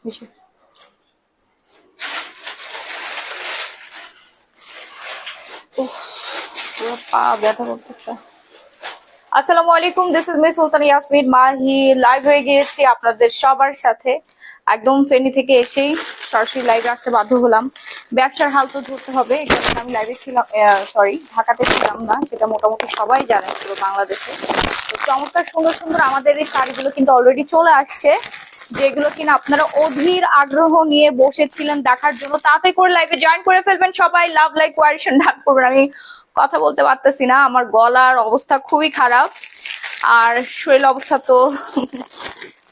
পুরো পা ব্যথা করতেছে। আসসালামু আলাইকুম, this is miss Sultana Yasmin Mahi. Live হয়ে গিয়েছি আপনাদের সবার সাথে। একদম ফেনী থেকে এসেই সরাসরি লাইভে আসতে বাধ্য হলাম। ব্যবসার হাল তো ধরতে হবে। আমি লাইভে ছিলাম, সরি ঢাকাতে ছিলাম না, সেটা মোটামুটি সবাই জানে পুরো বাংলাদেশে। চমৎকার সুন্দর সুন্দর আমাদের এই শাড়িগুলো কিন্তু অলরেডি চলে আসছে, যেগুলো কিনা আপনারা অধীর আগ্রহ নিয়ে বসেছিলেন দেখার জন্য। তাড়াতাড়ি করে লাইভে জয়েন করে ফেলবেন সবাই। লাভ লাইক কোয়ারেশন ডাক করবেন। আমি কথা বলতে পারতেছি না, আমার গলার অবস্থা খুবই খারাপ, আর শরীর অবস্থা তো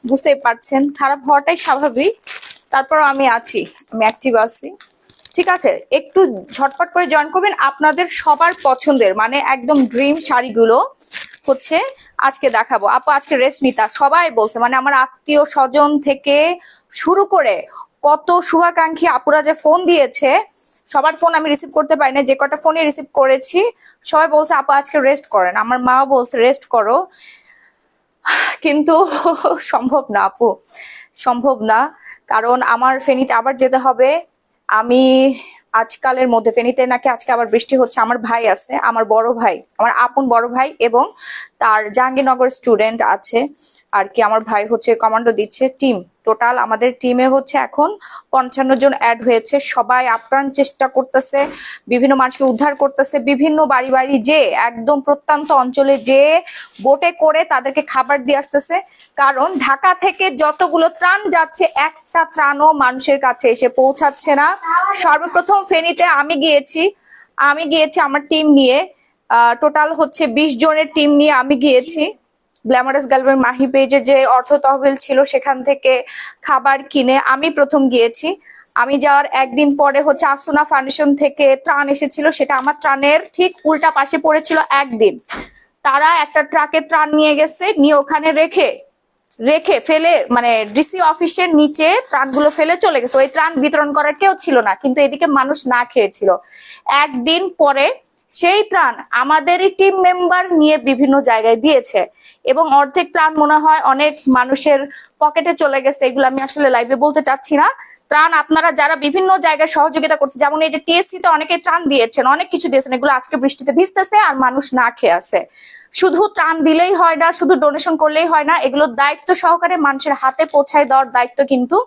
বুঝতেই পারছেন, খারাপ হওয়াটাই স্বাভাবিক। তারপর আমি আছি, আমি অ্যাক্টিভ আছি। ঠিক আছে, একটু ঝটপট করে জয়েন করবেন। আপনাদের সবার পছন্দের মানে একদম ড্রিম শাড়িগুলো হচ্ছে আজকে দেখাবো। আপু আজকে রেস্ট নিতা সবাই বলছে, মানে আমার আত্মীয় স্বজন থেকে শুরু করে কত শুভাকাঙ্ক্ষী আপুরা যে ফোন দিয়েছে, সবার ফোন আমি রিসিভ করতে পারি না, যে কটা ফোনে রিসিভ করেছি সবাই বলছে আপু আজকে রেস্ট করেন। আমার মাও বলছে রেস্ট করো, কিন্তু সম্ভব না আপু, সম্ভব না। কারণ আমার ফেনীতে আবার যেতে হবে। আমি আজকালের মধ্যে ফেনীতে নাকি আজকে আবার বৃষ্টি হচ্ছে। আমার ভাই আছে, আমার বড় ভাই, আমার আপন বড় ভাই, এবং তার জাহাঙ্গীরনগর স্টুডেন্ট আছে আর কি। আমার ভাই হচ্ছে কমান্ডো দিচ্ছে টিম। টোটাল আমাদের টিমে হচ্ছে এখন 55 জন অ্যাড হয়েছে। সবাই আপ্রাণ চেষ্টা করতেছে, বিভিন্ন মানুষকে উদ্ধার করতেছে, বিভিন্ন বাড়ি বাড়ি যে একদম প্রত্যন্ত অঞ্চলে যে বোটে করে তাদেরকে খাবার দিয়ে আসতেছে। কারণ ঢাকা থেকে যতগুলো ত্রাণ যাচ্ছে, একটা ত্রাণও মানুষের কাছে এসে পৌঁছাচ্ছে না। সর্বপ্রথম ফেনীতে আমি গিয়েছি আমার টিম নিয়ে, টোটাল হচ্ছে 20 জনের টিম নিয়ে আমি গিয়েছি। গ্ল্যামারাস গার্লফ্রেন্ড মাহি পেজের যে অর্থ তহবিল ছিল সেখান থেকে খাবার কিনে আমি প্রথম গিয়েছি। আমি যাওয়ার একদিন পরে হচ্ছে আসুনা ফাউন্ডেশন থেকে ত্রাণ এসেছিল, সেটা আমার ত্রাণের ঠিক উল্টা পাশে পড়েছিল। একদিন তারা একটা ট্রাকে ত্রাণ নিয়ে গেছে, নিয়ে ওখানে রেখে ফেলে, মানে ডিসি অফিসের নিচে ত্রাণগুলো ফেলে চলে গেছে। ওই ত্রাণ বিতরণ করার কেউ ছিল না, কিন্তু এদিকে মানুষ না খেয়েছিল। একদিন পরে সেই ত্রাণ আমাদেরই টিম মেম্বার নিয়ে বিভিন্ন জায়গায় দিয়েছে, এবং অর্ধেক ত্রাণ মনে হয় অনেক মানুষের পকেটে চলে গেছে। এগুলো আমি আসলে লাইভে বলতে চাচ্ছি না। ত্রাণ আপনারা যারা বিভিন্ন জায়গায় সহযোগিতা করছে, যেমন এই যে টিএসসি তে অনেকে ত্রাণ দিয়েছেন, অনেক কিছু দিয়েছেন, এগুলো আজকে বৃষ্টিতে ভিজতেছে আর মানুষ না খেয়ে আছে। শুধু ত্রাণ দিলেই হয় না, শুধু ডোনেশন করলেই হয় না, এগুলো দায়িত্ব সহকারে মানুষের হাতে পৌঁছায় দেওয়ার দায়িত্ব কিন্তু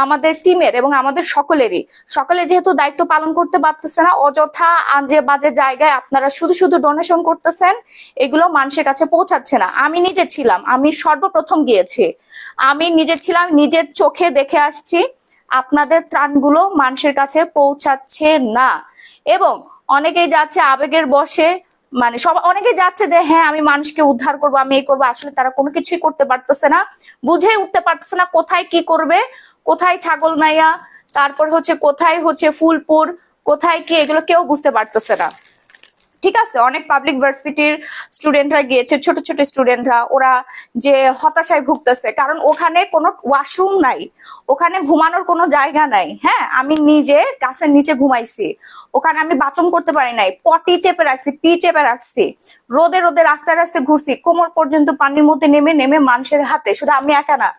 আমাদের টিমের এবং আমাদের সকলেরই। সকলে যেহেতু দায়িত্ব পালন করতে পারতেছে না, অযথা আজে বাজে জায়গায় আপনারা শুধু শুধু ডোনেশন করতেছেন, এগুলো মানুষের কাছে পৌঁছাচ্ছে না। আমি নিজে ছিলাম, আমি সর্বপ্রথম গিয়েছি, আমি নিজে ছিলাম, নিজের চোখে দেখে আসছি আপনাদের ত্রাণগুলো মানুষের কাছে পৌঁছাচ্ছে না। এবং অনেকেই যাচ্ছে আবেগের বশে, মানে সব অনেকে যাচ্ছে যে হ্যাঁ আমি মানুষকে উদ্ধার করবো, আমি এই করবো, আসলে তারা কোনো কিছুই করতে পারতেছে না, বুঝে উঠতে পারতেছে না কোথায় কি করবে, কোথায় ছাগল নাইয়া, তারপর হচ্ছে কোথায় হচ্ছে ফুলপুর, কোথায় কি, এগুলো কেউ বুঝতে পারতেছে না। ঠিক আছে, অনেক পাবলিক ভার্সিটির স্টুডেন্টরা গিয়েছে, ছোট ছোট স্টুডেন্টরা, ওরা যে হতাশায় ভুগতেছে, কারণ ওখানে কোনো ওয়াশরুম নাই, ওখানে ঘুমানোর কোনো জায়গা নাই। হ্যাঁ, আমি নিজে গাছের নিচে ঘুমাইছি, ওখানে আমি বাথরুম করতে পারি নাই, পটি চেপে রাখছি, পি চেপে রাখছি, রোদে রোদে রাস্তায় রাস্তায় ঘুরছি, কোমর পর্যন্ত পানির মধ্যে নেমে নেমে মানুষের হাতে। শুধু আমি একা না,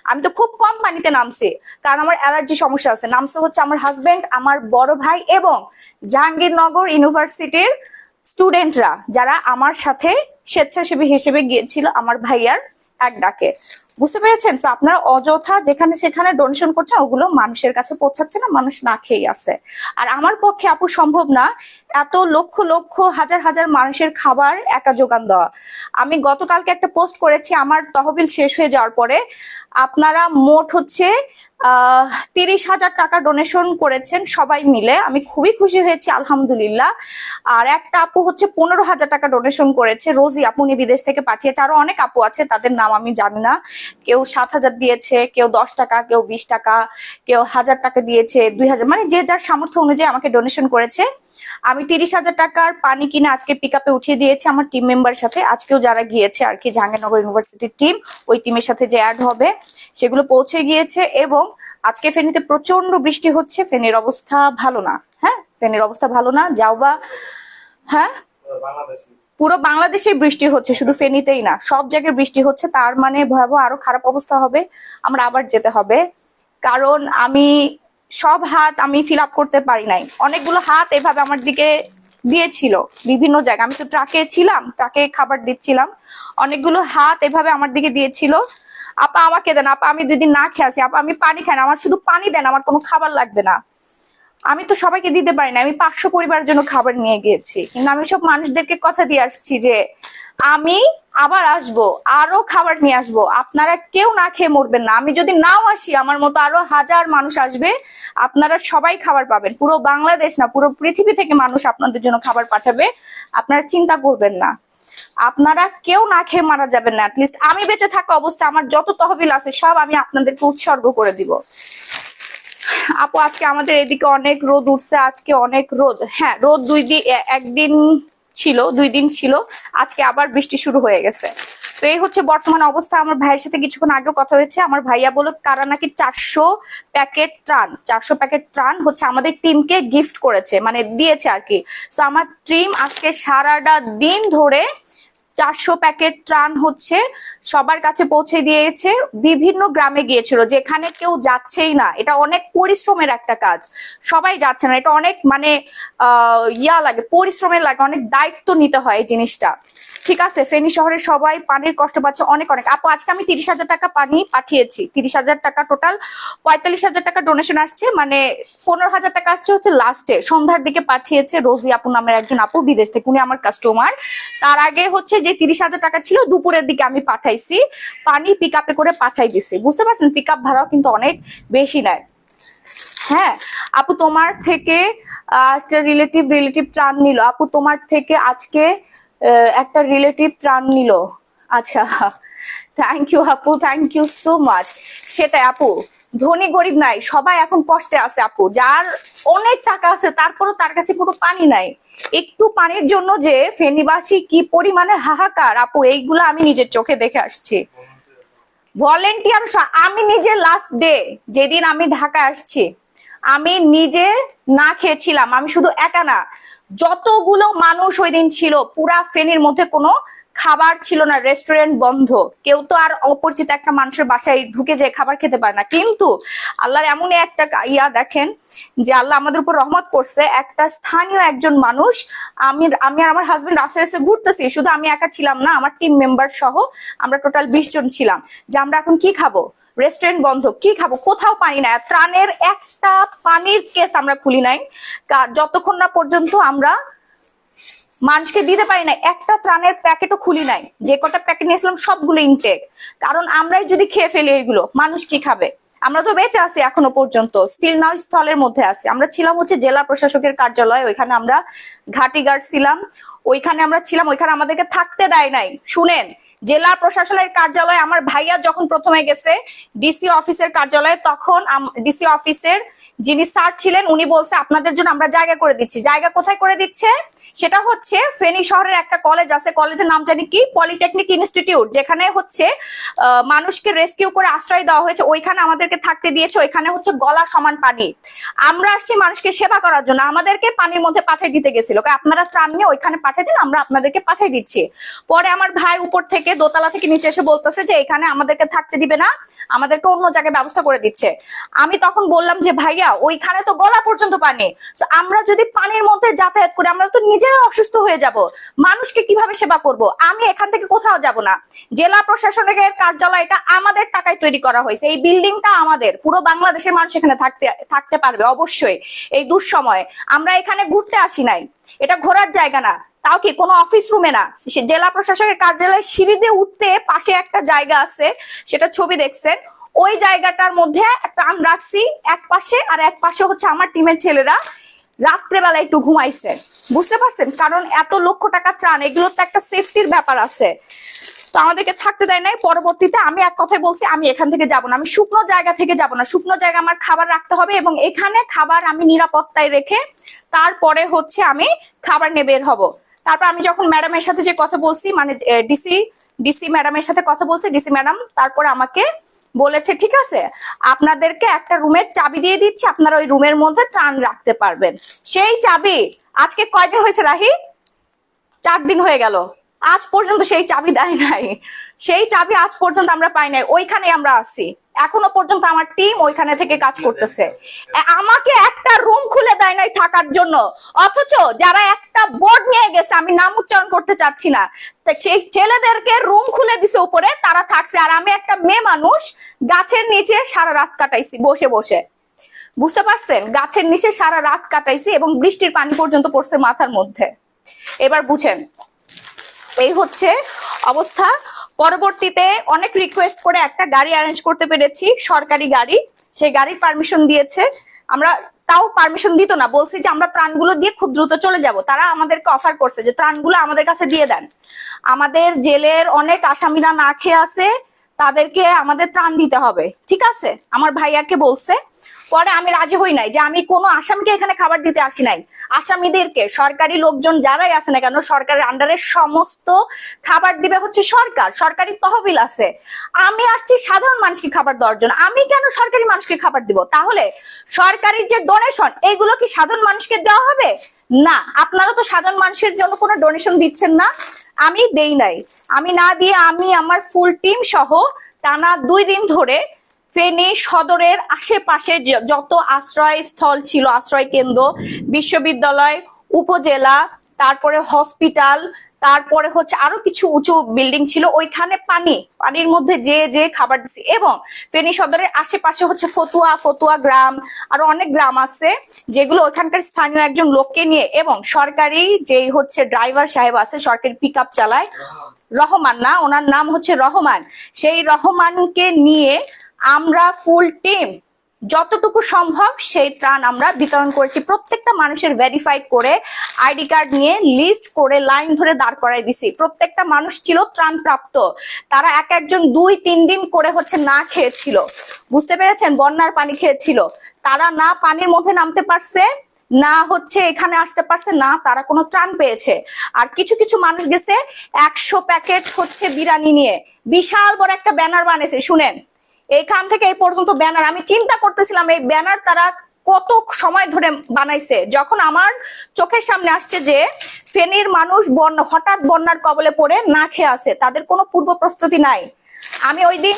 আমি তো খুব কম পানিতে নামছি, কারণ আমার অ্যালার্জি সমস্যা আছে। নামছে হচ্ছে আমার হাজবেন্ড, আমার বড় ভাই এবং জাহাঙ্গীরনগর ইউনিভার্সিটির স্টুডেন্টরা, যারা আমার সাথে স্বেচ্ছাসেবী হিসেবে গিয়েছিল আমার ভাইয়ার এক ডাকে। বুঝতে পেরেছেন? তো আপনারা অযথা যেখানে সেখানে ডোনেশন করছেন, ওগুলো মানুষের কাছে পৌঁছাচ্ছে না, মানুষ না খেয়ে আছে। আর আমার পক্ষে আপু সম্ভব না এত লক্ষ লক্ষ হাজার হাজার মানুষের খাবার একা যোগান দেওয়া। আমি গতকালকে একটা পোস্ট করেছি, আমার তহবিল শেষ হয়ে যাওয়ার পরে আপনারা মোট হচ্ছে 30,000 টাকা ডোনেশন করেছেন সবাই মিলে। আমি খুবই খুশি হয়েছি, আলহামদুলিল্লাহ। আর একটা আপু হচ্ছে 15,000 টাকা ডোনেশন করেছে, রোজি আপু উনি বিদেশ থেকে পাঠিয়েছে। আরো অনেক আপু আছে, তাদের নাম আমি জানি না। কেউ 7,000 দিয়েছে, কেউ 10 টাকা, কেউ 20 টাকা, কেউ 1,000 টাকা দিয়েছে, 2,000, মানে যে যার সামর্থ্য অনুযায়ী আমাকে ডোনেশন করেছে। আমি 30,000 টাকার পানি কিনে আজকে পিক আপে উঠিয়ে দিয়েছি আমার টিম মেম্বারের সাথে। আজকেও যারা গিয়েছে আর কি, জাহাঙ্গীরনগর ইউনিভার্সিটির টিম, ওই টিমের সাথে যে অ্যাড হবে সেগুলো পৌঁছে গিয়েছে। এবং আজকে ফেনীতে প্রচন্ড বৃষ্টি হচ্ছে, ফেনীর অবস্থা ভালো না। হ্যাঁ, ফেনীর অবস্থা ভালো না, যাও বা হ্যাঁ পুরো বাংলাদেশে বৃষ্টি হচ্ছে, শুধু ফেনীতেই না, সব জায়গায় বৃষ্টি হচ্ছে। তার মানে ভয়াবহ আরো খারাপ অবস্থা হবে, আমরা আবার যেতে হবে। কারণ আমি সব হাত আমি ফিল আপ করতে পারি নাই। অনেকগুলো হাত এভাবে আমার দিকে দিয়েছিল বিভিন্ন জায়গায়, আমি তো ট্রাকে ছিলাম, ট্রাকে খাবার দিচ্ছিলাম, অনেকগুলো হাত এভাবে আমার দিকে দিয়েছিল। আপা আমাকে দেন, আপা আমি 2 দিন না খেয়ে আছি, আপা আমি পানি খাই না, আমার শুধু পানি দেন, আমার কোনো খাবার লাগবে না। আমি তো সবাইকে দিতে পারি না, আমি 500 পরিবারের জন্য খাবার নিয়ে গিয়েছি, কিন্তু আমি সব মানুষদেরকে কথা দিয়ে আসছি যে আমি আবার আসবো, আরো খাবার নিয়ে আসবো, আপনারা কেউ না খেয়ে মরবেন না। আমি যদি নাও আসি, আমার মতো আরো হাজার মানুষ আসবে, আপনারা সবাই খাবার পাবেন। পুরো বাংলাদেশ না, পুরো পৃথিবী থেকে মানুষ আপনাদের জন্য খাবার পাঠাবে, আপনারা চিন্তা করবেন না। আপনারা কেউ না খেয়ে মারা যাবেন না। অ্যাটলিস্ট আমি বেঁচে থাকা অবস্থায় আমার যত তহবিল আছে সব আমি আপনাদেরকে উৎসর্গ করে দিব। আপু আজকে আমাদের এদিকে অনেক রোদ উঠছে, আজকে অনেক রোদ। হ্যাঁ, রোদ 2 দিন ছিল, 2 দিন ছিল, আজকে আবার বৃষ্টি শুরু হয়ে গেছে। তো এই হচ্ছে বর্তমান অবস্থা। আমার ভাইয়ের সাথে কিছুক্ষণ আগেও কথা হয়েছে, আমার ভাইয়া বলল কারা নাকি 400 প্যাকেট ত্রাণ, 400 প্যাকেট ত্রাণ হচ্ছে আমাদের টিমকে গিফট করেছে, মানে দিয়েছে আর কি। তো আমার টিম আজকে সারাটা দিন ধরে 400 প্যাকেট ত্রাণ হচ্ছে সবার কাছে পৌঁছে দিয়েছে। বিভিন্ন গ্রামে গিয়েছিল যেখানে কেউ যাচ্ছেই না। এটা অনেক পরিশ্রমের একটা কাজ, সবাই যাচ্ছে না, এটা অনেক মানে লাগে, পরিশ্রমের লাগে, অনেক দায়িত্ব নিতে হয় এই জিনিসটা। ঠিক আছে, ফেনী শহরে সবাই পানির কষ্ট পাচ্ছে অনেক অনেক। আপু আজকে আমি 30,000 টাকা পানি পাঠিয়েছি, 30,000 টাকা টোটাল, 45,000 টাকা ডোনেশন আসছে, মানে 15,000 টাকা আসছে হচ্ছে লাস্টে সন্ধ্যার দিকে পাঠিয়েছে রোজি আপু নামের একজন আপু, বিদেশ থেকে, উনি আমার কাস্টমার। তার আগে হচ্ছে যে 30,000 টাকা ছিল দুপুরের দিকে আমি পাঠাইছি, পানি পিক আপে করে পাঠাই দিছি। বুঝতে পারছেন, পিক আপ ভাড়াও কিন্তু অনেক বেশি নেয়। হ্যাঁ আপু, তোমার থেকে একটা রিলেটিভ ত্রাণ নিল। আপু তোমার থেকে আজকে একটা রিলেটিভ ত্রাণ নিল। আচ্ছা, থ্যাংক ইউ আপু, থ্যাংক ইউ সো মাচ। সেটাই আপু, ধনী গরিব নাই, সবাই এখন কষ্টে আছে আপু। যার অনেক টাকা আছে তারপরও তার কাছে পুরো পানি নাই। একটু পানির জন্য যে ফেনীবাসী কি পরিমাণে হাহাকার আপু, এইগুলো আমি নিজের চোখে দেখে আসছি। ভলেন্টিয়ার, আমি নিজে লাস্ট ডে যেদিন আমি ঢাকায় আসছি, আমি নিজে না খেয়েছিলাম। আমি শুধু একা না, যতগুলো মানুষ ওই দিন ছিল, পুরা ফেনীর মধ্যে কোনো খাবার ছিল না, রেস্টুরেন্ট বন্ধ। কেউ তো আর অপরিচিত একটা মানুষের বাসায় ঢুকে যে খাবার খেতে পারে না। কিন্তু আল্লাহর এমনই একটা দেখেন যে আল্লাহ আমাদের উপর রহমত করছে। একটা স্থানীয় একজন মানুষ, আমি আর আমার হাজবেন্ড রাস্তায় ঘুরতেছি, শুধু আমি একা ছিলাম না, আমার টিম মেম্বার সহ আমরা টোটাল 20 জন ছিলাম, যে আমরা এখন কি খাবো, রেস্টুরেন্ট বন্ধ, কি খাবো, কোথাও পানি নাই, ত্রাণের একটা পানির কেস আমরা খুলি নাই যতক্ষণ না পর্যন্ত আমরা মানুষকে দিতে পারি না। একটা ত্রাণের প্যাকেটও খুলি নাই, যে কটা প্যাকেট নিয়েছিলাম সবগুলো ইনটেক। কারণ আমরাই যদি খেয়ে ফেলি এগুলো, মানুষ কি খাবে? আমরা তো বেঁচে আছি এখনো পর্যন্ত, স্টিল নাও স্থলের মধ্যে আছি। আমরা ছিলাম হচ্ছে জেলা প্রশাসকের কার্যালয়, ওইখানে আমরা ঘাটি গার্ড ছিলাম, ওইখানে আমরা ছিলাম, ওইখানে আমাদেরকে থাকতে দেয় নাই। শুনেন, জেলা প্রশাসনের কার্যালয়, আমার ভাইয়া যখন প্রথমে গেছে ডিসি অফিসের কার্যালয়ে, তখন ডিসি অফিসের যিনি স্যার ছিলেন উনি বলছে আপনাদের জন্য আমরা জায়গা করে দিচ্ছি। জায়গা কোথায় করে দিচ্ছে? সেটা হচ্ছে ফেনী শহরের একটা কলেজ আছে, কলেজের নাম জানি কি, পলিটেকনিক ইনস্টিটিউট, যেখানে হচ্ছে মানুষকে রেস্কিউ করে আশ্রয় দেওয়া হয়েছে, ওইখানে আমাদেরকে থাকতে দিয়েছে। ওইখানে হচ্ছে গলা সমান পানি। আমরা আসছি মানুষকে সেবা করার জন্য, আমাদেরকে পানির মধ্যে পাঠিয়ে দিতে গেছিল, আপনারা ত্রাণ নিয়ে ওইখানে পাঠিয়ে দিন, আমরা আপনাদেরকে পাঠিয়ে দিচ্ছি। পরে আমার ভাই উপর থেকে দোতলা থেকে নিচে এসে বলতেছে যে এখানে আমাদেরকে থাকতে দিবে না, আমাদেরকে অন্য জায়গায় ব্যবস্থা করে দিচ্ছে। আমি তখন বললাম যে ভাইয়া, ওইখানে তো গলা পর্যন্ত পানি, আমরা যদি পানির মধ্যে যাতায়াত করি আমরা তো নিজেরা অসুস্থ হয়ে যাব, মানুষকে কিভাবে সেবা করব? আমি এখান থেকে কোথাও যাব না। জেলা প্রশাসনের কার্যালয়টা আমাদের টাকায় তৈরি করা হয়েছে, এই বিল্ডিংটা আমাদের, পুরো বাংলাদেশের মানুষ এখানে থাকতে পারবে অবশ্যই এই দুঃসময়ে। আমরা এখানে ঘুরতে আসি নাই, এটা ঘোরার জায়গা না, তাও কি কোনো অফিস রুমে না। জেলা প্রশাসকের কার্যালয়ে সিঁড়ি দিয়ে উঠতে পাশে একটা জায়গা আছে, সেটা ছবি দেখছেন, ওই জায়গাটার মধ্যে ত্রাণ রাখছি এক পাশে, আর এক পাশে হচ্ছে আমার টিমের ছেলেরা রাত্রেবেলা একটু ঘুমাইছে। বুঝতে পারছেন, কারণ এত লক্ষ টাকা ত্রাণ, এগুলোর তো একটা সেফটির ব্যাপার আছে। তো আমাদেরকে থাকতে দেয় নাই। পরবর্তীতে আমি এক কথাই বলছি, আমি এখান থেকে যাব না, আমি শুকনো জায়গা থেকে যাব না, শুকনো জায়গা আমার খাবার রাখতে হবে, এবং এখানে খাবার আমি নিরাপত্তায় রেখে তারপরে হচ্ছে আমি খাবার নিয়ে বের হব। তারপর আমি যখন ম্যাডামের সাথে যে কথা বলছি, মানে ডিসি ম্যাডামের সাথে কথা বলছি, ডিসি ম্যাডাম তারপর আমাকে বলেছে ঠিক আছে, আপনাদেরকে একটা রুমের চাবি দিয়ে দিচ্ছি, আপনারা ওই রুমের মধ্যে ত্রাণ রাখতে পারবেন। সেই চাবি আজকে কয়দিন হয়েছে রাহি? 4 দিন হয়ে গেল, আজ পর্যন্ত সেই চাবি দেয় নাই, সেই চাবি আজ পর্যন্ত আমরা পাই নাই, ওইখানে আমরা আছি। এখনো পর্যন্ত আমার টিম ওইখানে থেকে কাজ করতেছে। আমাকে একটা রুম খুলে দেয় নাই থাকার জন্য, অথচ যারা একটা বোর্ড নিয়ে গেছে, আমি নাম উচ্চারণ করতে চাচ্ছি না, সেই ছেলেদেরকে রুম খুলে দিছে উপরে, তারা থাকছে। আর আমি একটা মেয়ে মানুষ গাছের নিচে সারা রাত কাটাইছি বসে বসে, বুঝতে পারছেন? গাছের নিচে সারা রাত কাটাইছি এবং বৃষ্টির পানি পর্যন্ত পড়ছে মাথার মধ্যে। এবার বুঝেন, এই হচ্ছে অবস্থা। পরবর্তীতে অনেক রিকোয়েস্ট করে একটা গাড়ি অ্যারেঞ্জ করতে পেরেছি, সরকারি গাড়ি। সেই গাড়ির পারমিশন দিয়েছে। আমরা তাও পারমিশন দিত না, বলছি যে আমরা ত্রাণগুলো দিয়ে খুব দ্রুত চলে যাব। তারা আমাদেরকে অফার করছে যে ত্রাণগুলো আমাদের কাছে দিয়ে দেন, আমাদের জেলের অনেক আসামিরা না খেয়ে আছে, তাদেরকে আমাদের ত্রাণ দিতে হবে, ঠিক আছে? আমার ভাইয়াকে বলছে। পরে আমি রাজি হই নাই, যে আমি কোনো আসামিকে এখানে খাবার দিতে আসি নাই। আসামিদেরকে, সরকারি লোকজন যারাই আছে না কেন, সরকারের আন্ডারে সমস্ত খাবার দিবে হচ্ছে সরকার, সরকারি তহবিল আছে। আমি আসছি সাধারণ মানুষকে খাবার দেওয়ার জন্য, আমি কেন সরকারি মানুষকে খাবার দিব? তাহলে সরকারি যে ডোনেশন, এইগুলো কি সাধারণ মানুষকে দেওয়া হবে? না, আপনারা তো সাধারণ মানুষের জন্য কোনো ডোনেশন দিচ্ছেন না। আমি দেই নাই। আমি না দিয়ে আমি আমার ফুল টিম সহ টানা 2 দিন ধরে ফেনী সদরের আশেপাশে যত আশ্রয়স্থল ছিল, আশ্রয় কেন্দ্র, বিশ্ববিদ্যালয়, উপজেলা, তারপরে হসপিটাল, তারপরে হচ্ছে আরো কিছু উঁচু বিল্ডিং ছিল, ওইখানে পানির মধ্যে যে খাবার দিছি। এবং ফেনী সদরের আশেপাশে হচ্ছে ফতুয়া গ্রাম, আরো অনেক গ্রাম আছে যেগুলো ওখানকার স্থানীয় একজন লোককে নিয়ে, এবং সরকারি যেই হচ্ছে ড্রাইভার সাহেব আছে, সরকারি পিক আপ চালায়, রহমান না, ওনার নাম হচ্ছে রহমান, সেই রহমানকে নিয়ে আমরা ফুল টিম যতটুকু সম্ভব সেই ত্রাণ আমরা বিতরণ করেছি। প্রত্যেকটা মানুষের ভেরিফাইড করে আইডি কার্ড নিয়ে লিস্ট করে লাইন ধরে দাঁড় করাই দিছি। প্রত্যেকটা মানুষ ছিল ত্রাণ প্রাপ্ত। তারা এক একজন 2-3 দিন করে হচ্ছে না খেয়েছিল, বুঝতে পেরেছেন? বন্যার পানি খেয়েছিল। তারা না পানির মধ্যে নামতে পারছে, না হচ্ছে এখানে আসতে পারছে, না তারা কোনো ত্রাণ পেয়েছে। আর কিছু কিছু মানুষ গেছে 100 প্যাকেট হচ্ছে বিরিয়ানি নিয়ে, বিশাল বড় একটা ব্যানার বানিয়েছে। শুনেন, এইখান থেকে এই পর্যন্ত ব্যানার, আমি চিন্তা করতেছিলাম এই ব্যানার তারা কত সময় ধরে বানাইছে, যখন আমার চোখের সামনে আসছে যে ফেনীর মানুষ হঠাৎ বন্যার কবলে পড়ে না খেয়ে আছে, তাদের কোনো পূর্ব প্রস্তুতি নাই। আমি ওই দিন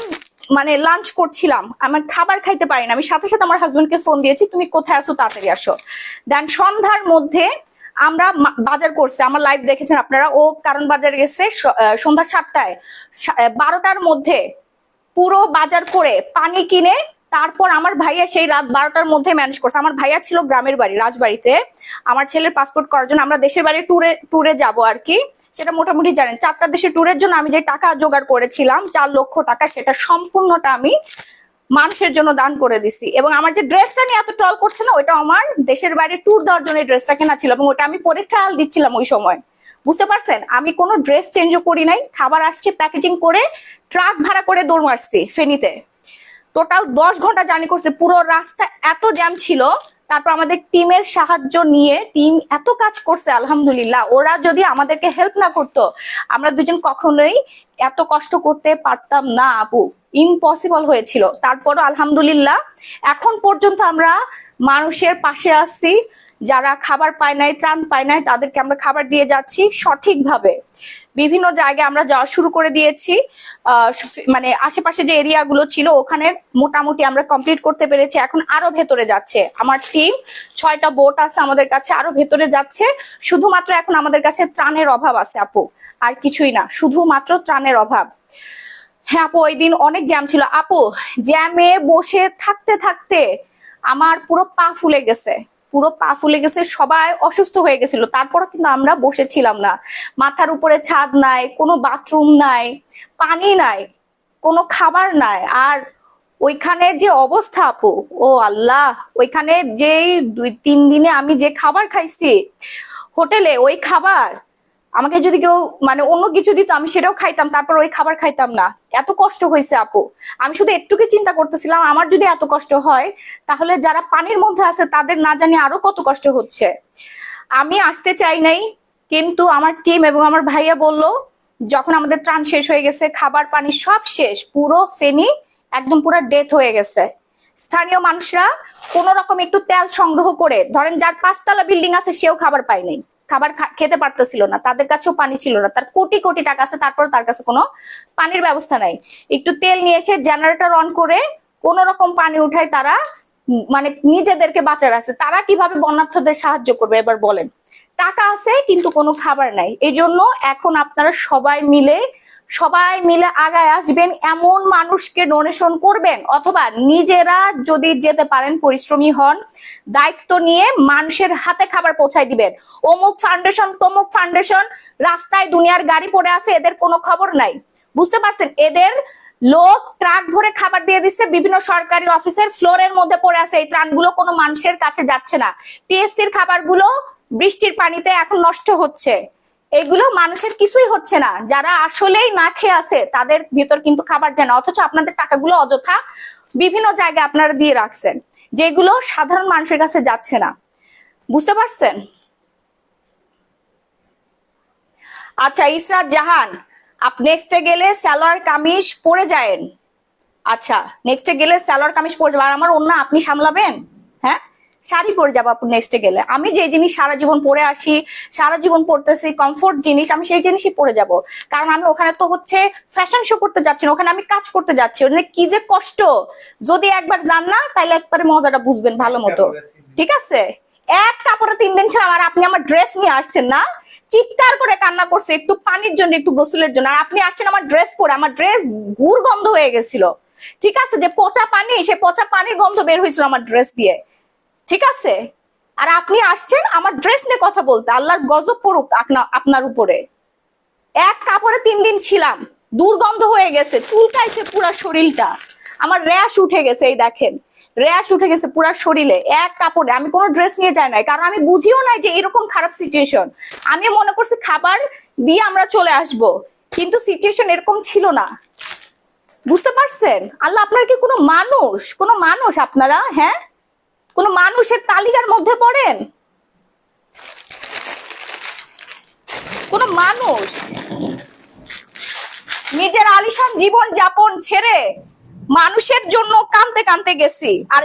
মানে লাঞ্চ করছিলাম, আমার খাবার খাইতে পারি না, আমি সাথে সাথে আমার হাজবেন্ডকে ফোন দিয়েছি, তুমি কোথায় আছো, তাড়াতাড়ি আসো। দেন সন্ধ্যার মধ্যে আমরা বাজার করছে, আমার লাইভ দেখেছেন আপনারা, ও কারণ বাজার গেছে সন্ধ্যা 7টায়, 12টার মধ্যে পুরো বাজার করে পানি কিনে তারপর আমার ভাইয়া সেই রাত 12টার মধ্যে ম্যানেজ করছে। আমার ভাইয়া ছিল গ্রামের বাড়ি রাজবাড়িতে, আমার ছেলের পাসপোর্ট করার জন্য আমরা দেশের বাড়ি ট্যুরে যাব আর কি, সেটা মোটামুটি জানেন। 4টা দেশের ট্যুরের জন্য আমি যে টাকা জোগাড় করেছিলাম 4 লক্ষ টাকা, সেটা সম্পূর্ণটা আমি মানুষের জন্য দান করে দিছি। এবং আমার যে ড্রেসটা নিয়ে এত ট্রল করছে না, ওইটা আমার দেশের বাইরে ট্যুর দেওয়ার জন্য ড্রেসটা কেনা ছিল, এবং ওটা আমি পরে ট্রায়াল দিচ্ছিলাম ওই সময়, বুঝতে পারছেন? আমি কোনো ড্রেস চেঞ্জও করি নাই। খাবার আসছে প্যাকেজিং করে, ট্রাক ভাড়া করে দৌড় মারছি ফেনীতে। টোটাল 10 ঘন্টা জার্নি করছে, পুরো রাস্তা এত জ্যাম ছিল। তারপর আমাদের টিমের সাহায্য নিয়ে টিম এত কাজ করছে, আলহামদুলিল্লাহ। ওরা যদি আমাদেরকে হেল্প না করতো, আমরা দুজন কখনোই এত কষ্ট করতে পারতাম না আপু, ইম্পসিবল হয়েছিল। তারপরও আলহামদুলিল্লাহ এখন পর্যন্ত আমরা মানুষের পাশে আছি। যারা খাবার পায় নাই, ত্রাণ পায় নাই, তাদেরকে আমরা খাবার দিয়ে যাচ্ছি সঠিকভাবে। বিভিন্ন জায়গায় আমরা যাওয়া শুরু করে দিয়েছি, মানে আশেপাশে যে এরিয়াগুলো ছিল ওখানে মোটামুটি আমরা কমপ্লিট করতে পেরেছি। এখন আরো ভেতরে যাচ্ছে আমার টিম, 6টা বোট আছে আমাদের কাছে, আরো ভেতরে যাচ্ছে। শুধুমাত্র এখন আমাদের কাছে ত্রাণের অভাব আছে আপু, আর কিছুই না, শুধুমাত্র ত্রাণের অভাব। হ্যাঁ আপু, ওই দিন অনেক জ্যাম ছিল আপু, জ্যামে বসে থাকতে থাকতে আমার পুরো পা ফুলে গেছে, পুরো পা ফুলে গেছে, সবাই অসুস্থ হয়ে গেছিল। তারপরও কিন্তু আমরা বসেছিলাম না। মাথার উপরে ছাদ নাই, কোনো বাথরুম নাই, পানি নাই, কোনো খাবার নাই। আর ওইখানে যে অবস্থা আপু, ও আল্লাহ, ওইখানে যেই 2-3 দিনে আমি যে খাবার খাইছি হোটেলে, ওই খাবার আমাকে যদি কেউ মানে অন্য কিছু দিত আমি সেটাও খাইতাম, তারপর ওই খাবার খাইতাম না। এত কষ্ট হয়েছে আপু। আমি শুধু একটুকে চিন্তা করতেছিলাম, আমার যদি এত কষ্ট হয় তাহলে যারা পানির মধ্যে আছে তাদের না জানি আরো কত কষ্ট হচ্ছে। আমি আসতে চাই নাই, কিন্তু আমার টিম এবং আমার ভাইয়া বলল, যখন আমাদের ত্রাণ শেষ হয়ে গেছে, খাবার পানি সব শেষ, পুরো ফেনী একদম পুরো ডেথ হয়ে গেছে। স্থানীয় মানুষরা কোন রকম একটু তেল সংগ্রহ করে, ধরেন যার 5তলা বিল্ডিং আছে সেও খাবার পায়নি, খাবার খেতে পারতেছিল না, তাদের কাছেও পানি ছিল না। তার কোটি কোটি টাকা আছে, তারপর তার কাছে কোনো পানির ব্যবস্থা নাই। একটু তেল নিয়ে এসে জেনারেটর অন করে কোন রকম পানি উঠায় তারা মানে নিজেদেরকে বাঁচা রাখছে। তারা কিভাবে বন্যার্থদের সাহায্য করবে এবার বলেন? টাকা আছে কিন্তু কোনো খাবার নাই। এই জন্য এখন আপনারা সবাই মিলে আগায় আসবেন, এমন মানুষকে ডোনেশন করবেন, অথবা নিজেরা যদি যেতে পারেন পরিশ্রমী হন, দায়িত্ব নিয়ে মানুষের হাতে খাবার পৌঁছায় দিবেন। অমুক ফাউন্ডেশন তমুক ফাউন্ডেশন রাস্তায় দুনিয়ার গাড়ি পড়ে আছে, এদের কোনো খবর নাই। বুঝতে পারছেন? এদের লোক ট্রাক ভরে খাবার দিয়ে দিচ্ছে, বিভিন্ন সরকারি অফিসের ফ্লোরের মধ্যে পড়ে আছে, এই ত্রাণগুলো কোনো মানুষের কাছে যাচ্ছে না। টিএসসির খাবারগুলো বৃষ্টির পানিতে এখন নষ্ট হচ্ছে, এগুলো মানুষের কিছুই হচ্ছে না। যারা আসলেই না খেয়ে আছে তাদের ভিতর কিন্তু খাবার যায় না, অথচ আপনাদের টাকাগুলো অযথা বিভিন্ন জায়গায় আপনারা দিয়ে রাখছেন, যেগুলো সাধারণ মানুষের কাছে যাচ্ছে না। বুঝতে পারছেন? আচ্ছা ইসরাত জাহান, আপনি নেক্সটে গেলে সালোয়ার কামিজ পরে যায়েন। আচ্ছা নেক্সটে গেলে সালোয়ার কামিজ পরে যাবেন, আর আমার অন্য আপনি সামলাবেন? হ্যাঁ, শাড়ি পরে যাবো আপনি নেক্সটে গেলে। আমি যে জিনিস সারা জীবন পরে আসি, সারা জীবন পরতেছি, কমফোর্ট জিনিস, আমি সেই জিনিসই পরে যাব। কারণ আমি ওখানে তো হচ্ছে ফ্যাশন শো করতে যাচ্ছি না, ওখানে আমি কাজ করতে যাচ্ছি। ওখানে কি যে কষ্ট, যদি একবার যান না তাহলে একবারে মজাটা বুঝবেন ভালো মতো। ঠিক আছে? এক কাপড়ে 3 দিন ছিলাম, আর আপনি আমার ড্রেস নিয়ে আসছেন না, চিৎকার করে কান্না করছে একটু পানির জন্য, একটু গোসলের জন্য, আর আপনি আসছেন আমার ড্রেস পরে। আমার ড্রেস গুড় গন্ধ হয়ে গেছিল। ঠিক আছে? যে পচা পানি, সে পচা পানির গন্ধ বের হয়েছিল আমার ড্রেস দিয়ে। ঠিক আছে? আর আপনি আসছেন আমার ড্রেস নিয়ে কথা বলতে। আল্লাহর গজব পড়ুক আপনার উপরে। এক কাপড়ে 3 দিন ছিলাম, দুর্গন্ধ হয়ে গেছে, চুলকাইছে পুরা শরীরটা, আমার র্যাশ উঠে গেছে, এই দেখেন র্যাশ উঠে গেছে পুরা শরীরে এক কাপড়ে। আমি কোনো ড্রেস নিয়ে যাই নাই, কারণ আমি বুঝিও নাই যে এরকম খারাপ সিচুয়েশন। আমি মনে করছি খাবার দিয়ে আমরা চলে আসব, কিন্তু সিচুয়েশন এরকম ছিল না। বুঝতে পারছেন? আল্লাহ, আপনার কি কোনো মানুষ আপনারা? হ্যাঁ, কোন মানুষের তালিকার মধ্যে পড়েন? কোন মানুষ নিজের আলিশান জীবন যাপন ছেড়ে মানুষের জন্য কাঁদতে কাঁদতে গেছি, আর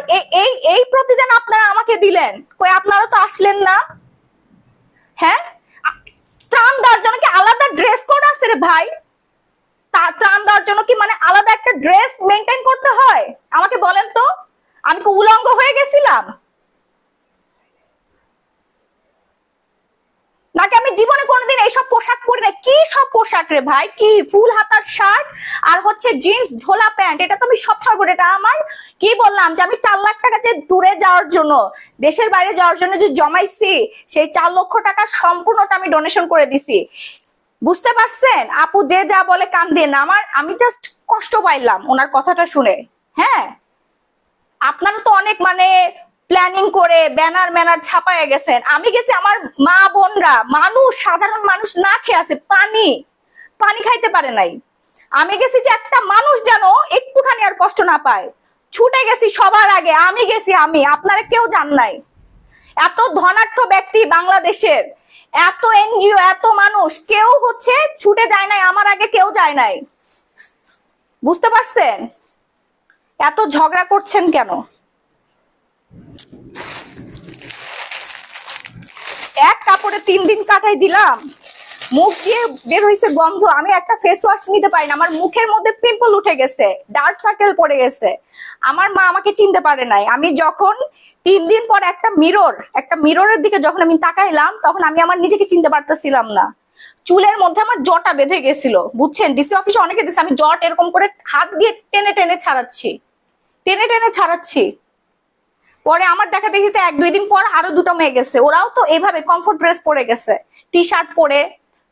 এই প্রতিদান আপনারা আমাকে দিলেন? কই আপনারা তো আসলেন না। হ্যাঁ, ত্রাণ দেওয়ার জন্য কি আলাদা ড্রেস কোড আছে রে ভাই? ত্রাণ দেওয়ার জন্য কি মানে আলাদা একটা ড্রেস মেনটেন করতে হয়? আমাকে বলেন তো, আমি কি উলঙ্গ হয়ে গেছিলাম? নাকি আমি জীবনে কোনোদিন এইসব পোশাক পরি না? কি সব পোশাক রে ভাই? কি ফুল হাতার শার্ট আর হচ্ছে জিন্স ঝোলা প্যান্ট, এটা তো আমি সবসময় পরি। এটা আমার কি বললাম যে আমি 4 লাখ টাকা যে দূরে যাওয়ার জন্য, দেশের বাইরে যাওয়ার জন্য যে জমাইছি, সেই 4 লক্ষ টাকা সম্পূর্ণটা আমি ডোনেশন করে দিছি। বুঝতে পারছেন? আপু যে যা বলে কান দিয়ে না, আমি জাস্ট কষ্ট পাইলাম ওনার কথাটা শুনে। হ্যাঁ, আপনারা তো অনেক মানে প্ল্যানিং করে ব্যানার ম্যানার ছাপায় গেছেন। আমি গেছি, আমার মা বোনরা, মানুষ, সাধারণ মানুষ না খেয়ে আছে, পানি খাইতে পারে নাই। আমি গেছি যে একটা মানুষ যেন একটুখানি আর কষ্ট না পায়, ছুটে গেছি সবার আগে। আমি গেছি, আপনারা কেউ জান নাই। এত ধনাঢ্য ব্যক্তি বাংলাদেশের, এত এনজিও, এত মানুষ, কেউ হচ্ছে ছুটে যায় নাই আমার আগে, কেউ যায় নাই। বুঝতে পারছেন? এত ঝগড়া করছেন কেন? এক কাপড়ে 3 দিন কাটাই দিলাম, মুখ দিয়ে বের হয়েছে গন্ধ। আমি একটা ফেস ওয়াশ নিতে পারি না, আমার মুখের মধ্যে পিম্পল উঠে গেছে, ডার্ক সার্কেল পড়ে গেছে। আমার মা আমাকে চিনতে পারে নাই। আমি যখন 3 দিন পর একটা মিররের দিকে যখন আমি তাকাইলাম, তখন আমি আমার নিজেকে চিনতে পারতেছিলাম না। চুলের মধ্যে আমার জটা বেঁধে গেছিল, বুঝছেন? ডিসি অফিসে অনেকে দিচ্ছে, আমি জট এরকম করে হাত দিয়ে টেনে টেনে ছাড়াচ্ছি। পরে আমার দেখা দেখিতে 1-2 দিন পর আরো 2টা মেয়ে গেছে, ওরাও তো এভাবে কমফোর্ট ড্রেস পরে গেছে, টি শার্ট পরে,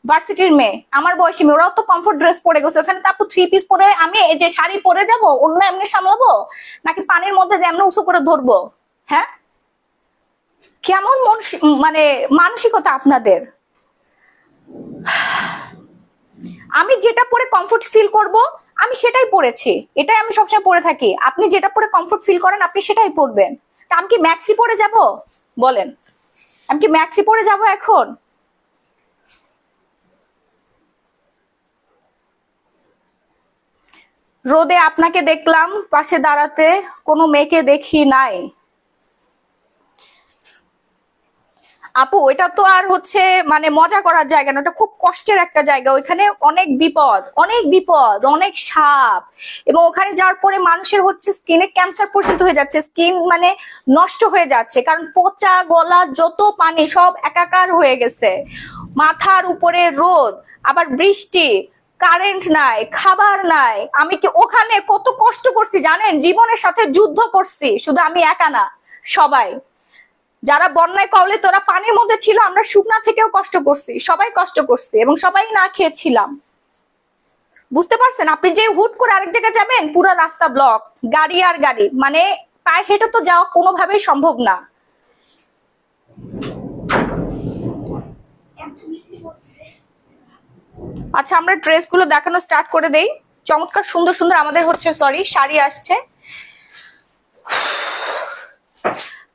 ভার্সিটির মেয়ে, আমার বয়সী মেয়ে, ওরাও তো কমফোর্ট ড্রেস পরে গেছে। ওখানে তো আপু 3 পিস পরে আমি এই যে শাড়ি পরে যাব, অন্য এমনি সামলাবো নাকি পানির মধ্যে যে এমনি উঁচু করে ধরবো? হ্যাঁ, কেমন মানে মানসিকতা আপনাদের? আমি যেটা পরে কমফোর্ট ফিল করব আমি সেটাই পরেছি, এটাই আমি সবসময় পরে থাকি। আপনি যেটা পরে কমফোর্ট ফিল করেন আপনি সেটাই পরবেন। তা আমি কি ম্যাক্সি পরে যাব? বলেন, আমি কি ম্যাক্সি পরে যাব এখন? রোদে আপনাকে দেখলাম পাশে দাঁড়াতে, কোনো মেয়েকে দেখি নাই। আপু এটা তো আর হচ্ছে মানে মজা করার জায়গা না, ওটা খুব কষ্টের একটা জায়গা। ওইখানে অনেক বিপদ, অনেক বিপদ, অনেক সাপ, এবং ওখানে যাওয়ার পরে মানুষের হচ্ছে স্কিনে ক্যান্সার পর্যন্ত হয়ে যাচ্ছে, স্কিন মানে নষ্ট হয়ে যাচ্ছে, কারণ পচা গলা যত পানি সব একাকার হয়ে গেছে। মাথার উপরে রোদ, আবার বৃষ্টি, কারেন্ট নাই, খাবার নাই। আমি কি ওখানে কত কষ্ট করছি জানেন, জীবনের সাথে যুদ্ধ করছি, শুধু আমি একা না, সবাই যারা বন্যায় কবলে তোরা পানির মধ্যে ছিল, আমরা শুকনা থেকেও কষ্ট করছি, সবাই কষ্ট করছি এবং সবাই না খেয়েছিলাম। বুঝতে পারছেন? আপনি যে হুট করে আরেক জায়গায় যাবেন, পুরো রাস্তা ব্লক, গাড়ি আর গাড়ি, মানে পায়ে হেঁটে তো যাওয়া কোনোভাবেই সম্ভব না। আচ্ছা, আমরা ড্রেসগুলো দেখানো স্টার্ট করে দেই। চমৎকার সুন্দর সুন্দর আমাদের হচ্ছে শাড়ি আসছে।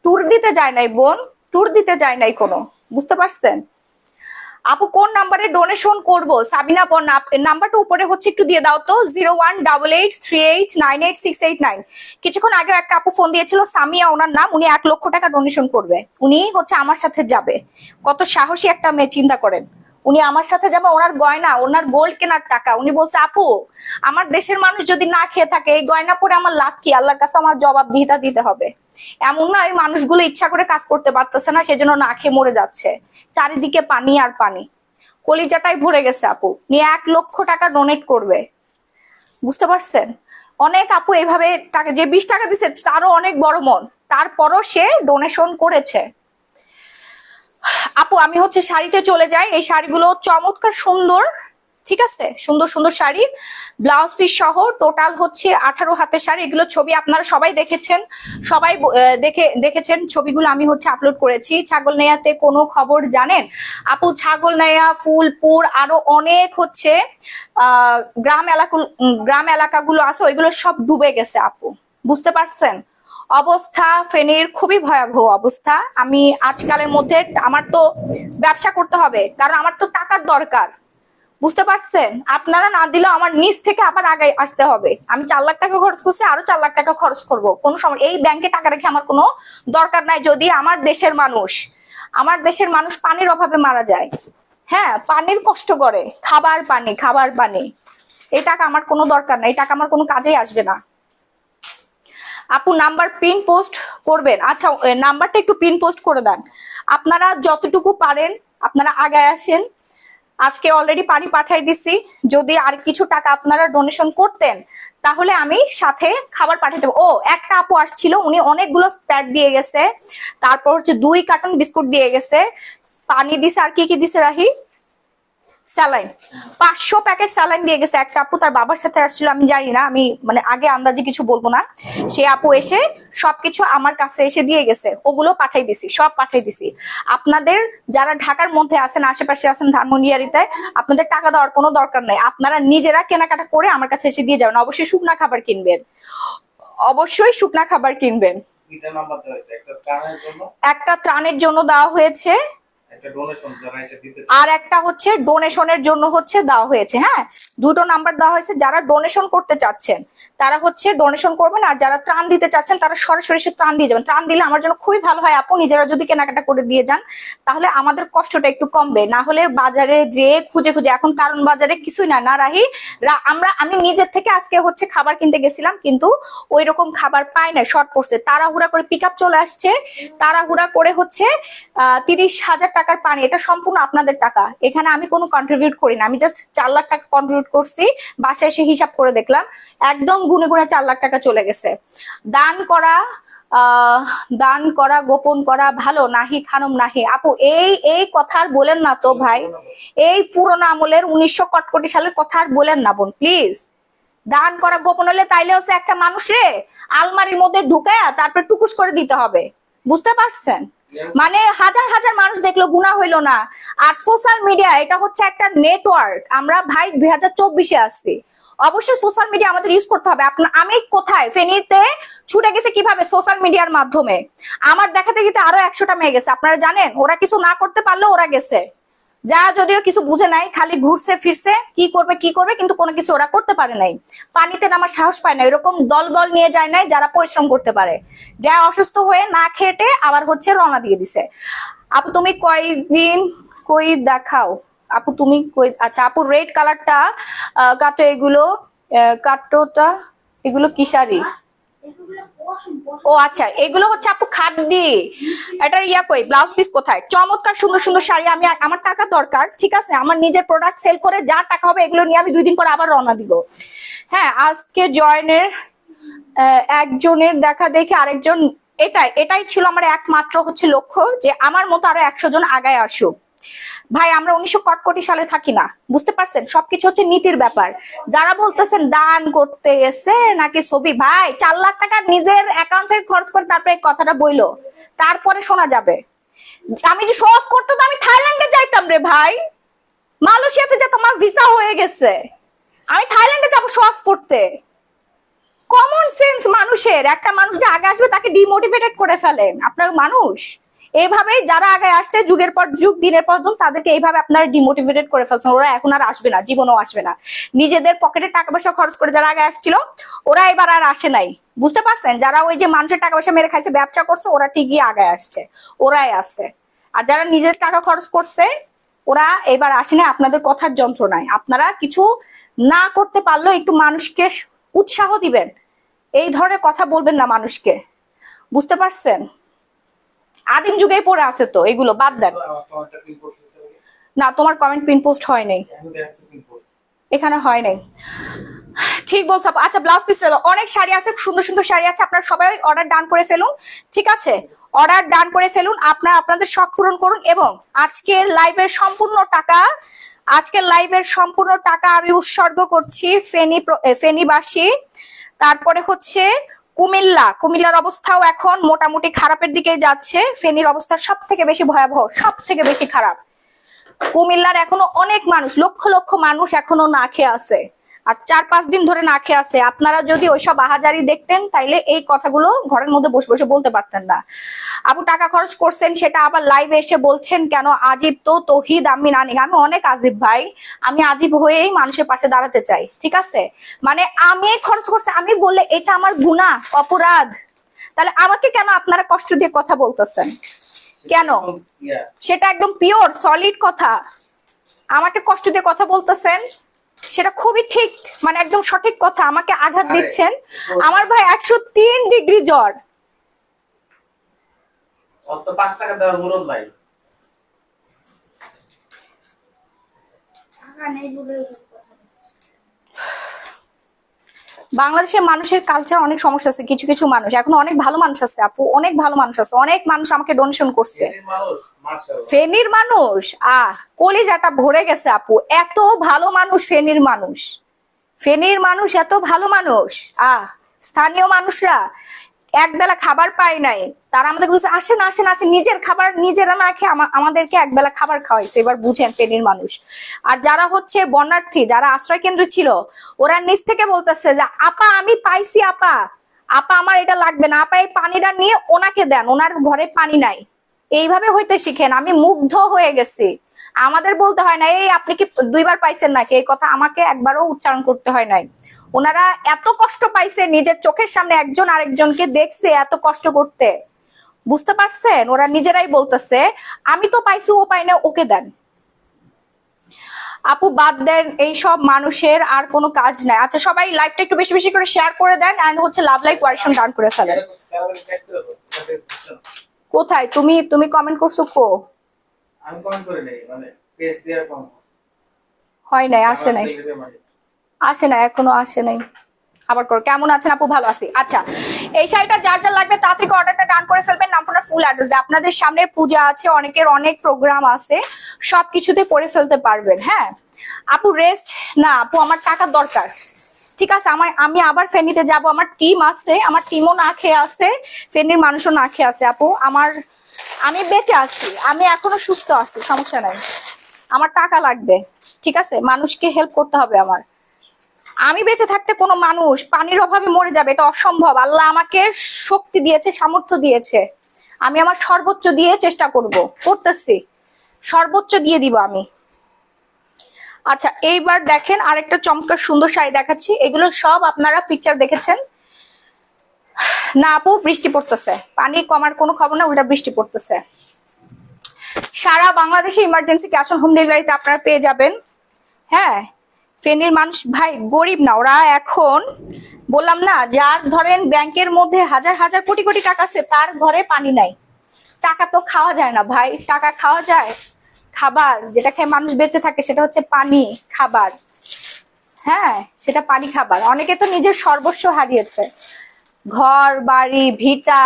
ট্যুর দিতে যায় নাই বোন, ট্যুর দিতে যায় নাই কোনো, বুঝতে পারছেন? আপু কোন নাম্বারে ডোনেশন করব? সাবিনা বোন নাম্বারটা উপরে হচ্ছে একটু দিয়ে দাও তো, 018838986889। কিছুক্ষণ আগে একটা আপু ফোন দিয়েছিল, সামিয়া ওনার নাম, উনি 1 লক্ষ টাকা ডোনেশন করবে। উনি হচ্ছে আমার সাথে যাবে। কত সাহসী একটা মেয়ে, চিন্তা করেন। উনি আমার সাথে যাবে, ওনার গয়না, ওনার গোল্ড কেনার টাকা। উনি বলছে আপু আমার দেশের মানুষ যদি না খেয়ে থাকে, এই গয়না পরে আমার লাভ কি? আল্লাহর কাছে আমার জবাবদিহিতা দিতে হবে। এমন না ওই মানুষগুলো ইচ্ছা করে কাজ করতে পারতেছে না, সেজন্য না খেয়ে মরে যাচ্ছে। চারিদিকে পানি আর পানি, কলিজাটাই ভরে গেছে। আপু নিয়ে 1 লক্ষ টাকা ডোনেট করবে, বুঝতে পারছেন? অনেক আপু এইভাবে টাকা, যে 20 টাকা দিচ্ছে তারও অনেক বড় মন, তারপরও সে ডোনেশন করেছে। আপু আমি হচ্ছে শাড়িতে চলে যাই। এই শাড়িগুলো চমৎকার সুন্দর, ঠিক আছে? সুন্দর সুন্দর শাড়ি, ব্লাউজ পিস সহ টোটাল হচ্ছে 18 হাতের শাড়ি। এগুলো ছবি আপনারা সবাই দেখেছেন, সবাই দেখেছেন ছবিগুলো, আমি হচ্ছে আপলোড করেছি। ছাগল নেয়াতে কোনো খবর জানেন? আপু ছাগল নেয়া, ফুলপুর, আরো অনেক হচ্ছে গ্রাম এলাকাগুলো আছে, ওইগুলো সব ডুবে গেছে আপু, বুঝতে পারছেন? অবস্থা ফেনীর খুবই ভয়াবহ অবস্থা। আমি আজকালের মধ্যে আমার তো ব্যবসা করতে হবে, কারণ আমার তো টাকার দরকার, বুঝতে পারছেন? আপনারা না দিলেও আমার নিচ থেকে আবার আগে আসতে হবে। আমি 4 লাখ টাকা খরচ করছি, আরো 4 লাখ টাকা খরচ করব, কোনো সময় এই ব্যাংকে টাকা রেখে আমার কোনো দরকার নাই। যদি আমার দেশের মানুষ পানির অভাবে মারা যায়, হ্যাঁ পানির কষ্ট করে, খাবার পানি, এই টাকা আমার কোনো দরকার নাই, এই টাকা আমার কোনো কাজেই আসবে না। আপু নাম্বার পিন পোস্ট করবেন? আচ্ছা নাম্বারটা একটু পিন পোস্ট করে দেন। আপনারা যতটুকু পারেন আপনারা আগায় আসেন। আজকে অলরেডি পানি পাঠাই দিছি, যদি আর কিছু টাকা আপনারা ডোনেশন করতেন তাহলে আমি সাথে খাবার পাঠিয়ে দেবো। ও একটা আপু আসছিল, উনি অনেকগুলো প্যাড দিয়ে গেছে, তারপর হচ্ছে 2 কার্টন বিস্কুট দিয়ে গেছে, পানি দিছে, আর কি কি দিছে রাহি? স্যালাইন, 500 প্যাকেট স্যালাইন দিয়ে গেছে। একটা আপু তার বাবার সাথে আসছিল, আমি জানি না, আমি মানে আগে আন্দাজে কিছু বলবো না। সে আপু এসে সবকিছু আমার কাছে এসে দিয়ে গেছে, ওগুলো পাঠাই দিছি, সব পাঠাই দিছি। আপনাদের যারা ঢাকার মধ্যে আছেন, আশেপাশে আছেন, ধানমন্ডিয়ারিতে, আপনাদের টাকা দেওয়ার কোনো দরকার নাই, আপনারা নিজেরা কেনাকাটা করে আমার কাছে এসে দিয়ে যাবেন। অবশ্যই শুকনা খাবার কিনবেন, অবশ্যই শুকনা খাবার কিনবেন। একটা ত্রাণের জন্য দেওয়া হয়েছে, আর একটা হচ্ছে ডোনেশনের জন্য হচ্ছে দেওয়া হয়েছে। হ্যাঁ, 2টো নাম্বার দেওয়া হয়েছে। যারা ডোনেশন করতে চাচ্ছেন তারা হচ্ছে ডোনেশন করবেন, আর যারা ত্রাণ দিতে চাচ্ছেন তারা সরাসরি সে ত্রাণ দিয়ে যাবেন। ত্রাণ দিলে আমার জন্য খুবই ভালো হয় আপু, নিজেরা যদি কেনাকাটা করে দিয়ে যান তাহলে আমাদের কষ্টটা একটু কমবে। না হলে বাজারে যে খুঁজে খুঁজে, এখন কারণ বাজারে কিছুই না রাহি, আমি নিজের থেকে আজকে হচ্ছে খাবার কিনতে গেছিলাম, কিন্তু ওই রকম খাবার পাই না, শর্ট পড়ছে। তাড়াহুড়া করে পিক আপ চলে আসছে, তাড়াহুড়া করে হচ্ছে 30,000 টাকার পানি, এটা সম্পূর্ণ আপনাদের টাকা, এখানে আমি কোনো কন্ট্রিবিউট করি না। আমি জাস্ট 4 লাখ টাকা কন্ট্রিবিউট করছি। বাসায় এসে হিসাব করে দেখলাম একদম গুনে গুনে 4 লাখ টাকা চলে গেছে। দান করা গোপন করা ভালো নাহি খানম নাহি। আপু এই কথা আর বলেন না তো ভাই, এই পুরোনো আমলের 1900 কটকটি সালের কথা আর বলেন না বোন প্লিজ। দান করা গোপন হলে তাইলে হচ্ছে একটা মানুষ রে আলমারির মধ্যে ঢুকায়া তারপর টুকুস করে দিতে হবে, বুঝতে পারছেন? মানে হাজার হাজার মানুষ দেখলো, গুণা হইলো না। আর সোশ্যাল মিডিয়া এটা হচ্ছে একটা নেটওয়ার্ক। আমরা ভাই 2024-এ আসছি, অবশ্যই সোশ্যাল মিডিয়া আমাদের ইউজ করতে হবে। আমি কোথায় ফেনীতে ছুটে গেছে কিভাবে? সোশ্যাল মিডিয়ার মাধ্যমে। আমার দেখাতে গেতে আরো 100টা মেয়ে গেছে, আপনারা জানেন? ওরা কিছু না করতে পারলেও ওরা গেছে, যা যদিও কিছু বুঝে নাই, খালি ঘুরছে ফিরছে, কি করবে কিন্তু কোনো কিছু ওরা করতে পারে নাই। পানিতে নামার সাহস পায় না, এরকম দল বল নিয়ে যায় নাই যারা পরিশ্রম করতে পারে, যা অসুস্থ হয়ে না খেটে আবার হচ্ছে রওনা দিয়ে দিছে। আপু তুমি কয়দিন কই দেখাও? আপু তুমি কই, আচ্ছা আপু রেড কালারটা কাটো, এগুলো কাটোটা, এগুলো কি শাড়ি? ও আচ্ছা, এগুলো হচ্ছে আপু খাদি। এটার ইয়া কই, ব্লাউজ পিস কোথায়? চমৎকার সুন্দর সুন্দর শাড়ি। আমি আমার টাকা দরকার, ঠিক আছে, আমার নিজের প্রোডাক্ট সেল করে যা টাকা হবে এগুলো নিয়ে আমি 2 দিন পর আবার রওনা দিব। হ্যাঁ, আজকে জয়েনের একজনের দেখা দেখে আরেকজন, এটাই ছিল আমার একমাত্র হচ্ছে লক্ষ্য, যে আমার মতো আরো 100 জন আগায় আসুক। ভাই আমরা 1900 সালে থাকি না, বুঝতে পারছেন? সবকিছু হচ্ছে নীতির ব্যাপার। যারা বলতেছেন দান করতে এসে নাকি ছবি, ভাই 4 লাখ টাকা নিজের অ্যাকাউন্ট থেকে খরচ করে তারপরে এই কথাটা বইলো, তারপরে শোনা যাবে। আমি যে শো অফ করতে, তো আমি থাইল্যান্ডে যাইতাম রে ভাই, মালয়েশিয়াতে যে তোমার ভিসা হয়ে গেছে, আমি থাইল্যান্ডে যাবো শো অফ করতে? কমন সেন্স মানুষের, একটা মানুষ যে আগে আসবে তাকে ডিমোটিভেটেড করে ফেলেন আপনার মানুষ। এইভাবেই যারা আগে আসছে যুগের পর যুগ, দিনের পর দিন, তাদেরকে এইভাবে আপনারা ডিমোটিভেটেড করে ফেলছেন। ওরা এখন আর আসবে না, জীবনেও আসবে না। নিজেদের পকেটে টাকা পয়সা খরচ করে যারা আগে আসছিল, ওরা এবার আর আসে নাই, বুঝতে পারছেন? যারা ওই যে মানুষের টাকা পয়সা মেরে খাইছে, ব্যবসা করছে, ওরা ঠিকই আগে আসছে, ওরাই আসছে। আর যারা নিজের টাকা খরচ করছে, ওরা এবার আসে না আপনাদের কথার যন্ত্রণায়। আপনারা কিছু না করতে পারলেও একটু মানুষকে উৎসাহ দিবেন, এই ধরনের কথা বলবেন না মানুষকে, বুঝতে পারছেন? আদিম যুগেই পড়ে আছে তো, এগুলো বাদ দেন। না, তোমার কমেন্ট পিন পোস্ট হয় নাই, এখানে হয় নাই। ঠিক বলছো। আচ্ছা ব্লাউজ পিস, অনেক শাড়ি আছে, সুন্দর সুন্দর শাড়ি আছে, আপনারা সবাই অর্ডার ডান করে ফেলুন, ঠিক আছে? অর্ডার ডান করে ফেলুন, আপনারা আপনাদের শখ পূরণ করুন। এবং আজকের লাইভের সম্পূর্ণ টাকা আমি উৎসর্গ করছি ফেনীবাসী, তারপরে হচ্ছে কুমিল্লার অবস্থাও এখন মোটামুটি খারাপের দিকে যাচ্ছে। ফেনীর অবস্থা সব থেকে বেশি ভয়াবহ, সব থেকে বেশি খারাপ। কুমিল্লার এখনো অনেক মানুষ, লক্ষ লক্ষ মানুষ এখনো না খেয়ে আছে, আর 4-5 দিন ধরে না খেয়ে আছে। আপনারা যদি ওইসব আহাজারি দেখতেন, তাইলে এই কথাগুলো ঘরের মধ্যে বসে বসে বলতে পারতেন না। আপু টাকা খরচ করছেন, সেটা আবার লাইভে এসে বলছেন কেন? আজীব তো তহিদ আমি নানি, আমি অনেক আজীব ভাই, আমি আজীব হয়েই মানুষের পাশে দাঁড়াতে চাই, ঠিক আছে? মানে আমি খরচ করছি, আমি বললে এটা আমার গুনাহ, অপরাধ, তাহলে আমাকে কেন আপনারা কষ্ট দিয়ে কথা বলতেছেন কেন? সেটা একদম পিওর সলিড কথা, আমাকে কষ্ট দিয়ে কথা বলতেছেন, সেটা খুবই ঠিক, মানে একদম সঠিক কথা, আমাকে আঘাত দিচ্ছেন। আমার ভাই 103 ডিগ্রি জ্বর। অত 5 টাকা দেওয়ার মুরদ নাই। বাংলাদেশের মানুষের কালচার অনেক সমস্যা আছে, কিছু কিছু মানুষ এখন অনেক ভালো মানুষ আছে আপু, অনেক ভালো মানুষ আছে, অনেক মানুষ আমাকে ডোনেশন করছে। ফেনীর মানুষ কলিজাটা ভরে গেছে আপু, এত ভালো মানুষ ফেনীর মানুষ, এত ভালো মানুষ। স্থানীয় মানুষরা একবেলা খাবার পায় নাই, তারা আমাদের বলছে আসেন আসেন আসেন, নিজের খাবার নিজেরা না খেয়ে আমাদেরকে একবেলা খাবার খাওয়াইছে। এবার বুঝেন ফেনীর মানুষ। আর যারা হচ্ছে বন্যার্থী, যারা আশ্রয় কেন্দ্রে ছিল, ওরা নিজ থেকে বলতেছে যে আপা আমি পাইছি, আপা আমার এটা লাগবে না, আপা এই পানিটা নিয়ে ওনাকে দেন, ওনার ঘরে পানি নাই। এইভাবে হইতে শিখেন। আমি মুগ্ধ হয়ে গেছি। আমাদের বলতে হয় না এই আপনি কি 2বার পাইছেন নাকি, এই কথা আমাকে একবারও উচ্চারণ করতে হয় নাই। ওনারা এত কষ্ট পাইছে, নিজের চোখের সামনে একজন আরেকজনকে দেখছে এত কষ্ট করতে, বুঝতে পারছেন? ওরা নিজেরাই বলতেছে আমি তো পাইছি, ও পাই না, ওকে দেন। আপু বাদ দেন, এই সব মানুষের আর কোনো কাজ নাই। আচ্ছা সবাই লাইভটা একটু বেশি বেশি করে শেয়ার করে দেন, এন্ড হচ্ছে লাভ লাইক কোয়ারেকশন ডান করে ফেলেন। কোথায় তুমি কমেন্ট করছো? আমি কমেন্ট করে নেই, মানে পেজ দেওয়ার কম হয় নাই, আসে নাই, এখনো আসে নাই। আবার করো, কেমন আছেন আপু? ভালো আছি। আচ্ছা এই শাড়িটা যার যার লাগবে তাড়াতাড়ি অর্ডারটা ডান করে ফেলবেন। নাম ফোন ফুল অ্যাড্রেস দিয়ে, আপনাদের সামনে পূজা আছে, অনেকের অনেক প্রোগ্রাম আছে, সবকিছুতে করে ফেলতে পারবেন। হ্যাঁ আপু রেস্ট না আপু, আমার টাকার দরকার, ঠিক আছে? আমি আবার ফেনীতে যাব, আমার টিম আছে, আমার টিমও না খেয়ে আছে, ফেনীর মানুষও না খেয়ে আছে। আপু আমি বেঁচে আছি, আমি এখনো সুস্থ আছি, সমস্যা নাই। আমার টাকা লাগবে, ঠিক আছে? মানুষকে হেল্প করতে হবে আমার। আমি বেঁচে থাকতে কোনো মানুষ পানির অভাবে মরে যাবে এটা অসম্ভব। আল্লাহ আমাকে শক্তি দিয়েছে, সামর্থ্য দিয়েছে, আমি আমার সর্বোচ্চ দিয়ে চেষ্টা করতেছি, সর্বোচ্চ দিয়ে দিব আমি। আচ্ছা এইবার দেখেন আরেকটা চমৎকার সুন্দর শাড়ি দেখাচ্ছি। এগুলো সব আপনারা পিকচার দেখেছেন না আপু? বৃষ্টি পড়তেছে, পানি কমার কোনো খবর না, উল্টা বৃষ্টি পড়তেছে। সারা বাংলাদেশে ইমার্জেন্সি ক্যাশ অন হোম ডেলিভারিতে আপনারা পেয়ে যাবেন। হ্যাঁ, ফেনীর মানুষ ভাই গরিব না, ওরা এখন বললাম না, যার ধরেন ব্যাংকের মধ্যে হাজার হাজার কোটি কোটি টাকা আছে, তার ঘরে পানি নাই। টাকা তো খাওয়া যায় না ভাই, টাকা খাওয়া যায়? খাবার যেটা খেয়ে মানুষ বেঁচে থাকে সেটা হচ্ছে পানি, খাবার। হ্যাঁ, সেটা পানি, খাবার। অনেকে তো নিজের সর্বস্ব হারিয়েছে, ঘর বাড়ি ভিটা,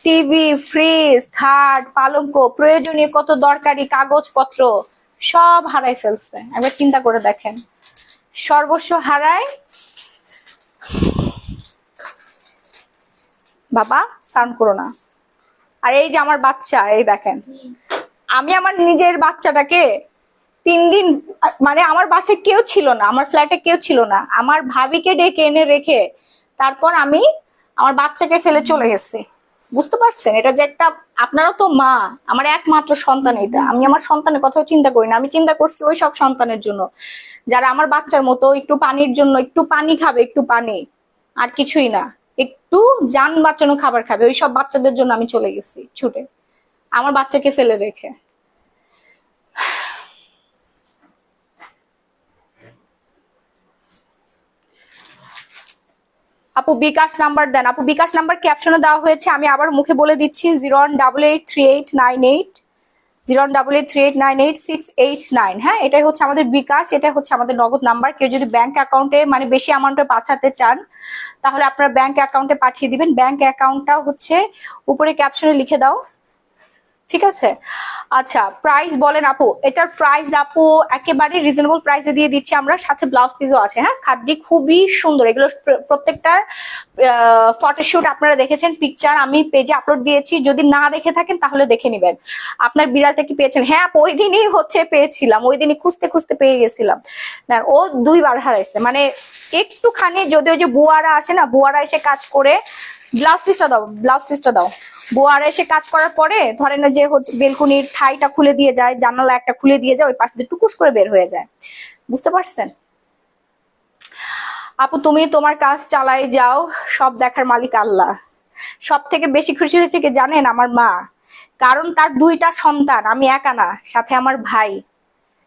টিভি, ফ্রিজ, খাট, পালঙ্ক, প্রয়োজনীয় কত দরকারি কাগজপত্র সব হারাই ফেলছে। একবার চিন্তা করে দেখেন, সর্বস্ব হারায়। বাবা সাউন্ড করো না। আর এই যে আমার বাচ্চা, এই দেখেন, আমি আমার নিজের বাচ্চাটাকে 3 দিন, মানে আমার বাসায় কেউ ছিল না, আমার ফ্ল্যাটে কেউ ছিল না, আমার ভাবিকে ডেকে এনে রেখে তারপর আমি আমার বাচ্চাকে ফেলে চলে গেছি। বুঝতে পারছেন এটা যে একটা, আপনারা তো মা, আমার একমাত্র সন্তান এটা। আমি আমার সন্তানের কথাও চিন্তা করি না, আমি চিন্তা করছি ওই সব সন্তানের জন্য যারা আমার বাচ্চার মতো একটু পানির জন্য, একটু পানি খাবে, একটু পানি, আর কিছুই না, একটু যান বাঁচানো খাবার খাবে, ওই সব বাচ্চাদের জন্য আমি চলে গেছি ছুটে, আমার বাচ্চাকে ফেলে রেখে। আপু বিকাশ নাম্বার দেন। আপু বিকাশ নাম্বার ক্যাপশনে দেওয়া হয়েছে, আমি আবার মুখে বলে দিচ্ছি, 01883898 হ্যাঁ, এটাই হচ্ছে আমাদের বিকাশ, এটা হচ্ছে আমাদের নগদ নাম্বার। কেউ যদি ব্যাংক অ্যাকাউন্টে মানে বেশি অ্যামাউন্টে পাঠাতে চান তাহলে আপনারা ব্যাংক অ্যাকাউন্টে পাঠিয়ে দিবেন। ব্যাংক অ্যাকাউন্টটা হচ্ছে উপরে ক্যাপশনে লিখে দাও, ঠিক আছে? আচ্ছা, প্রাইস বলেন আপু। এটার প্রাইস আপু একেবারে রিজনেবল প্রাইসে দিয়ে দিচ্ছি আমরা, সাথে ব্লাউজ পিসও আছে। হ্যাঁ, খাদ্যি খুবই সুন্দর, এগুলো প্রত্যেকটার ফটোশুট আপনারা দেখেছেন, পিকচার আমি পেজে আপলোড দিয়েছি, যদি না দেখে থাকেন তাহলে দেখে নেবেন। আপনার বিড়ালটা কি পেয়েছেন? হ্যাঁ, ওই দিনই হচ্ছে পেয়েছিলাম, ওই দিনই খুঁজতে খুঁজতে পেয়ে গেছিলাম। না, ও 2বার হারাইছে, মানে একটুখানি যদি ওই যে বুয়ারা আসে না, বুয়ারা এসে কাজ করে, ব্লাউজ পিসটা দাও, ব্লাউজ পিসটা দাও। বুয়ারা এসে কাজ করার পরে ধরেন যে হচ্ছে বেলকুনির ঠাইটা খুলে দিয়ে যায়, জানালা একটা খুলে দিয়ে যায়, ওই পাশ দিয়ে টুকুস করে বের হয়ে যায়। বুঝতে পারছেন? আপু তুমি তোমার কাজ চালাই যাও, সব দেখার মালিক আল্লাহ। সব থেকে বেশি খুশি হয়েছে কি জানেন? আমার মা। কারণ তার 2টা সন্তান, আমি একা না, সাথে আমার ভাই,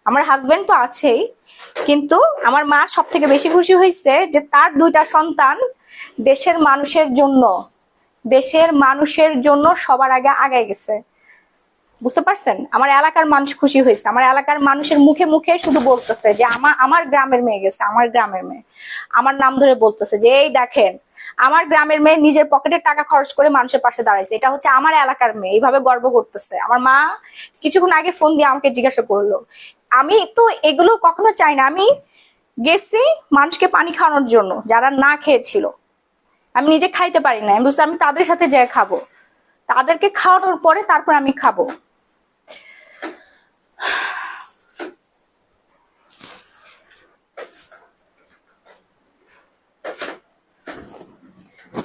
আমার হাজবেন্ড তো আছেই, কিন্তু আমার মা সব থেকে বেশি খুশি হয়েছে যে তার 2টা সন্তান দেশের মানুষের জন্য, দেশের মানুষের জন্য সবার আগে আগায় গেছে। বুঝতে পারছেন? আমার এলাকার মানুষ খুশি হয়েছে, আমার এলাকার মানুষের মুখে মুখে শুধু বলতেছে যে আমার গ্রামের মেয়ে গেছে, আমার গ্রামের মেয়ে, আমার নাম ধরে বলতেছে যে এই দেখেন আমার গ্রামের মেয়ে নিজের পকেটের টাকা খরচ করে মানুষের পাশে দাঁড়াইছে, এটা হচ্ছে আমার এলাকার মেয়ে, এইভাবে গর্ব করতেছে। আমার মা কিছুক্ষণ আগে ফোন দিয়ে আমাকে জিজ্ঞাসা করলো। আমি তো এগুলো কখনো চাই না, আমি গেছি মানুষকে পানি খাওয়ানোর জন্য যারা না খেয়েছিল, আমি নিজে খাইতে পারি না, আমি আমি তাদের সাথে যাই খাবো, তাদেরকে খাওয়ানোর পরে তারপর আমি খাবো।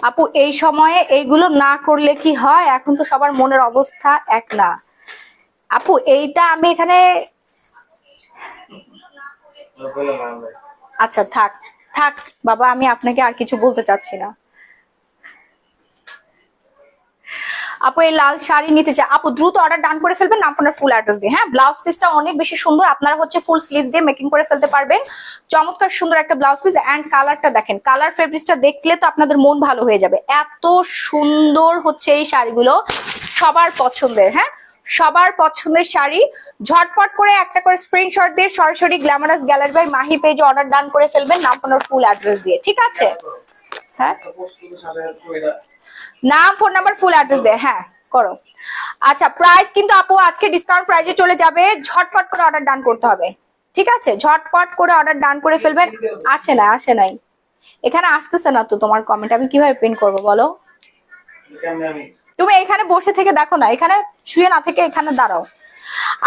আপু এই সময়ে এইগুলো না করলে কি হয়? এখন তো সবার মনের অবস্থা এক না আপু, এইটা আমি এখানে, আচ্ছা থাক থাক বাবা, আমি আপনাকে আর কিছু বলতে চাচ্ছি না। আপু এই লাল শাড়ি নিতে চাই, আপু দ্রুত অর্ডার ডান করে ফেলবেন, নাম ফোনের ফুল অ্যাড্রেস দিয়ে। হ্যাঁ, ব্লাউজ পিসটা অনেক বেশি সুন্দর, আপনারা হচ্ছে ফুল স্লিভ দিয়ে মেকিং করে ফেলতে পারবেন। চমৎকার সুন্দর একটা ব্লাউজ পিস, এন্ড কালারটা দেখেন, কালার ফেব্রিক্সটা দেখলে তো আপনাদের মন ভালো হয়ে যাবে, এত সুন্দর হচ্ছে এই শাড়িগুলো, সবার পছন্দের। হ্যাঁ, সবার পছন্দের শাড়ি। ঝটপট করে একটা করে স্ক্রিনশট দিয়ে সরাসরি গ্ল্যামারাস গ্যালারি বাই মাহি পেজে অর্ডার ডান করে ফেলবেন, নাম ফোনের ফুল অ্যাড্রেস দিয়ে, ঠিক আছে? হ্যাঁ, নাম ফোন নাম্বার ফুল অ্যাড্রেস দে, হ্যাঁ করো। আচ্ছা, প্রাইস কিন্তু আপু আজকে ডিসকাউন্ট প্রাইসে চলে যাবে, ঝটপট করে অর্ডার ডান করতে হবে, ঠিক আছে? ঝটপট করে অর্ডার ডান করে ফেলবেন। আসে না, আসে নাই, এখানে আসতেছে না তো তোমার কমেন্ট, আমি কিভাবে প্রিন্ট করবো বলো? তুমি এখানে বসে থেকে দেখো না, এখানে শুয়ে না থেকে এখানে দাঁড়াও।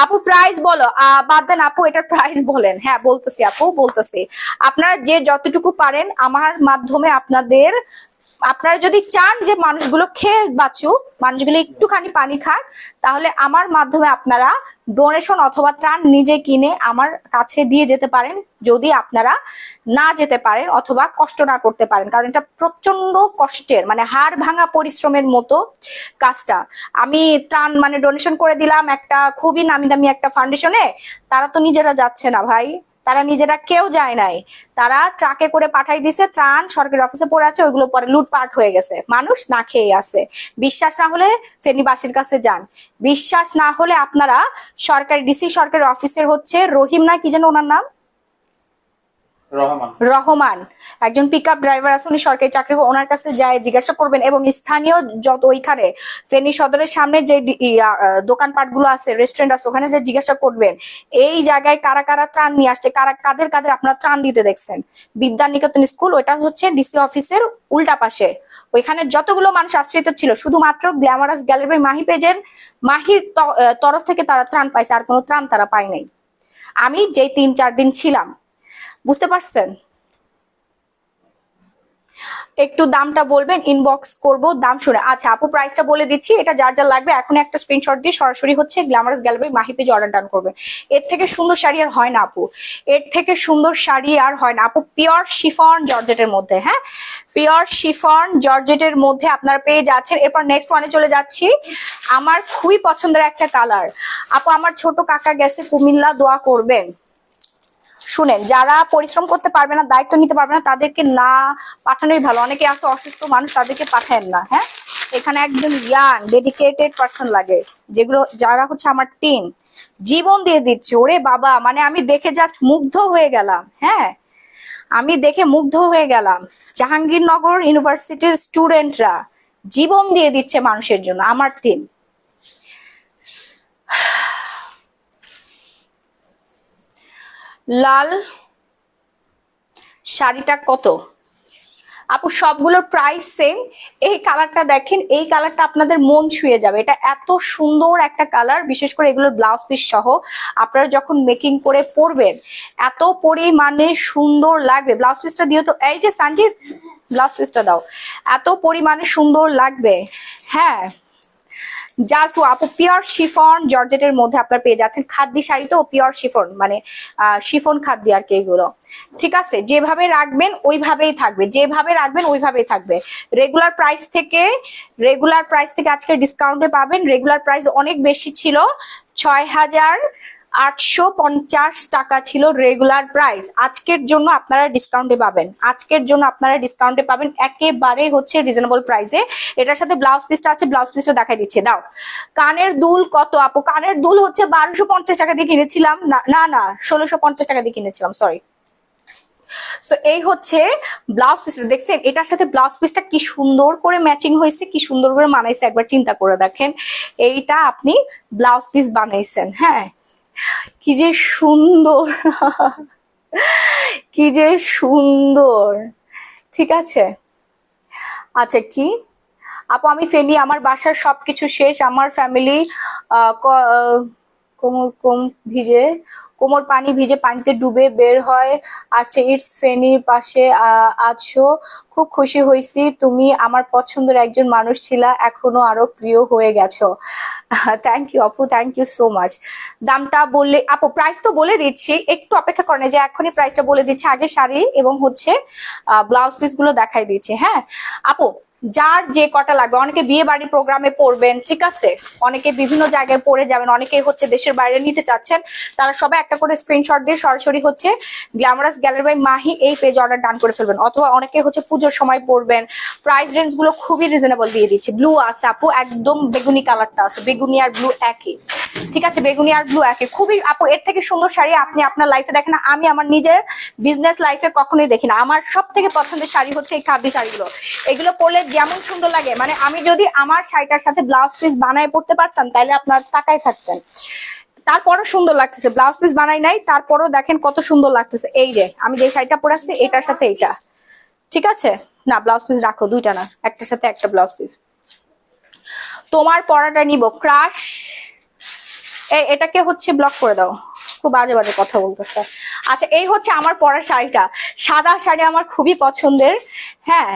আপু প্রাইস বলো, বাদ দেন আপু, এটার প্রাইস বলেন। হ্যাঁ বলতেছি আপু, বলতেছি। আপনারা যে যতটুকু পারেন আমার মাধ্যমে আপনাদের আপনারা যদি চান যে মানুষগুলো খেয়ে বাঁচুক, মানুষগুলো একটুখানি পানি খাক, তাহলে আমার মাধ্যমে আপনারা ডোনেশন অথবা ত্রাণ নিজে কিনে আমার কাছে দিয়ে যেতে পারেন, যদি আপনারা না যেতে পারেন অথবা কষ্ট না করতে পারেন, কারণ এটা প্রচন্ড কষ্টের, মানে হাড় ভাঙা পরিশ্রমের মতো কাজটা। আমি ত্রাণ মানে ডোনেশন করে দিলাম একটা খুবই নামি দামি একটা ফাউন্ডেশনে, তারা তো নিজেরা যাচ্ছে না ভাই, তারা নিজেরা কেউ যায় নাই, তারা ট্রাকে করে পাঠাই দিছে ত্রাণ, সরকারি অফিসে পড়ে আছে, ওইগুলো পরে লুটপাট হয়ে গেছে, মানুষ না খেয়ে আছে। বিশ্বাস না হলে ফেনীবাসীর কাছে যান, বিশ্বাস না হলে আপনারা সরকারি ডিসি সরকারি অফিসের হচ্ছে রহিম না কি যেন ওনার নাম, রহমান, একজন পিক আপ ড্রাইভার আছে, উনি সরকারি চাকরি, ওনার কাছে যায় জিজ্ঞাসা করবেন, এবং স্থানীয় যত ওইখানে ফেনী সদরের সামনে যে দোকানপাট গুলো আছে, রেস্টুরেন্ট আছে, ওখানে যে জিজ্ঞাসা করবেন এই জায়গায় কারা কারা ত্রাণ নিয়ে আসছে, কাদের কাদের আপনারা ত্রাণ দিতে দেখছেন। বিদ্যানিকেতন স্কুল, ওইটা হচ্ছে ডিসি অফিসের উল্টা পাশে, ওইখানে যতগুলো মানুষ আশ্রিত ছিল শুধুমাত্র গ্ল্যামারাস গ্যালারি মাহি পেজের মাহির তরফ থেকে তারা ত্রাণ পাইছে, আর কোনো ত্রাণ তারা পায় নাই। আমি যেই 3-4 দিন ছিলাম, বুঝতে পারছেন? একটু দামটা বলবেন, ইনবক্স করব দাম শুনে। আচ্ছা আপু প্রাইসটা বলে দিচ্ছি, এটা যার যার লাগবে এখন একটা স্ক্রিনশট দিয়ে সরাসরি হচ্ছে গ্ল্যামারাস গ্যালারি মাহি পেজে অর্ডার ডান করবেন। এর থেকে সুন্দর শাড়ি আর হয় না আপু, এর থেকে সুন্দর শাড়ি আর হয় না আপু। পিওর শিফন জর্জেটের মধ্যে, হ্যাঁ পিওর শিফন জর্জেটের মধ্যে আপনারা পেয়ে যাচ্ছেন। এরপর নেক্সট ওয়ানে চলে যাচ্ছি, আমার খুবই পছন্দের একটা কালার আপু, আমার ছোট কাকা গেছে কুমিল্লা, দোয়া করবেন। শুনেন, যারা পরিশ্রম করতে পারবে না, দায়িত্ব নিতে পারবে না, তাদেরকে না পাঠানোই ভালো। অনেকে আছে অসুস্থ মানুষ, তাদেরকে পাঠায়েন না। হ্যাঁ, এখানে একদম ইয়াং ডেডিকেটেড পারসন লাগে, যেগুলো যারা হচ্ছে আমার টিম জীবন দিয়ে দিচ্ছে। ওরে বাবা, মানে আমি দেখে জাস্ট মুগ্ধ হয়ে গেলাম। হ্যাঁ, আমি দেখে মুগ্ধ হয়ে গেলাম। জাহাঙ্গীরনগর ইউনিভার্সিটির স্টুডেন্টরা জীবন দিয়ে দিচ্ছে মানুষের জন্য, আমার টিম। লাল শাড়িটা কত আপু? সবগুলোর প্রাইস সেম। এই কালারটা দেখেন, এই কালারটা আপনাদের মন ছুঁয়ে যাবে, এটা এত সুন্দর একটা কালার, বিশেষ করে এগুলোর ব্লাউজ পিস সহ আপনারা যখন মেকিং করে পরবেন এত পরিমাণে সুন্দর লাগবে। ব্লাউজ পিসটা দিও তো, এই যে সঞ্জিত ব্লাউজ পিসটা দাও, এত পরিমাণে সুন্দর লাগবে। হ্যাঁ, জাস্ট আপু পিওর শিফন জর্জেটের মধ্যে আপনারা পেয়ে যাচ্ছেন। খাদ্যি শাড়ি তো পিওর শিফন, মানে শিফন খাদ্যি আর কি এগুলো। ঠিক আছে, যেভাবে রাখবেন ওইভাবেই থাকবে, যেভাবে রাখবেন ওইভাবেই থাকবে। রেগুলার প্রাইস থেকে আজকে ডিসকাউন্টে পাবেন। রেগুলার প্রাইস অনেক বেশি ছিল, 6,850 টাকা ছিল রেগুলার প্রাইস। আজকের জন্য আপনারা ডিসকাউন্টে পাবেন, আজকের জন্য আপনারা ডিসকাউন্টে পাবেন একেবারে হচ্ছে রিজনেবল প্রাইসে। এটার সাথে ব্লাউজ পিসটা আছে, ব্লাউজ পিসটা দেখাই দিচ্ছে। দাও, কানের দুল কত আপু? কানের দুল হচ্ছে 1250 টাকা দিয়ে কিনেছিলাম, না 1650 টাকা দিয়ে কিনেছিলাম, সরি। সো এই হচ্ছে ব্লাউজ পিসটা, দেখছেন এটার সাথে ব্লাউজ পিসটা কি সুন্দর করে ম্যাচিং হয়েছে, কি সুন্দর করে মানাইছে, একবার চিন্তা করে দেখেন। এইটা আপনি ব্লাউজ পিস বানাইছেন, হ্যাঁ কি যে সুন্দর কি যে সুন্দর। ঠিক আছে, আচ্ছা কি আপু, আমি ফেনি, আমার বাসার সবকিছু শেষ, আমার ফ্যামিলি কোমর পানি ভিজে পানিতে ডুবে বের হয় আসছে। ইটস ফেনীর পাশে আছো, খুব খুশি হয়েছি, তুমি আমার পছন্দের একজন মানুষ ছিলা, এখনো আরো প্রিয় হয়ে গেছো। থ্যাংক ইউ আপু, থ্যাংক ইউ সো মাচ। দামটা বললে আপু, প্রাইস তো বলে দিচ্ছি, একটু অপেক্ষা করেন, যে এখনই প্রাইসটা বলে দিচ্ছি, আগে শাড়ি এবং হচ্ছে ব্লাউজ পিস গুলো দেখাই দিচ্ছি। হ্যাঁ আপু, যার যে কটা লাগবে, অনেকে বিয়ে বাড়ির প্রোগ্রামে পড়বেন, ঠিক আছে, অনেকে বিভিন্ন জায়গায় পড়ে যাবেন, অনেকে হচ্ছে দেশের বাইরে নিতে চাচ্ছেন, তারা সবাই একটা করে স্ক্রিনশট দিয়ে সরাসরি হচ্ছে গ্ল্যামারাস গ্যালারি বাই মাহি এই পেজ অর্ডার ডান করে ফেলবেন। অথবা অনেকে হচ্ছে পুজোর সময় পড়বেন, প্রাইস রেঞ্জ গুলো খুবই রিজনেবল দিয়ে দিচ্ছি। ব্লু আছে আপু, একদম বেগুনি কালারটা আছে, বেগুনি আর ব্লু একই, ঠিক আছে, বেগুনি আর ব্লু একই, খুবই আপু এর থেকে সুন্দর শাড়ি আপনি আপনার লাইফে দেখেন না, আমি আমার নিজের বিজনেস লাইফে কখনোই দেখি না। আমার সব থেকে পছন্দের শাড়ি হচ্ছে এই খাদি শাড়িগুলো, এগুলো পরলে যেমন সুন্দর লাগে, মানে আমি যদি আমার শাড়িটার সাথে ব্লাউজ পিস বানায় পড়তে পারতাম তাহলে আপনার তাকাই থাকতেন। তারপরও সুন্দর লাগতেছে, ব্লাউজ পিস বানাই নাই, তারপরও দেখেন কত সুন্দর লাগতেছে। এই যে আমি যে শাড়িটা পরে আসছি এটার সাথে এইটা, ঠিক আছে, না ব্লাউজ পিস রাখো, দুইটা না, একটার সাথে একটা ব্লাউজ পিস। তোমার পরাটা নিব, ক্রাশ, এটাকে হচ্ছে ব্লক করে দাও, খুব বাজে বাজে কথা বলতেছে। আচ্ছা, এই হচ্ছে আমার পরা শাড়িটা, সাদা শাড়ি আমার খুবই পছন্দের, হ্যাঁ,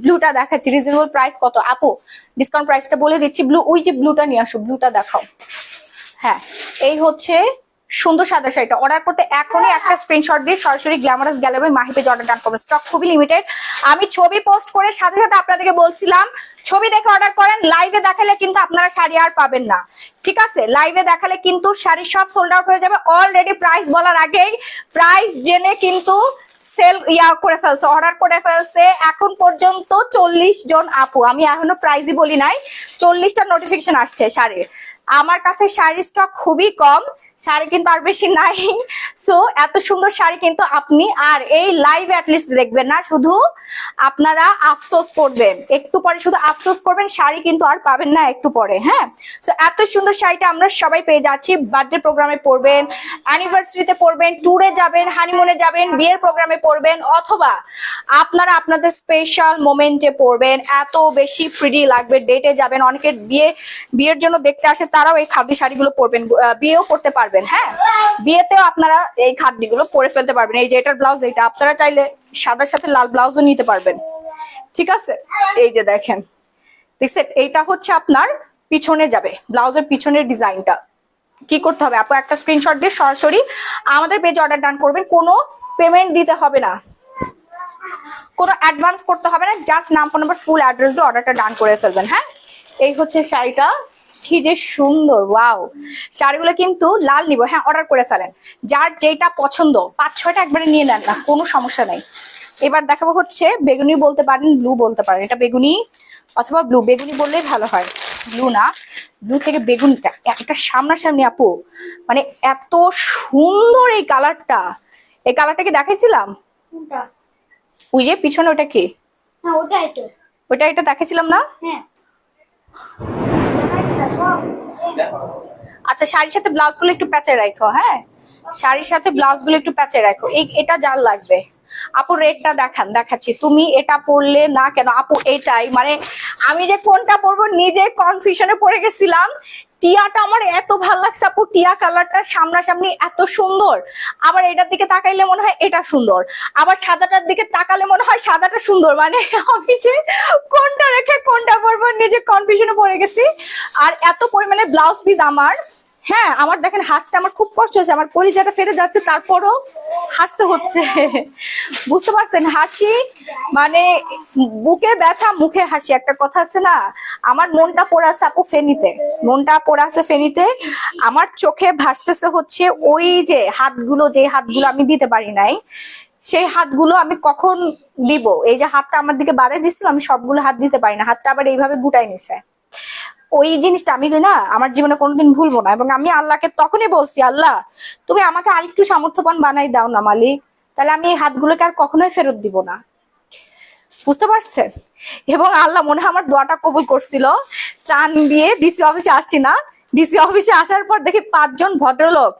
ব্লুটা দেখাচ্ছি। রিজনেবল প্রাইস কত আপু? ডিসকাউন্ট প্রাইসটা বলে দিচ্ছি। ব্লু, ওই যে ব্লুটা নিয়ে আসো, ব্লুটা দেখাও। হ্যাঁ, এই হচ্ছে সুন্দর সাদা শাড়িটা। অর্ডার করতে এখনই একটা স্ক্রিনশট দিয়ে সরাসরি গ্ল্যামারাস গ্যালারি মাহি পেজে অর্ডার ডান করবেন। স্টক খুবই লিমিটেড। আমি ছবি পোস্ট করে সাথে সাথে আপনাদেরকে বলছিলাম ছবি দেখে অর্ডার করেন, লাইভে দেখালে কিন্তু আপনারা শাড়ি আর পাবেন না, ঠিক আছে? লাইভে দেখালে কিন্তু শাড়ি সব সোল্ড আউট হয়ে যাবে। অলরেডি প্রাইস বলার আগেই প্রাইস জেনে কিন্তু সেল করে ফেলছে, অর্ডার করে ফেলছে এখন পর্যন্ত 40 জন আপু। আমি এখনো প্রাইসই বলি নাই, 40টা নোটিফিকেশন আসছে শাড়ির। আমার কাছে শাড়ির স্টক খুবই কম, শাড়ি কিন্তু আর বেশি নাই। সো এত সুন্দর শাড়ি কিন্তু আপনি আর এই লাইভ অ্যাটলিস্ট দেখবেন না, শুধু আপনারা আফসোস করবেন, একটু পরে শুধু আফসোস করবেন, শাড়ি কিন্তু আর পাবেন না একটু পরে। হ্যাঁ, সো এত সুন্দর শাড়িটা আমরা সবাই পেয়ে যাচ্ছি। বার্থডে প্রোগ্রামে পরবেন, অ্যানিভার্সারিতে পরবেন, ট্যুরে যাবেন, হানিমুনে যাবেন, বিয়ের প্রোগ্রামে পরবেন, অথবা আপনারা আপনাদের স্পেশাল মোমেন্টে পরবেন। এত বেশি প্রিটি লাগবে। ডেটে যাবেন, অনেকের বিয়ের জন্য দেখতে আসে, তারাও এই খাদি শাড়িগুলো পরবেন, বিয়েও করতে পারবেন। হ্যাঁ, বিয়েতেও আপনারা এই খাদিগুলো পরে ফেলতে পারবেন। এই যে এটার ব্লাউজ, এটা আপনারা চাইলে সাদার সাথে লাল ব্লাউজও নিতে পারবেন, ঠিক আছে? এই যে দেখেন, দেখছেন, এইটা হচ্ছে আপনার পিছনে যাবে, ব্লাউজের পিছনের ডিজাইনটা। কি করতে হবে আপু? একটা স্ক্রিনশট দিয়ে সরাসরি আমাদের পেজে অর্ডার ডান করবেন। কোনো পেমেন্ট দিতে হবে না, কোনো অ্যাডভান্স করতে হবে না, জাস্ট নাম, ফোন নাম্বার, ফুল অ্যাড্রেস দিয়ে অর্ডারটা ডান করে ফেলবেন। হ্যাঁ, এই হচ্ছে শাড়িটা, কি যে সুন্দর, ওয়াও। শাড়িগুলো কিন্তু লাল নিব, হ্যাঁ অর্ডার করে ফেলেন, যার যেটা পছন্দ 5-6টা একবারে নিয়ে নেন না, কোনো সমস্যা নাই। এবার দেখাবো হচ্ছে বেগুনি বলতে পারেন, ব্লু বলতে পারেন, এটা বেগুনি অথবা ব্লু, বেগুনি বললেই ভালো হয়, ব্লু না, ব্লু থেকে বেগুনিটা একটা সামনাসামনি আপু, মানে এত সুন্দর এই কালারটা। এই কালারটা কি দেখাইছিলাম? ওই যে পিছনে ওটা কি? ওটা এটা দেখাইছিলাম না? আচ্ছা, শাড়ির সাথে ব্লাউজ গুলো একটু প্যাচে রাখো। হ্যাঁ, শাড়ির সাথে ব্লাউজ গুলো একটু প্যাচে রাখো। এটা যার লাগবে আপু, রেডটা দেখাচ্ছি। তুমি এটা পরলে না কেন আপু? এটাই মানে আমি যে কোনটা পরবো নিজে কনফিউশনে পড়ে গেছিলাম। টিয়াটা আমার এত ভালো লাগছে আপু, টিয়া কালারটা সামনাসামনি এত সুন্দর। আবার এটার দিকে তাকাইলে মনে হয় এটা সুন্দর, আবার সাদাটার দিকে তাকালে মনে হয় সাদাটা সুন্দর। মানে আমি যে কোনটা রেখে কোনটা পরবো নিজে কনফিউশনে পড়ে গেছি। আর এত পরিমাণে ব্লাউজ পিস আমার, হ্যাঁ আমার দেখেন হাসতে আমার খুব কষ্ট হচ্ছে, আমার কলিজাটা ফেটে যাচ্ছে, তারপরও হাসতে হচ্ছে। বুঝতে পারছেন? হাসি মানে বুকে ব্যথা মুখে হাসি, একটা কথা আছে না? আমার মনটা পড়ে আছে আপু ফেনীতে, মনটা পড়ে আছে ফেনীতে। আমার চোখে ভাসতেছে হচ্ছে ওই যে হাতগুলো, যে হাতগুলো আমি দিতে পারি নাই, সেই হাতগুলো আমি কখন দিব। এই যে হাতটা আমার দিকে বাড়াই দিছিল, আমি সবগুলো হাত দিতে পারি না, হাতটা আবার এইভাবে গুটাই নিছে। ওই জিনিসটা আমি না আমার জীবনে কোনোদিন ভুলবো না। এবং আমি আল্লাহকে তখনই বলছি, আল্লাহ তুমি আমাকে আরেকটু সামর্থ্যবান বানাই দাও না মালিক, তাহলে আমি এই হাতগুলোকে আর কখনোই ফেরত দিব না। বুঝতে পারছেন? এবং আল্লাহ মনে হয় আমার দোয়াটা কবুল করছিল। ত্রাণ দিয়ে ডিসি অফিসে আসছি না, ডিসি অফিসে আসার পর দেখি 5 জন ভদ্রলোক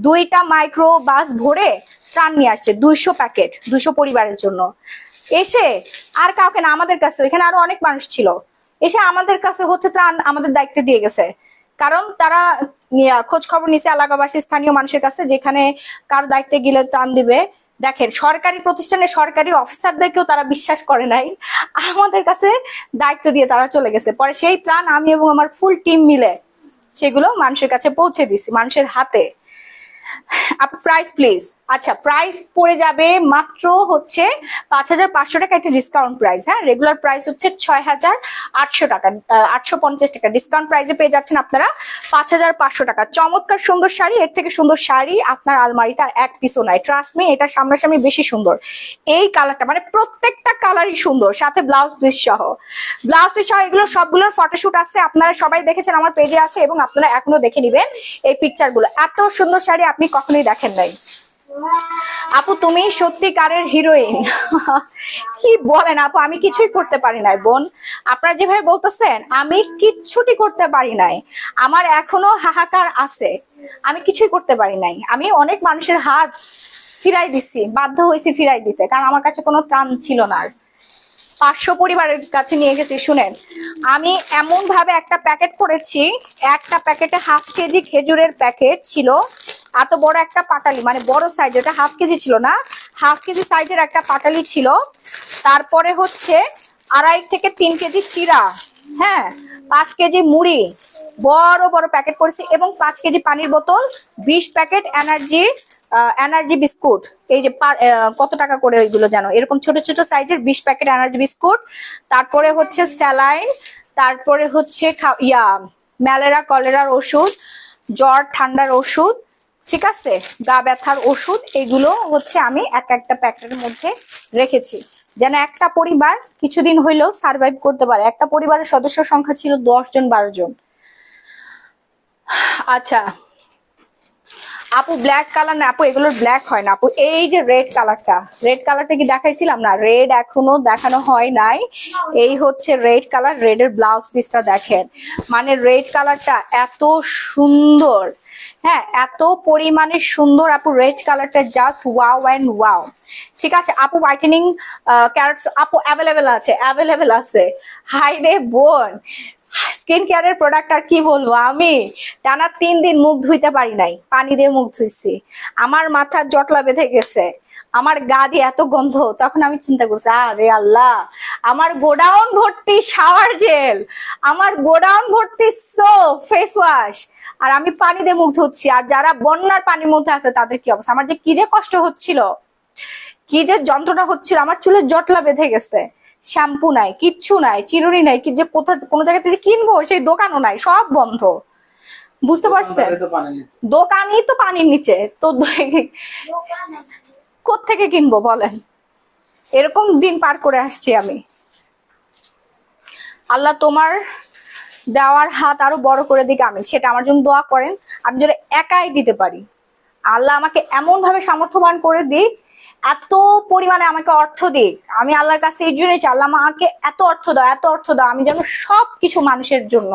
2টা মাইক্রো বাস ভরে ত্রাণ নিয়ে আসছে, 200 প্যাকেট, 200 পরিবারের জন্য। এসে আর কাউকে না, আমাদের কাছে, এখানে আরো অনেক মানুষ ছিল, এসে আমাদের কাছে হচ্ছে ত্রাণ আমাদের দায়িত্বে দিয়ে গেছে। কারণ তারা খোঁজ খবর নিছে এলাকাবাসী, স্থানীয় মানুষের কাছে, যেখানে কার দায়িত্বে গেলে ত্রাণ দিবে। দেখেন, সরকারি প্রতিষ্ঠানে সরকারি অফিসারদেরকেও তারা বিশ্বাস করে নাই, আমাদের কাছে দায়িত্ব দিয়ে তারা চলে গেছে। পরে সেই ত্রাণ আমি এবং আমার ফুল টিম মিলে সেগুলো মানুষের কাছে পৌঁছে দিছি, মানুষের হাতে। Price please. আচ্ছা, প্রাইস পড়ে যাবে মাত্র হচ্ছে 5500 টাকা, একটা ডিসকাউন্ট প্রাইস। হ্যাঁ, রেগুলার প্রাইস হচ্ছে 6800 টাকা, 850 টাকা। ডিসকাউন্ট প্রাইসে পেয়ে যাচ্ছেন আপনারা 5500 টাকা। চমৎকার সুন্দর শাড়ি, এর থেকে সুন্দর শাড়ি আপনার আলমারিতে আর এক পিসও নাই। ট্রাস্ট মি, এটা সামনাসামনি বেশি সুন্দর। এই কালারটা মানে প্রত্যেকটা কালারই সুন্দর, সাথে ব্লাউজ পিস সহ, এগুলো সবগুলোর ফটোশুট আছে, আপনারা সবাই দেখেছেন, আমার পেজে আছে, এবং আপনারা এখনো দেখে নিবেন এই পিকচার গুলো। এত সুন্দর শাড়ি আপনি কখনোই দেখেন নাই আপু, তুমি সত্যিকারের হিরোইন। কি বলেন আপু, আমি কিছুই করতে পারি নাই বোন। আপনারা যেভাবে বলতেছেন আমি কিচ্ছুটি করতে পারি নাই, আমার এখনো হাহাকার আছে, আমি কিছুই করতে পারি নাই। আমি অনেক মানুষের হাত ফিরাই দিছি, বাধ্য হয়েছি ফিরাই দিতে, কারণ আমার কাছে কোনো ত্রাণ ছিল না। 500 পরিবারের কাছে নিয়ে গেছি। শুনেন, আমি এমন ভাবে একটা প্যাকেট করেছি, একটা প্যাকেটে 1/2 কেজি খেজুরের প্যাকেট ছিল, এত বড় একটা পাটালি, মানে বড় সাইজ, এটা 1/2 কেজি ছিল না, 1/2 কেজি সাইজের একটা পাটালি ছিল। তারপরে হচ্ছে 2.5 থেকে 3 কেজি চিড়া, হ্যাঁ, 5 কেজি মুড়ি বড় বড় প্যাকেট করেছি, এবং 5 কেজি পানির বোতল, 20 প্যাকেট এনার্জি বিস্কুট। এই যে কত টাকা করে ওইগুলো জানো, এরকম ছোট ছোট সাইজের 20 প্যাকেট এনার্জি বিস্কুট। তারপরে হচ্ছে স্যালাইন, তারপরে হচ্ছে ম্যালেরিয়া কলেরার ওষুধ, জ্বর ঠান্ডার ওষুধ, ঠিক আছে, গা ব্যথার ওষুধ, এগুলো হচ্ছে আমি একটা প্যাকেটের মধ্যে রেখেছি, যেন একটা পরিবার কিছুদিন হইলেও সার্ভাইভ করতে পারে। একটা পরিবারের সদস্য সংখ্যা ছিল 10 জন 12 জন। আচ্ছা আপু, ব্ল্যাক কালার না আপু, এগুলোর ব্ল্যাক হয় না আপু, এই যে রেড কালারটা কি দেখাইছিলাম না? রেড এখনো দেখানো হয় নাই। এই হচ্ছে রেড কালার, রেড এর ব্লাউজ পিসটা দেখেন, মানে রেড কালারটা এত সুন্দর, হ্যাঁ, এত পরিমাণে সুন্দর আপু, রেড কালারটা জাস্ট ওয়াও অ্যান্ড ওয়াও। ঠিক আছে আপু, হোয়াইটেনিং ক্যারেটস আপু অ্যাভেলেবেল আছে। হাই রে বোন, স্কিন কেয়ারের প্রোডাক্ট আর কি বলবো, আমি টানা 3 দিন মুখ ধুইতে পারি নাই, পানি দিয়ে মুখ ধুইছি, আমার মাথার জটলা বেঁধে গেছে, আমার গা দিয়ে এত গন্ধ। তখন আমি চিন্তা করছি, আরে আল্লাহ, আমার গোডাউন ভর্তি শাওয়ার জেল, আমার গোডাউন ভর্তি সোপ, ফেস ওয়াশ, আর আমি পানি দিয়ে মুখ ধুচ্ছি। আর যারা বন্যার পানির মধ্যে আছে তাদের কি অবস্থা, আমার যে কি যে কষ্ট হচ্ছিল, কি যে যন্ত্রণা হচ্ছিল, আমার চুলের জটলা বেঁধে গেছে, শ্যাম্পু নাই, কিচ্ছু নাই, চিরুনি নাই, কি যে কোথাও কোনো জায়গাতে যে কিনবো সেই দোকানও নাই, সব বন্ধ, বুঝতে পারছেন? দোকানই তো পানির নিচে, তো কোত্থেকে কিনবো বলেন? এরকম দিন পার করে আসছি আমি। আল্লাহ তোমার দেওয়ার হাত আরো বড় করে দিকে, আমি সেটা আমার জন্য দোয়া করেন, আমি যেন একাই দিতে পারি। আল্লাহ আমাকে এমন ভাবে সামর্থ্যবান করে দিক, এত পরিমাণে আমাকে অর্থ দিক, আমি আল্লাহর কাছে এই জন্যই চাই, আল্লাহ আমাকে এত অর্থ দাও, আমি যেন সবকিছু মানুষের জন্য,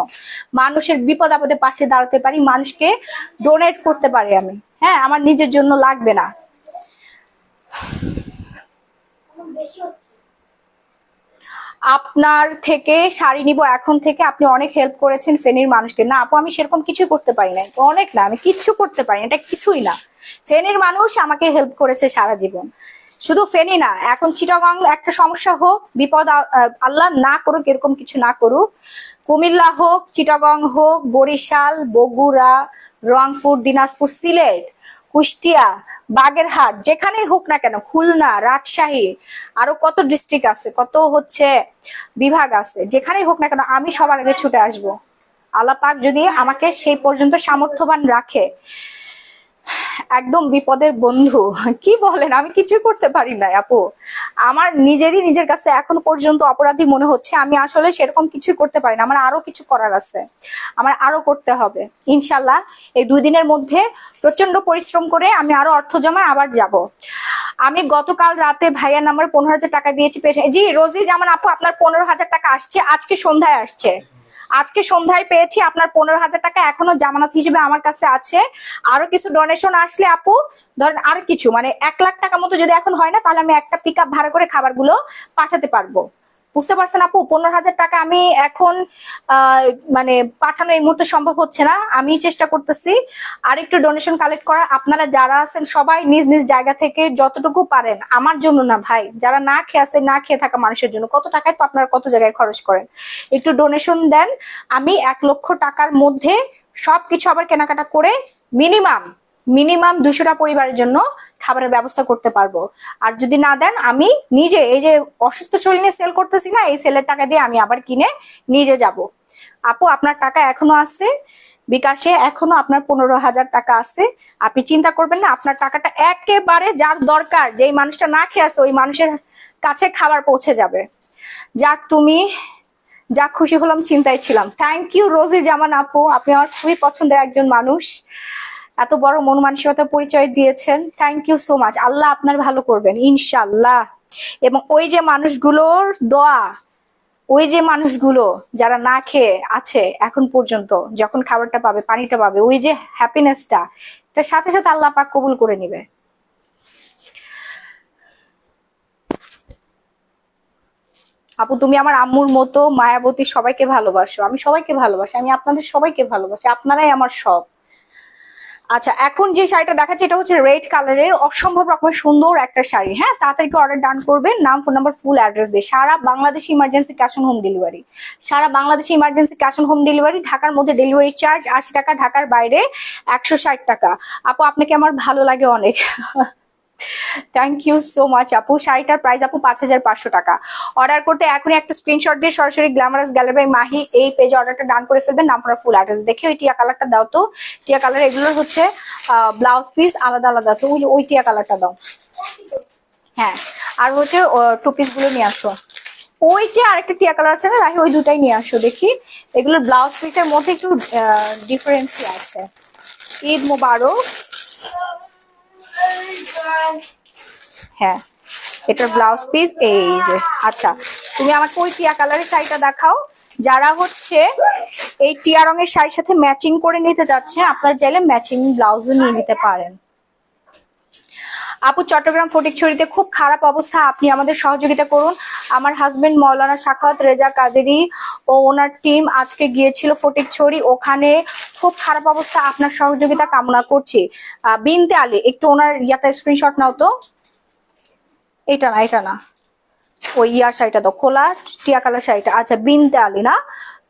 মানুষের বিপদ আপদে পাশে দাঁড়াতে পারি, মানুষকে ডোনেট করতে পারি আমি, হ্যাঁ, আমার নিজের জন্য লাগবে না। আপনার থেকে শাড়ি নিব এখন থেকে, আপনি অনেক হেল্প করেছেন ফেনীর মানুষকে। না আপু, আমি সেরকম কিছু করতে পারি না, অনেক না, আমি কিচ্ছু করতে পারি না, এটা কিছুই না। ফেনীর মানুষ আমাকে হেল্প করেছে সারা জীবন, শুধু ফেনী না, এখন চিটাগাং একটা সমস্যা হোক, বিপদ আল্লাহ না করুক, এরকম কিছু না করুক, কুমিল্লা হোক, চিটাগাং হোক, বরিশাল, বগুড়া, রংপুর, দিনাজপুর, সিলেট, কুষ্টিয়া, বাগেরহাট, যেখানেই হোক না কেন, খুলনা, রাজশাহী, আরো কত ডিস্ট্রিক্ট আছে, কত হচ্ছে বিভাগ আছে, যেখানেই হোক না কেন আমি সবার আগে ছুটে আসব। আল্লাহ পাক যদি আমাকে সেই পর্যন্ত সামর্থ্যবান রাখে। একদম বিপদের বন্ধু, কি বলেন, আমি কিছু করতে পারি না আপু, আমার নিজের কাছে এখনো পর্যন্ত অপরাধী মনে হচ্ছে, আমি আসলে সেরকম কিছুই করতে পারি না, আমার আরো কিছু করার আছে, আমার আরো করতে হবে ইনশাল্লাহ। এই 2 দিনের মধ্যে প্রচন্ড পরিশ্রম করে আমি আরো অর্থ জমায় আবার যাব। আমি গতকাল রাতে ভাইয়ার নাম্বার 15,000 টাকা দিয়েছি, জি রোজি জামান আপু, আপনার 15,000 টাকা আসছে, আজকে সন্ধ্যায় আসছে, আজকে সন্ধ্যায় পেয়েছি আপনার 15,000 টাকা, এখনো জামানত হিসেবে আমার কাছে আছে। আরো কিছু ডোনেশন আসলে আপু, ধরেন আর কিছু মানে 1 লাখ টাকা মতো যদি এখন হয় না, তাহলে আমি একটা পিক আপ ভাড়া করে খাবারগুলো পাঠাতে পারবো, বুঝতে পারছেন আপু? 15,000 টাকা আমি এখন মানে পাঠানো এই মুহূর্তে সম্ভব হচ্ছে না, আমি চেষ্টা করতেছি আর একটু ডোনেশন কালেক্ট করা। আপনারা যারা আছেন সবাই নিজ নিজ জায়গা থেকে যতটুকু পারেন, আমার জন্য না ভাই, যারা না খেয়ে আছে, না খেয়ে থাকা মানুষের জন্য, কত টাকায় তো আপনারা কত জায়গায় খরচ করেন, একটু ডোনেশন দেন। আমি 1 লক্ষ টাকার মধ্যে সবকিছু আবার কেনাকাটা করে মিনিমাম 200টা পরিবারের জন্য খাবারের ব্যবস্থা করতে পারবো। আর যদি না দেন, আমি নিজে এই যে অসুস্থ শরীর নিয়ে সেল করতেছি না, এই সেলের টাকা দিয়ে আমি আবার কিনে নিজে যাব। আপু আপনার টাকা এখনো আছে বিকাশে, এখনো আপনার 15,000 টাকা আছে, আপনি চিন্তা করবেন না, আপনার টাকাটা একেবারে যার দরকার, যেই মানুষটা না খেয়ে আছে, ওই মানুষের কাছে খাবার পৌঁছে যাবে। যাক খুশি হলাম, চিন্তায় ছিলাম। থ্যাংক ইউ রোজি জামান আপু, আপনি আমার খুবই পছন্দের একজন মানুষ, এত বড় মন মানসিকতার পরিচয় দিয়েছেন, থ্যাংক ইউ সো মাচ। আল্লাহ আপনার ভালো করবেন ইনশাল্লাহ। এবং ওই যে মানুষগুলোর দোয়া, ওই যে মানুষগুলো যারা না খেয়ে আছে এখন পর্যন্ত, যখন খাবারটা পাবে, পানিটা পাবে, ওই যে হ্যাপিনেসটা, তার সাথে সাথে আল্লাহ পাক কবুল করে নিবে। আপু তুমি আমার আম্মুর মতো মায়াবতী, সবাইকে ভালোবাসো, আমি সবাইকে ভালোবাসি, আমি আপনাদের সবাইকে ভালোবাসি, আপনারাই আমার সব। আচ্ছা, এখন যে শাড়িটা দেখাচ্ছে এটা হচ্ছে রেড কালারের, অসম্ভব রকমের সুন্দর একটা শাড়ি। হ্যাঁ, তাড়াতাড়ি অর্ডার ডান করবেন, নাম, ফোন নাম্বার, ফুল অ্যাড্রেস দিয়ে। সারা বাংলাদেশে emergency cash on home delivery, সারা বাংলাদেশে emergency cash on home delivery. ঢাকার মধ্যে ডেলিভারি চার্জ 80 টাকা, ঢাকার বাইরে 160 টাকা। আপু আপনাকে আমার ভালো লাগে অনেক। থ্যাংক ইউ সো মাচ আপু। শাড়িটার প্রাইস আপু 5500 টাকা। অর্ডার করতে এখনই একটা স্ক্রিনশট দিয়ে সরাসরি গ্ল্যামারাস গ্যালারি বাই মাহি এই পেজে অর্ডারটা ডান করে ফেলবেন, নাম, আপনার ফুল অ্যাড্রেস দেখে। ওই টিয়া কালারটা দাও তো, টিয়া কালার। এগুলোর হচ্ছে ব্লাউজ পিস আলাদা আলাদা আছে, ওই টিয়া কালারটা দাও। হ্যাঁ, আর হচ্ছে টু পিস গুলো নিয়ে আসো। ওই যে আরেকটা টিয়া কালার আছে না রাখি, ওই দুটাই নিয়ে আসো দেখি। এগুলোর ব্লাউজ পিসের মধ্যে একটু ডিফারেন্স আছে। ঈদ মোবারক। হ্যাঁ, এটার ব্লাউজ পিস এই যে। আচ্ছা, তুমি আমাকে ওই টিয়া কালারের শাড়িটা দেখাও। যারা হচ্ছে এই টিয়া রঙের শাড়ির সাথে ম্যাচিং করে নিতে যাচ্ছে, আপনারা চাইলে ম্যাচিং ব্লাউজও নিয়ে নিতে পারেন। আপু চট্টগ্রাম ফটিকছড়িতে খুব খারাপ অবস্থা, আপনি আমাদের সহযোগিতা করুন। আমার হাজবেন্ড মৌলানা সাখাওয়াত রেজা কাদেরি ও ওনার টিম আজকে গিয়েছিল ফটিকছড়ি, ওখানে খুব খারাপ অবস্থা, আপনার সহযোগিতা কামনা করছি। বিনতে আলী, একটু ওনার ইয়াটা স্ক্রিনশট নাও তো। এটা না, এটা না, ওই ইয়ার শাড়িটা দাও, খোলা টিয়া কালার শাড়িটা। আচ্ছা, বিনতে আলী না,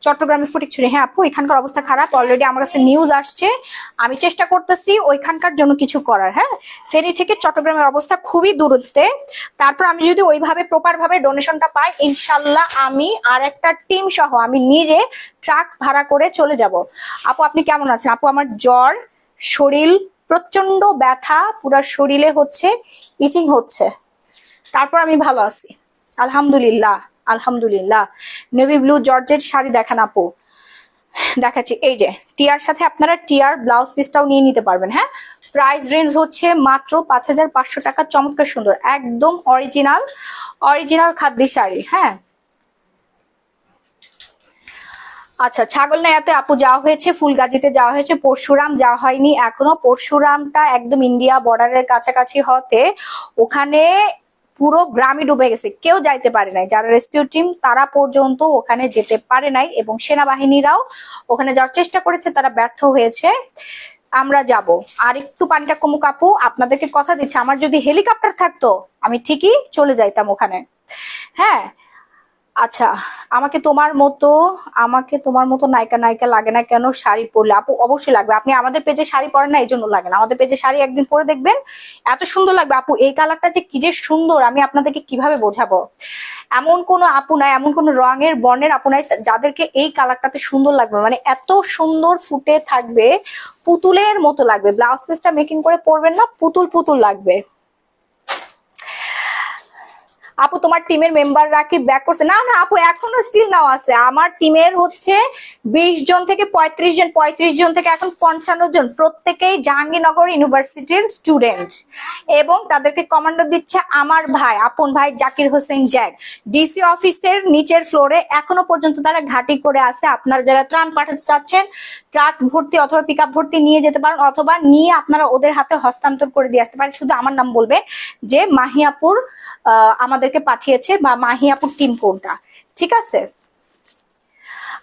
চট্টগ্রামের ফটিকছড়ি। হ্যাঁ আপু, এখানকার অবস্থা খারাপ, অলরেডি আমার কাছে নিউজ আসছে। আমি চেষ্টা করতেছি ওইখানকার জন্য কিছু করার। হ্যাঁ, ফেনী থেকে চট্টগ্রামের অবস্থা খুবই দূরত্বে। তারপর আমি যদি ওইভাবে প্রপার ভাবে ডোনেশনটা পাই, ইনশাল্লাহ আমি আর একটা টিম সহ আমি নিজে ট্রাক ভাড়া করে চলে যাব। আপু আপনি কেমন আছেন? আপু আমার জ্বর, শরীর প্রচন্ড ব্যথা, পুরো শরীরে হচ্ছে ইচিং হচ্ছে, তারপর আমি ভালো আছি আলহামদুলিল্লাহ। আলহামদুলিল্লাহ। নেভি ব্লু জর্জেট শাড়ি দেখান আপু। দেখাচ্ছি, এই যে টিয়ার সাথে আপনারা টিয়ার ব্লাউজ পিসটাও নিয়ে নিতে পারবেন। হ্যাঁ, প্রাইস রেঞ্জ হচ্ছে মাত্র 5500 টাকা। চমৎকার সুন্দর, একদম অরিজিনাল অরিজিনাল খাদ্যি শাড়ি। হ্যাঁ, আচ্ছা, ছাগল নাইয়াতে আপু যাওয়া হয়েছে, ফুলগাজীতে যাওয়া হয়েছে, পরশুরাম যাওয়া হয়নি এখনো। পরশুরামটা একদম ইন্ডিয়া বর্ডারের কাছাকাছি হতে ওখানে পুরো গ্রামই ডুবে গেছে, কেউ যাইতে পারে নাই। যারা রেস্কিউ টিম তারা পর্যন্ত ওখানে যেতে পারে নাই, এবং সেনাবাহিনীরাও ওখানে যাওয়ার চেষ্টা করেছে, তারা ব্যর্থ হয়েছে। আমরা যাব, আর একটু পানিটা কমুক আপু, আপনাদেরকে কথা দিচ্ছি, আমার যদি হেলিকপ্টার থাকতো আমি ঠিকই চলে যাইতাম ওখানে। হ্যাঁ, আচ্ছা, আমাকে তোমার মতো নায়িকা নায়িকা লাগে না কেন শাড়ি পরলে? আপু অবশ্যই লাগবে, আপনি আমাদের পেজে শাড়ি পরেন না এই জন্য লাগে না, আমাদের পেজে শাড়ি একদিন পরে দেখবেন, এত সুন্দর লাগবে। আপু এই কালারটা যে কি যে সুন্দর, আমি আপনাদেরকে কিভাবে বোঝাবো। এমন কোনো আপু নাই, এমন কোনো রঙের বর্ণের আপু নাই যাদেরকে এই কালারটাতে সুন্দর লাগবে, মানে এত সুন্দর ফুটে থাকবে, পুতুলের মতো লাগবে। ব্লাউজ পিসটা মেকিং করে পরবেন না, পুতুল পুতুল লাগবে। আপু তোমার টিমের মেম্বাররা কি ব্যাক করছে? না না আপু, এখনো স্টিল নাও আছে। আমার টিমের হচ্ছে 20 জন থেকে 35 জন, 35 জন থেকে এখন 55 জন, প্রত্যেকেই জাহাঙ্গীরনগর ইউনিভার্সিটির স্টুডেন্ট, এবং তাদেরকে কমান্ডো দিচ্ছে আমার ভাই, আপন ভাই জাকির হোসেন জ্যাক। ডিসি অফিসের নিচের ফ্লোরে এখনো পর্যন্ত তারা ঘাঁটি করে আছে। আপনারা যারা ত্রাণ পাঠাতে চাচ্ছেন, ট্রাক ভর্তি অথবা পিক আপ ভর্তি নিয়ে যেতে পারেন, অথবা নিয়ে আপনারা ওদের হাতে হস্তান্তর করে দিয়ে আসতে পারেন। শুধু আমার নাম বলবে যে মাহিয়াপুর আমাদেরকে পাঠিয়েছে, বা মাহিয়াপুর টিম কোনটা, ঠিক আছে?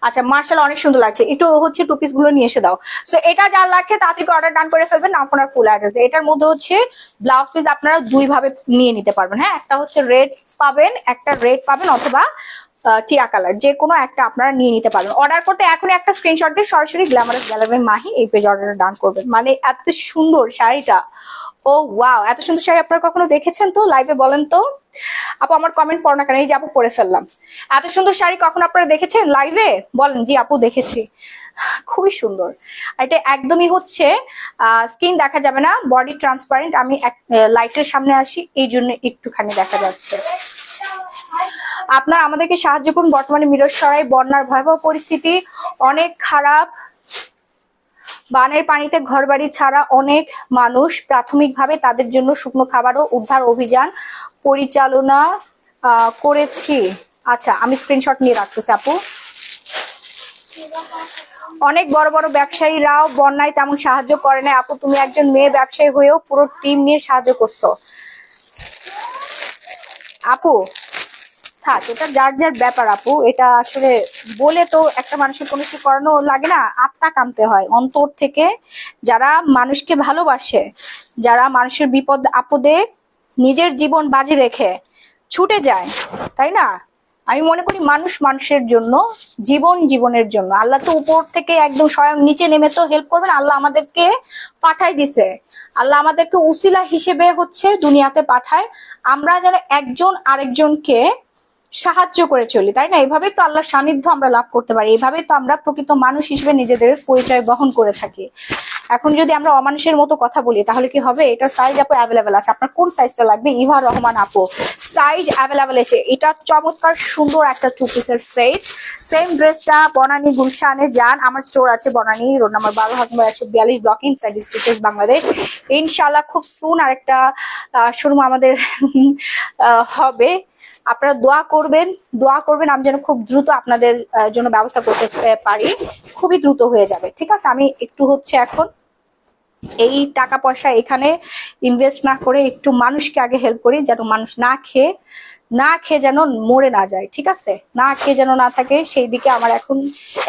আচ্ছা, মার্শাল অনেক সুন্দর লাগছে, একটু হচ্ছে টু পিস গুলো নিয়ে এসে দাও। সো এটা যা লাগছে তাড়াতাড়ি অর্ডার ডান করে ফেলবেন, নাম, ফোন আর ফুল অ্যাড্রেস। এটার মধ্যে হচ্ছে ব্লাউজ পিস আপনারা দুই ভাবে নিয়ে নিতে পারবেন। হ্যাঁ, একটা হচ্ছে রেড পাবেন, একটা রেড পাবেন, অথবা টিয়া কালার, যে কোনো একটা আপনারা নিয়ে নিতে পারবেন। অর্ডার করতে এখনই একটা স্ক্রিনশট দিয়ে সরাসরি গ্ল্যামারাস গ্যালারি মাহি এই পেজ অর্ডার ডান করবেন। মানে এত সুন্দর শাড়িটা, ও ওয়াও, এত সুন্দর শাড়ি আপনারা কখনো দেখেছেন তো লাইভে? বলেন তো আপু, আমার কমেন্ট পড়ো না কেন? এই যে আপু পরে ফেললাম। এত সুন্দর শাড়ি কখনো আপনারা দেখেছেন লাইভে? বলেন জি আপু দেখেছি, খুবই সুন্দর। আর এটা একদমই হচ্ছে স্কিন দেখা যাবে না, বডি ট্রান্সপারেন্ট। আমি লাইটের সামনে আসি এই জন্য একটুখানি দেখা যাচ্ছে। আপনারা আমাদেরকে সাহায্য করুন, বর্তমানে মিরসরাই বন্যার ভয়াবহ পরিস্থিতি অনেক খারাপ, বানের পানিতে ঘরবাড়ি ছাড়া অনেক মানুষ, প্রাথমিকভাবে তাদের জন্য শুকনো খাবার ও উদ্ধার অভিযান পরিচালনা করেছি। আচ্ছা, আমি স্ক্রিনশট নিয়ে রাখতেছি আপু। অনেক বড় বড় ব্যবসায়ীরাও বন্যায় তেমন সাহায্য করে না আপু, তুমি একজন মেয়ে ব্যবসায়ী হয়েও পুরো টিম নিয়ে সাহায্য করছো। আপু থাক, এটা যার যার ব্যাপার আপু। এটা আসলে বলে তো একটা মানুষের কোনো কিছু করানো লাগে না, আত্মা কামতে হয় অন্তর থেকে। যারা মানুষকে ভালোবাসে, যারা মানুষের বিপদ আপদে নিজের জীবন বাজি রেখে ছুটে যায়, তাই না? আমি মনে করি মানুষ মানুষের জন্য, জীবন জীবনের জন্য। আল্লাহ তো উপর থেকে একদম স্বয়ং নিচে নেমে তো হেল্প করবেন, আল্লাহ আমাদেরকে পাঠাই দিছে। আল্লাহ আমাদেরকে উসিলা হিসেবে হচ্ছে দুনিয়াতে পাঠায়, আমরা যেন একজন আরেকজনকে সাহায্য করে চলি, তাই না? এইভাবেই তো আল্লাহর সান্নিধ্য আমরা লাভ করতে পারি, এইভাবেই তো আমরা প্রকৃত মানুষ হিসেবে নিজেদের পরিচয় বহন করে থাকি। এখন যদি আমরা অমানুষের মতো কথা বলি তাহলে কি হবে? এটা সাইজ আপু অ্যাভেলেবেল আছে, আপনার কোন সাইজটা লাগবে? ইভা রহমান আপু, সাইজ অ্যাভেলেবেল আছে। এটা চমৎকার সুন্দর একটা 2 পিসের সেট। সেম ড্রেসটা বনানী গুলশানে যান, আমার স্টোর আছে Banani, road number 12/142, block in side stitches Bangladesh. ইনশাআল্লাহ খুব সুন আরেকটা শোরুম আমাদের হবে। আপনারা দোয়া করবেন আমি যেন খুব দ্রুত আপনাদের জন্য ব্যবস্থা করতে পারি, খুবই দ্রুত হয়ে যাবে, ঠিক আছে? আমি একটু হচ্ছে এখন এই টাকা পয়সা এখানে ইনভেস্ট না করে একটু মানুষকে আগে হেল্প করি, যেন মানুষ না খেয়ে যেন মরে না যায়, ঠিক আছে? না খেয়ে যেন না থাকে, সেই দিকে আমার এখন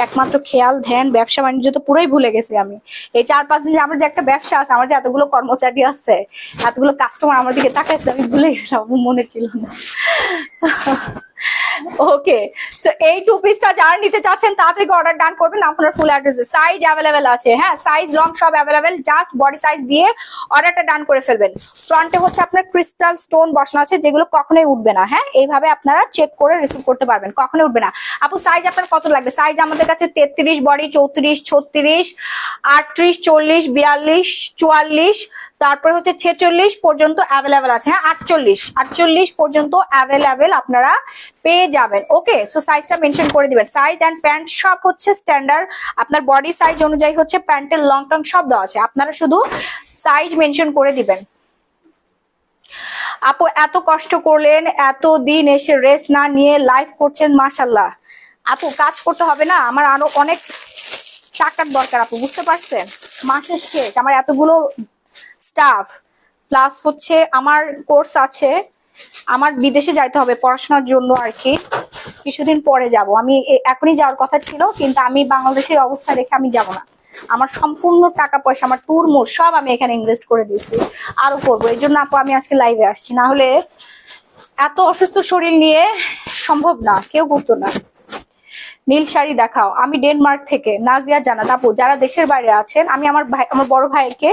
একমাত্র খেয়াল ধ্যান। ব্যবসা বাণিজ্য তো পুরোই ভুলে গেছি আমি। এই 4-5 দিন যে আমার যে একটা ব্যবসা আছে, আমার যে এতগুলো কর্মচারী আছে, এতগুলো কাস্টমার আমার দিকে তাকাইছে, আমি ভুলে গেছিলাম, মনে ছিল না। ওকে, সো এই 2 পিসটা যারা নিতে চাচ্ছেন তাড়াতাড়ি অর্ডার ডান করবেন। আপনার ফুল অ্যাড্রেসে সাইজ অ্যাভেলেবেল আছে, হ্যাঁ, সাইজ লং সব অ্যাভেলেবেল, জাস্ট বডি সাইজ দিয়ে অর্ডারটা ডান করে ফেলবেন। ফ্রন্টে হচ্ছে আপনার ক্রিস্টাল স্টোন বসানো আছে, যেগুলো কখনোই উঠবে না, হ্যাঁ, এইভাবে আপনারা চেক করে রিসিভ করতে পারবেন, কখনোই উঠবে না। আপু সাইজ আপনার কত লাগবে? সাইজ আমাদের কাছে 33 বডি, 34, 36, 38, 40, 42, 44, তারপরে হচ্ছে 46 পর্যন্ত অ্যাভেলেবেল আছে, হ্যাঁ, 48 পর্যন্ত অ্যাভেলেবেল আপনারা পেয়ে যাবেন। ওকে, সো সাইজটা মেনশন করে দিবেন। সাইজ এন্ড প্যান্ট সব হচ্ছে স্ট্যান্ডার্ড, আপনার বডি সাইজ অনুযায়ী হচ্ছে প্যান্টের লং টং সব দেওয়া আছে, আপনারা শুধু সাইজ মেনশন করে দিবেন। আপু এত কষ্ট করলেন, এত দিন এসে রেস্ট না নিয়ে লাইভ করছেন, মাশাল্লাহ। আপু কাজ করতে হবে না, আমার আরো অনেক টাকার দরকার আপু, বুঝতে পারছেন? মাসের শেষ, আমার এতগুলো স্টাফ প্লাস হচ্ছে আমার কোর্স আছে, আমার বিদেশে যাইতে হবে পড়াশোনার জন্য আর কি, কিছুদিন পরে যাব। আমি এখনই যাওয়ার কথা ছিল, কিন্তু আমি বাংলাদেশের অবস্থা রেখে আমি যাব না। আমার সম্পূর্ণ টাকা পয়সা, আমার ট্যুর মোর সব আমি এখানে ইনভেস্ট করে দিয়েছি, আরো করবো। এই জন্য আপু আমি আজকে লাইভে আসছি, না হলে এত অসুস্থ শরীর নিয়ে সম্ভব না, কেউ করতো না। নীল শাড়ি দেখাও। আমি ডেনমার্ক থেকে নাজিয়া জানাত আপু, যারা দেশের বাইরে আছেন, আমি আমার বড় ভাইকে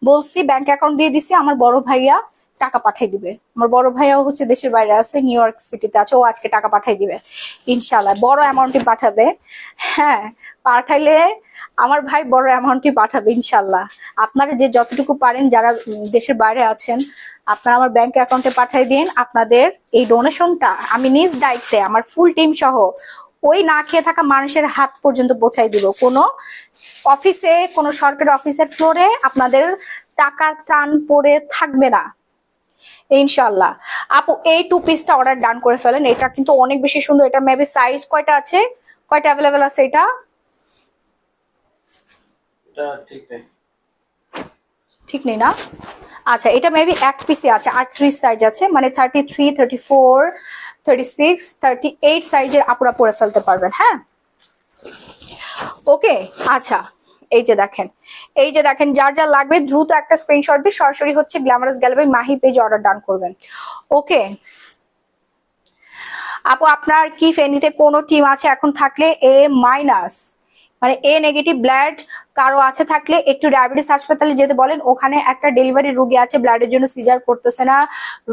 বলছি, ব্যাংক অ্যাকাউন্ট দিয়ে দিছি, আমার বড় ভাইয়া টাকা পাঠাই দিবে। আমার বড় ভাইয়াও হচ্ছে দেশের বাইরে আছে, নিউ ইয়র্ক সিটিতে আছে, ও আজকে টাকা পাঠাই দিবে ইনশাল্লাহ, বড় অ্যামাউন্টই পাঠাবে। হ্যাঁ, পাঠাইলে আমার ভাই বড় অ্যামাউন্টই পাঠাবে ইনশাল্লাহ। আপনারা যে যতটুকু পারেন যারা দেশের বাইরে আছেন, আপনারা আমার ব্যাংক অ্যাকাউন্টে পাঠিয়ে দিন। আপনাদের এই ডোনেশনটা আমি নিজ দায়িত্বে আমার ফুল টিম সহ ওই না খেয়ে থাকা মানুষের হাত পর্যন্ত পৌঁছাই দিব। কোনো অফিসে, কোনো সরকারি অফিসের ফ্লোরে আপনাদের টাকা টান পড়ে থাকবে না ইনশাল্লাহ। আপু এই 2 পিসটা অর্ডার ডান করে ফেলেন, এটা কিন্তু অনেক বেশি সুন্দর। এটা মেবি সাইজ কয়টা আছে, কয়টা অ্যাভেলেবেল আছে? এটা ঠিক নেই না? আচ্ছা, এটা মেবি 1 পিসে আছে, 38 সাইজ আছে, মানে 33, 34, 36, 38 সাইজের আপুরা পরে ফেলতে পারবেন, হ্যাঁ। ওকে, আচ্ছা, এই যে দেখেন, যার যা লাগবে দ্রুত একটা স্ক্রিনশট দিয়ে সরাসরি হচ্ছে গ্ল্যামারাস গ্যালারি মাহি পেজে অর্ডার ডান করবেন। ওকে আপু, আপনার কি ফেনীতে কোনো টিম আছে এখন? থাকলে A-, মানে A নেগেটিভ ব্লাড কারো আছে, থাকলে একটু ডায়াবেটিস হাসপাতালে যেতে বলেন, ওখানে একটা ডেলিভারি রোগী আছে, ব্লাডের জন্য সিজার করতেছে না,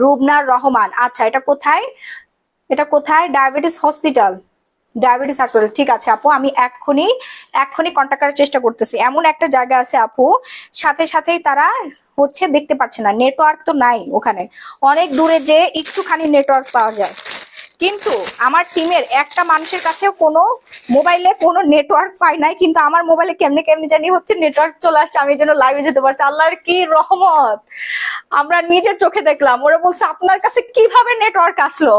রুবনা রহমান। আচ্ছা, এটা কোথায়? ডায়াবেটিস হসপিটাল, ডায়াবেটিস হাসপাতাল, ঠিক আছে আপু, আমি এক্ষুনি কন্ট্যাক্ট করার চেষ্টা করতেছি। এমন একটা জায়গা আছে আপু, সাথেই তারা হচ্ছে দেখতে পাচ্ছে না, নেটওয়ার্ক তো নাই ওখানে, অনেক দূরে যে একটুখানি নেটওয়ার্ক পাওয়া যায়, কিন্তু আমার টিমের একটা মানুষের কাছে কোনো মোবাইলে কোনো নেটওয়ার্ক পাই নাই, কিন্তু আমার মোবাইলে কেমনে জানি হচ্ছে নেটওয়ার্ক চলে আসছে, আমি যেন লাইভে যেতে পারছি। আল্লাহর কি রহমত, আমরা নিজের চোখে দেখলাম। ওরা বলছে আপনার কাছে কিভাবে নেটওয়ার্ক আসলো?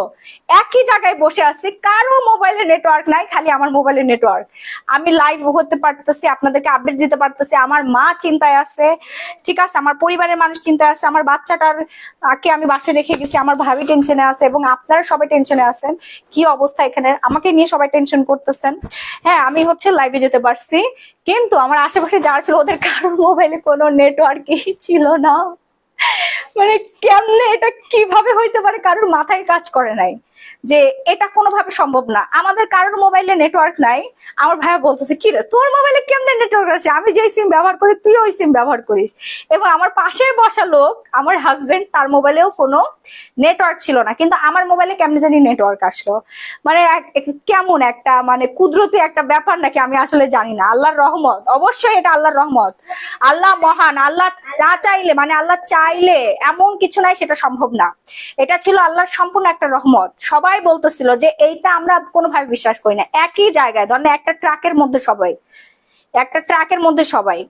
একই জায়গায় বসে আছি, কারো মোবাইলে নেটওয়ার্ক নাই, খালি আমার মোবাইলে নেটওয়ার্ক। আমি লাইভ হতে পারতেছি, আপনাদেরকে আপডেট দিতে পারতেছি। আমার মা চিন্তায় আছে, ঠিক আছে, আমার পরিবারের মানুষ চিন্তায় আছে, আমার বাচ্চাটার কে আমি বাসায় রেখে গেছি, আমার ভাবি টেনশনে আছে, এবং আপনারা সবাই টেনশনে আছেন, কি অবস্থা এখানে, আমাকে নিয়ে সবাই টেনশন করতেছেন। হ্যাঁ, আমি হচ্ছে লাইভে যেতে পারছি, কিন্তু আমার আশেপাশে যারা ছিল ওদের কারোর মোবাইলে কোনো নেটওয়ার্কই ছিল না। মানে কেমনে এটা কিভাবে হইতে পারে, কারোর মাথায় কাজ করে নাই যে এটা কোনোভাবে সম্ভব না। আমাদের কারোর মোবাইলে নেটওয়ার্ক নাই, আমার ভাইয়া বলতেছে কি রে তোর মোবাইলে কেমনে নেটওয়ার্ক আসে, আমি যেই সিম ব্যবহার করি তুই ওই সিম ব্যবহার করিস। এবং আমার পাশের বসা লোক আমার হাজবেন্ড, তার মোবাইলেও কোনো নেটওয়ার্ক ছিল না, কিন্তু আমার মোবাইলে কেমনে জানি নেটওয়ার্ক আসলো। মানে কেমন একটা মানে কুদরতি একটা ব্যাপার নাকি আমি আসলে জানি না। আল্লাহর রহমত, অবশ্যই এটা আল্লাহর রহমত। আল্লাহ মহান, আল্লাহ না চাইলে মানে আল্লাহ চাইলে এমন কিছু নাই সেটা সম্ভব না। এটা ছিল আল্লাহর সম্পূর্ণ একটা রহমত। সবাই বলতেছিল যে এইটা আমরা কোনোভাবে বিশ্বাস করি না। একই জায়গায় ধরেন একটা ট্রাকের মধ্যে সবাই, একটা ট্রাকের মধ্যে সবাই,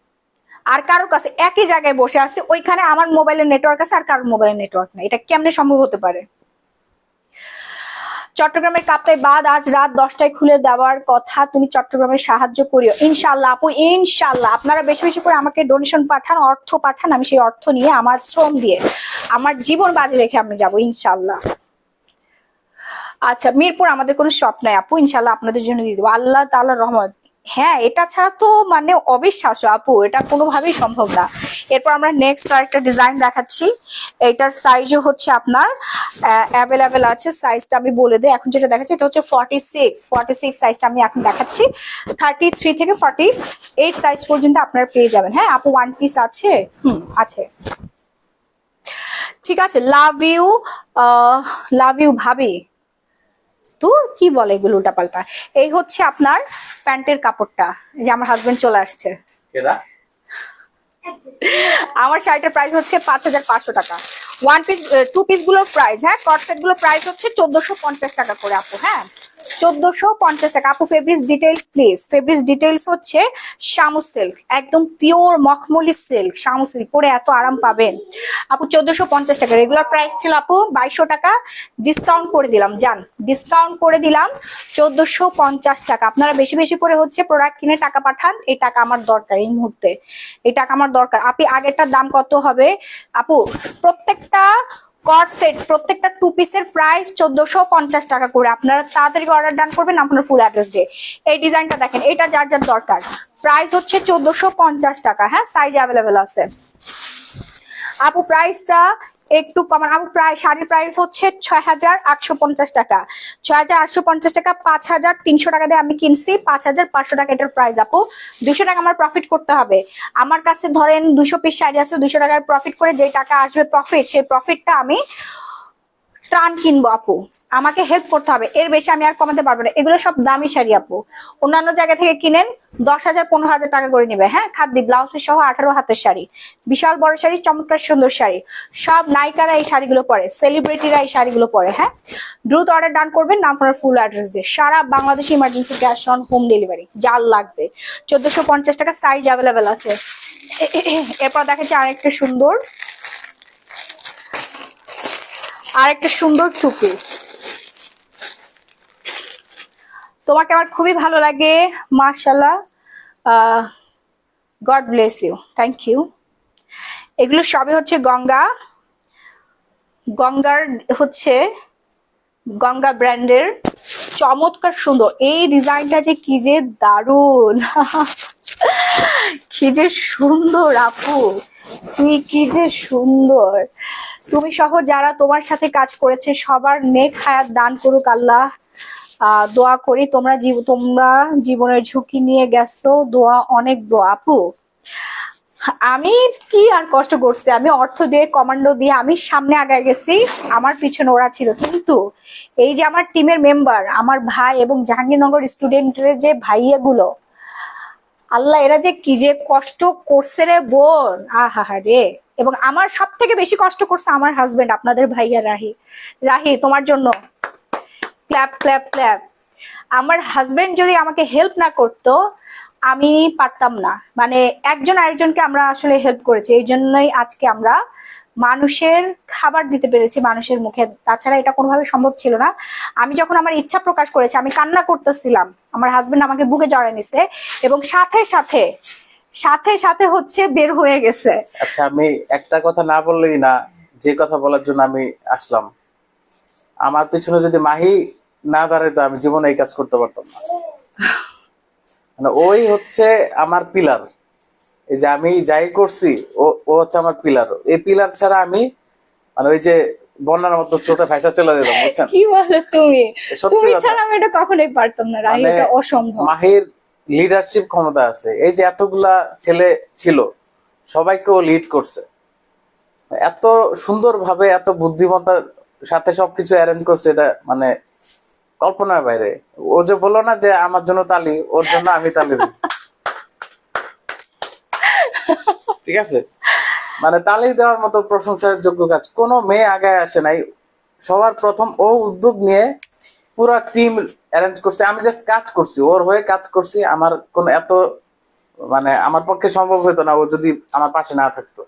আর কারোর কাছে একই জায়গায় বসে আছে, ওইখানে আমার মোবাইলের নেটওয়ার্ক আছে আর কারোর মোবাইলের নেটওয়ার্ক নেই। এটা কেমনে সম্ভব হতে পারে? চট্টগ্রামের কাপ্তাই বাঁধ আজ রাত 10টায় খুলে দেওয়ার কথা, তুমি চট্টগ্রামের সাহায্য করিও ইনশাল্লাহ আপু, ইনশাল্লাহ। আপনারা বেশি বেশি করে আমাকে ডোনেশন পাঠান, অর্থ পাঠান, আমি সেই অর্থ নিয়ে আমার শ্রম দিয়ে আমার জীবন বাজি রেখে আমি যাবো ইনশাল্লাহ। আচ্ছা, মিরপুর আমাদের কোনো শপ নাই আপু, ইনশাল্লাহ আপনাদের জন্য দিয়ে দেবো, আল্লাহ তাআলার রহমত। হ্যাঁ, এটা ছাড়া তো মানে অবিশ্বাস্য আপু, এটা কোনোভাবেই সম্ভব না। এরপর আমরা নেক্সট আরেকটা ডিজাইন দেখাচ্ছি। এটার সাইজও হচ্ছে আপনার অ্যাভেলেবেল আছে। সাইজটা আমি বলে দিই, এখন যেটা দেখাচ্ছি এটা হচ্ছে 46 সাইজটা আমি এখন দেখাচ্ছি। 33 থেকে 48 সাইজ পর্যন্ত আপনারা পেয়ে যাবেন। হ্যাঁ আপু, ওয়ান পিস আছে, আছে। ঠিক আছে, লাভ ইউ ভাবি, তোর কি বলে এগুলো উল্টাপাল্টা। এই হচ্ছে আপনার প্যান্টের কাপড়টা, যে আমার হাজবেন্ড চলে আসছে। কেডা? আমার শাড়িটার প্রাইস হচ্ছে 5500 টাকা। ওয়ান পিস, টু পিস গুলোর প্রাইস, হ্যাঁ কট সেট গুলোর প্রাইস হচ্ছে 1450 টাকা করে আপু। হ্যাঁ 1450 টাকা আপু। Fabrics details please. Fabrics details হচ্ছে শামু সিল্ক, একদম পিওর মখমলি সিল্ক। শামু সিল্ক পরে এত আরাম পাবেন আপু। 1450 টাকা। রেগুলার প্রাইস ছিল আপু 2200 টাকা, ডিসকাউন্ট করে দিলাম, জান ডিসকাউন্ট করে দিলাম 1450 টাকা। আপনারা বেশি বেশি করে হচ্ছে প্রোডাক্ট কিনে টাকা পাঠান, এই টাকা আমার দরকার এই মুহূর্তে, এই টাকা আমার দরকার। আপনি আগেরটার দাম কত হবে আপু? প্রত্যেকটা কট সেট, প্রত্যেকটা টু পিসের প্রাইস 1450 টাকা করে। আপনারা তাড়াতাড়ি অর্ডার ডান করবেন আপনার ফুল অ্যাড্রেস দিয়ে। এই ডিজাইনটা দেখেন, এটা যার যার দরকার, প্রাইস হচ্ছে 1450 টাকা। হ্যাঁ, সাইজ অ্যাভেলেবেল আছে আপু। প্রাইসটা একটু কমান আপু। প্রায় শাড়ির প্রাইস হচ্ছে 6850 টাকা। 6850 টাকা 5300 টাকা দিয়ে আমি কিনছি, 5500 টাকা এটার প্রাইস আপু। 200 টাকা আমার প্রফিট করতে হবে। আমার কাছে ধরেন 200 পিস শাড়ি আছে, 200 টাকার প্রফিট করে যে টাকা আসবে প্রফিট, সেই প্রফিটটা আমি ট্রান কিনবো আপু। আমাকে হেল্প করতে হবে, এর বেশি আমি আর কমাতে পারবো না। এগুলো সব দামি শাড়ি আপু, অন্যান্য জায়গা থেকে কিনেন 10,000 15,000 টাকা করে নিবে। হ্যাঁ, খাদ্য ব্লাউজ সহ 18 হাতের শাড়ি, বিশাল বড় শাড়ি, চমৎকার সুন্দর শাড়ি। সব নায়িকারা এই শাড়িগুলো পরে, সেলিব্রিটিরা এই শাড়িগুলো পরে। হ্যাঁ, দ্রুত অর্ডার ডান করবেন, নাম আপনার ফুল অ্যাড্রেস দিয়ে। সারা বাংলাদেশে emergency cash on home delivery, যার লাগবে। 1450 টাকা, সাইজ অ্যাভেলেবেল আছে। এরপর দেখাচ্ছি আরেকটা সুন্দর টু পিস। তোমাকে আমার খুবই ভালো লাগে, মাশাআল্লাহ, God bless you, thank you. এগুলো সবই হচ্ছে গঙ্গার হচ্ছে গঙ্গা ব্র্যান্ডের, চমৎকার সুন্দর। এই ডিজাইনটা যে কি যে দারুণ, কি যে সুন্দর আপু, তুই কি যে সুন্দর। তুমি সহ যারা তোমার সাথে কাজ করেছে সবার নেক হায়াত দান করুক আল্লাহ। দোয়া করি, তোমরা জীবনের ঝুঁকি নিয়ে গেছো, দোয়া, অনেক দোয়া আপু। আমি কি আর কষ্ট করছি, আমি অর্থ দিয়ে কমান্ডো দিয়ে আমি সামনে আগায় গেছি, আমার পিছনে ওরা ছিল। কিন্তু এই যে আমার টিমের মেম্বার, আমার ভাই এবং জাহাঙ্গীরনগর স্টুডেন্টের যে ভাইয়াগুলো, আল্লাহ এরা যে কি যে কষ্ট করছে রে বোন, আহা রে। এবং আমার সব থেকে বেশি কষ্ট করছে আমার হাজবেন্ড, আপনাদের ভাইয়া রাহি, তোমার জন্য ক্ল্যাপ ক্ল্যাপ ক্ল্যাপ। আমার হাজবেন্ড যদি আমাকে হেল্প না করতো আমি পারতাম না। মানে একজন আরেকজনকে আমরা আসলে হেল্প করেছি, এই জন্যই আজকে আমরা মানুষের খাবার দিতে পেরেছি মানুষের মুখে। তাছাড়া এটা কোনোভাবে সম্ভব ছিল না। আমি যখন আমার ইচ্ছা প্রকাশ করেছি, আমি কান্না করতেছিলাম, আমার হাজবেন্ড আমাকে বুকে জড়ায় নিছে এবং সাথে সাথে হচ্ছে বের হয়ে গেছে। আচ্ছা, আমি একটা কথা না বললেই না, যে কথা বলার জন্য আমি আসলাম। আমার পিছনে যদি মাহি না দাঁড়াইতো আমি জীবনে এই কাজ করতে পারতাম না। মানে ওই হচ্ছে আমার পিলার। এই যে আমি যাই করছি ও ও হচ্ছে আমার পিলার। এই পিলার ছাড়া আমি মানে ওই যে বন্যার মতো স্রোতে ভাইসা চলে যেতাম, বুঝছেন? কি বলো তুমি? সত্যি তুমি কথা। ছাড়া আমি এটা কখনোই পারতাম না রাহি, মানে এটা অসম্ভব। মাহির লিডারশিপ ক্ষমতা আছে। এই যে এতগুলা ছেলে ছিল সবাইকে ও লিড করছে এত সুন্দর ভাবে, এত বুদ্ধিমত্তার সাথে সবকিছু অ্যারেঞ্জ করছে, এটা মানে কল্পনার বাইরে। ও যে বললো না যে আমার জন্য তালি, ওর জন্য আমি তালি দিই। ঠিক আছে, মানে তালি দেওয়ার মতো প্রশংসার যোগ্য কাজ কোনো মেয়ে আগায় আসে নাই। সবার প্রথম ও উদ্যোগ নিয়ে পুরো টিম অ্যারেঞ্জ করছে, আমি জাস্ট কাজ করছি, ওর হয়ে কাজ করছি। আমার কোনো এত মানে আমার পক্ষে সম্ভব হতো না ও যদি আমার পাশে না থাকতো।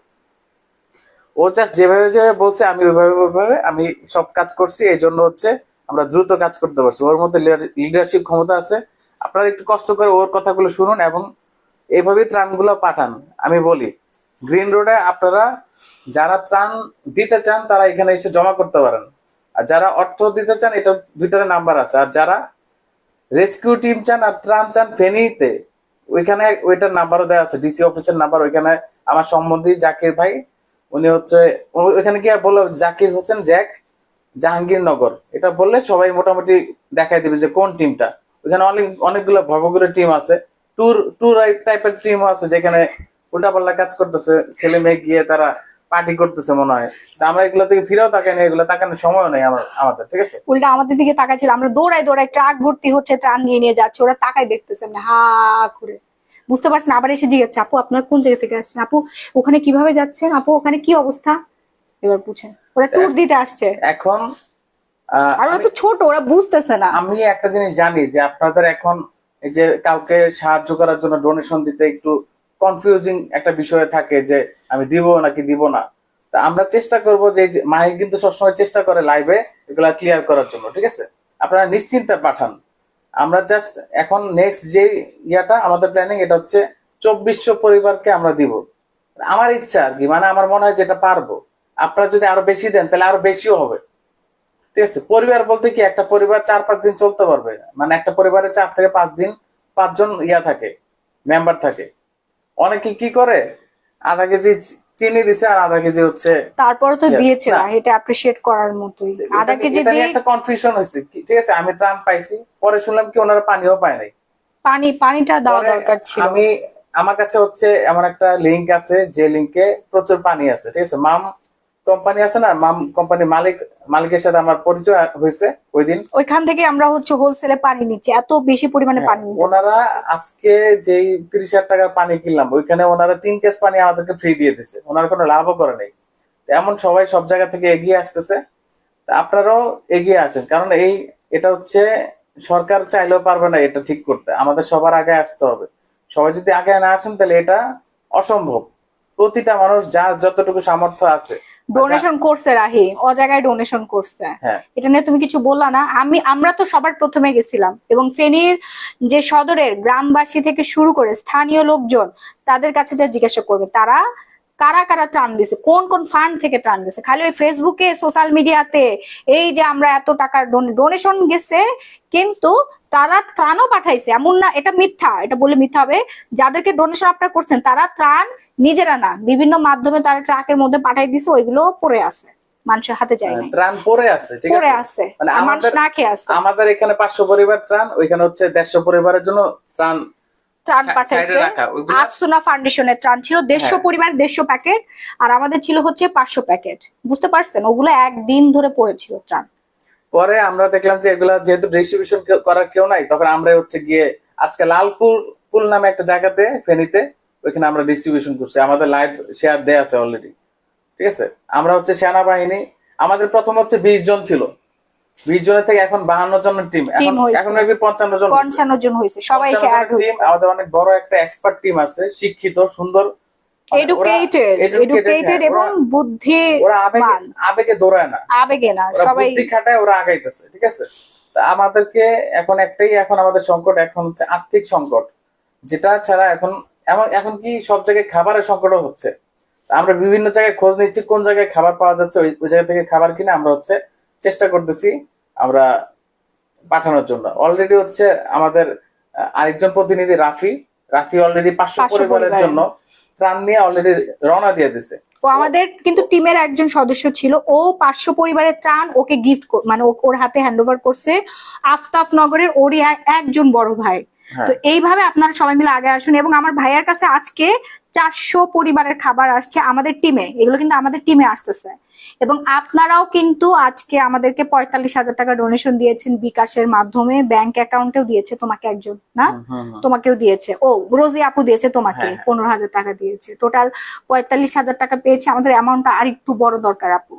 ও জাস্ট যেভাবে যেভাবে বলছে আমি ওইভাবে আমি সব কাজ করছি। এই জন্য হচ্ছে আমরা দ্রুত কাজ করতে পারছি। ওর মধ্যে লিডারশিপ ক্ষমতা আছে। আপনারা একটু কষ্ট করে ওর কথাগুলো শুনুন এবং এইভাবেই ত্রাণগুলো পাঠান। আমি বলি, গ্রিন রোডে আপনারা যারা ত্রাণ দিতে চান তারা এখানে এসে জমা করতে পারেন। আর যারা অর্থ দিতে চান, এটা দুইটার নাম্বার আছে। আর যারা রেস্কিউ টিম চান আর ত্রাণ চান ফেনীতে, ওইখানে ওইটার নাম্বারও দেওয়া আছে, ডিসি অফিসের নাম্বার। ওইখানে আমার সম্বন্ধী জাকির ভাই, উনি হচ্ছে ওইখানে গিয়ে বললো জাকির হোসেন জ্যাক, জাহাঙ্গীরনগর, এটা বললে সবাই মোটামুটি দেখাই দিবে যে কোন টিমটা। ওইখানে অনেকগুলো ভবঘুরে টিম আছে, ট্যুর ট্যুর টাইপের টিমও আছে, যেখানে উল্টাপাল্টা কাজ করতেছে, ছেলে মেয়ে গিয়ে তারা পার্টি করতেছে মনে হয়। তা আমরা এগুলো থেকে ফিরেও তাকাই না, এগুলো তাকানোর সময় নেই আমাদের। ঠিক আছে, উল্টা আমাদের দিকে তাকাচ্ছিল, আমরা দৌড়াই দৌড়াই ট্রাক ভর্তি হচ্ছে ত্রাণ নিয়ে নিয়ে যাচ্ছে, ওরা তাকাই দেখতেছে আমরা হা করে। বুঝতে পারছেন? আবার এসে জিজ্ঞাসা, আপু আপনার কোন জায়গা থেকে আসছেন, আপু ওখানে কিভাবে যাচ্ছেন, আপু ওখানে কি অবস্থা, এবার বুঝছেন ওরা ট্যুর দিতে আসছে। এখন আর ওরা তো ছোট, ওরা বুঝতেছে না। আমি একটা জিনিস জানি যে আপনাদের এখন এই যে কাউকে সাহায্য করার জন্য ডোনেশন দিতে একটু কনফিউজিং একটা বিষয় থাকে যে আমি দিব নাকি দিব না। তা আমরা চেষ্টা করব যে মাহি কিন্তু সবসময় চেষ্টা করে লাইভে এগুলা ক্লিয়ার করার জন্য। ঠিক আছে, আপনারা নিশ্চিন্তে পাঠান। আমরা জাস্ট এখন নেক্সট যে ইয়াটা আমাদের প্ল্যানিং, এটা হচ্ছে 2400 পরিবারকে আমরা দিব। আমার ইচ্ছা আর কি, মানে আমার মনে হয় যে এটা পারবো। আপনারা যদি আরো বেশি দেন তাহলে আরো বেশিও হবে। ঠিক আছে, পরিবার বলতে কি একটা পরিবার 4-5 দিন চলতে পারবে, মানে একটা পরিবারে 4 থেকে 5 দিন 5 জন ইয়া থাকে, মেম্বার থাকে। অনেকে কি করে, আধা কেজি চিনি দিছে আর আধা কেজি হচ্ছে তারপর তো ইয়া। দিয়েছে না, না, এটা অ্যাপ্রিসিয়েট করার মতোই। আধা কেজি এটা নিয়ে দিয়ে একটা কনফিউশন হয়েছে। ঠিক আছে, আমি ত্রাণ পাইছি, পরে শুনলাম কি ওনারা পানিও পায় নাই। পানিটা দেওয়া পরে দরকার ছিল। আমি আমার কাছে হচ্ছে এমন একটা লিংক আছে যে লিংকে প্রচুর পানি আছে। ঠিক আছে, মাম কোম্পানি আছে না, মাম কোম্পানি মালিকের সাথে আমার পরিচয় হয়েছে ওই দিন। ওইখান থেকে আমরা হচ্ছে হোলসেলে পানি নিচ্ছি, এত বেশি পরিমাণে হ্যাঁ, পানি নিতে ওনারা পারতেছি। আজকে যেই 30,000 টাকার পানি কিনলাম, ওইখানে ওনারা 3 কেস পানি আমাদেরকে ফ্রি দিয়ে দিছে, ওনারা কোনো লাভও করে নাই। এমন সবাই সব জায়গা থেকে এগিয়ে আসতেছে। তা আপনারাও এগিয়ে আসেন, কারণ এটা হচ্ছে সরকার চাইলেও পারবে না এটা ঠিক করতে, আমাদের সবার আগে আসতে হবে। সবাই যদি আগে না আসেন তাহলে এটা অসম্ভব। প্রতিটা মানুষ যার যতটুকু সামর্থ্য আছে। ডোনেশন করছে রাহি, ও জায়গায় ডোনেশন করছে। হ্যাঁ, এটা নিয়ে তুমি কিছু বললা না। আমরা তো সবার প্রথমে গেছিলাম, এবং ফেনীর যে সদরের গ্রামবাসী থেকে শুরু করে স্থানীয় লোকজন, তাদের কাছে যা জিজ্ঞাসা করবে তারা কারা কারা ত্রাণ দিছে, কোন কোন ফান্ড থেকে ত্রাণ দিছে। খালি ওই ফেসবুকে সোশ্যাল মিডিয়াতে এই যে আমরা এত টাকার ডোনেশন গেছে, কিন্তু তারা ত্রাণও পাঠাইছে এমন না, এটা মিথ্যা, এটা বলে মিথ্যা হবে। যাদেরকে ডোনেশন আপনারা করছেন তারা ত্রাণ নিজেরা না, বিভিন্ন মাধ্যমে তারা ট্রাকের মধ্যে পাঠাই দিছে, ওইগুলো পড়ে আছে, মানুষের হাতে যায় নাই, ত্রাণ পড়ে আছে। ঠিক পড়ে আছে, আছে, মানে আর মানুষ আমাদের না খেয়ে আছে। আমাদের এখানে 500 পরিবার ত্রাণ, ওইখানে হচ্ছে 150 পরিবারের জন্য ত্রাণ ত্রাণ সাইডে পাঠাইছে। রাখা ওইগুলো। আসুনা ফাউন্ডেশনের ত্রাণ ছিল 150 হ্যাঁ। পরিবার, 150 প্যাকেট, আর আমাদের ছিল হচ্ছে 500 প্যাকেট। বুঝতে পারছেন? ওগুলো একদিন ধরে পড়েছিল ত্রাণ। পরে আমরা দেখলাম যে এগুলা যেহেতু ডিস্ট্রিবিউশন করার কেউ নাই, তখন আমরা হচ্ছে গিয়ে আজকে লালপুর পুল নামে একটা জায়গাতে ফেনীতে, ওইখানে আমরা ডিস্ট্রিবিউশন করছি। আমাদের লাইভ শেয়ার দেয়া আছে অলরেডি। ঠিক আছে, আমরা হচ্ছে সেনাবাহিনী, আমাদের প্রথম হচ্ছে 20 জন ছিল, 20 জনের থেকে এখন 52 জনের টিম, টিম হয়েছে, এখন মেবি 55 জন হয়েছে। 55 জন হয়েছে, সবাই এসে 55 অ্যাড জনের টিম। হয়েছে। আমাদের অনেক বড় একটা এক্সপার্ট টিম আছে, শিক্ষিত, সুন্দর, মানে ওরা এডুকেটেড হ্যাঁ, এবং ওরা আবেগে বুদ্ধিমান। আবেগে দৌড়ায় না, আবেগে না, ওরা সবাই বুদ্ধি খাটায়, ওরা আগাইতেছে। ঠিক আছে, তা আমাদেরকে এখন একটাই, এখন আমাদের সংকট এখন হচ্ছে আর্থিক সংকট, যেটা ছাড়া এখন কি সব জায়গায় খাবারের সংকটও হচ্ছে। তা আমরা বিভিন্ন জায়গায় খোঁজ নিচ্ছি কোন জায়গায় খাবার পাওয়া যাচ্ছে, ওই জায়গা থেকে খাবার কিনে আমরা হচ্ছে চেষ্টা করতেছি আমরা পাঠানোর জন্য। অলরেডি হচ্ছে আমাদের আরেকজন প্রতিনিধি রাফি অলরেডি 500 500 পরিবারের পরিবারের। জন্য ত্রাণ নিয়ে অলরেডি রওনা দিয়ে দিছে। ও আমাদের কিন্তু টিমের একজন সদস্য ছিল, ও 500 পরিবারের ত্রাণ ওকে গিফট মানে ওর হাতে হ্যান্ড ওভার করছে আফতাব নগরের ওরই একজন বড় ভাই। হ্যাঁ। তো এইভাবে আপনারা সবাই মিলে আগে আসুন, এবং আমার ভাইয়ার কাছে আজকে 400 পরিবারের খাবার আসছে আমাদের টিমে, এগুলো কিন্তু আমাদের টিমে আসতেছে। এবং আপনারাও কিন্তু আজকে আমাদেরকে 45,000 টাকা ডোনেশন দিয়েছেন বিকাশের মাধ্যমে, ব্যাংক অ্যাকাউন্টেও দিয়েছে তোমাকে একজন, না তোমাকেও দিয়েছে, ও রোজি আপু দিয়েছে তোমাকে, 15,000 টাকা দিয়েছে, টোটাল 45,000 টাকা পেয়েছে। আমাদের অ্যামাউন্টটা আর একটু বড় দরকার আপু,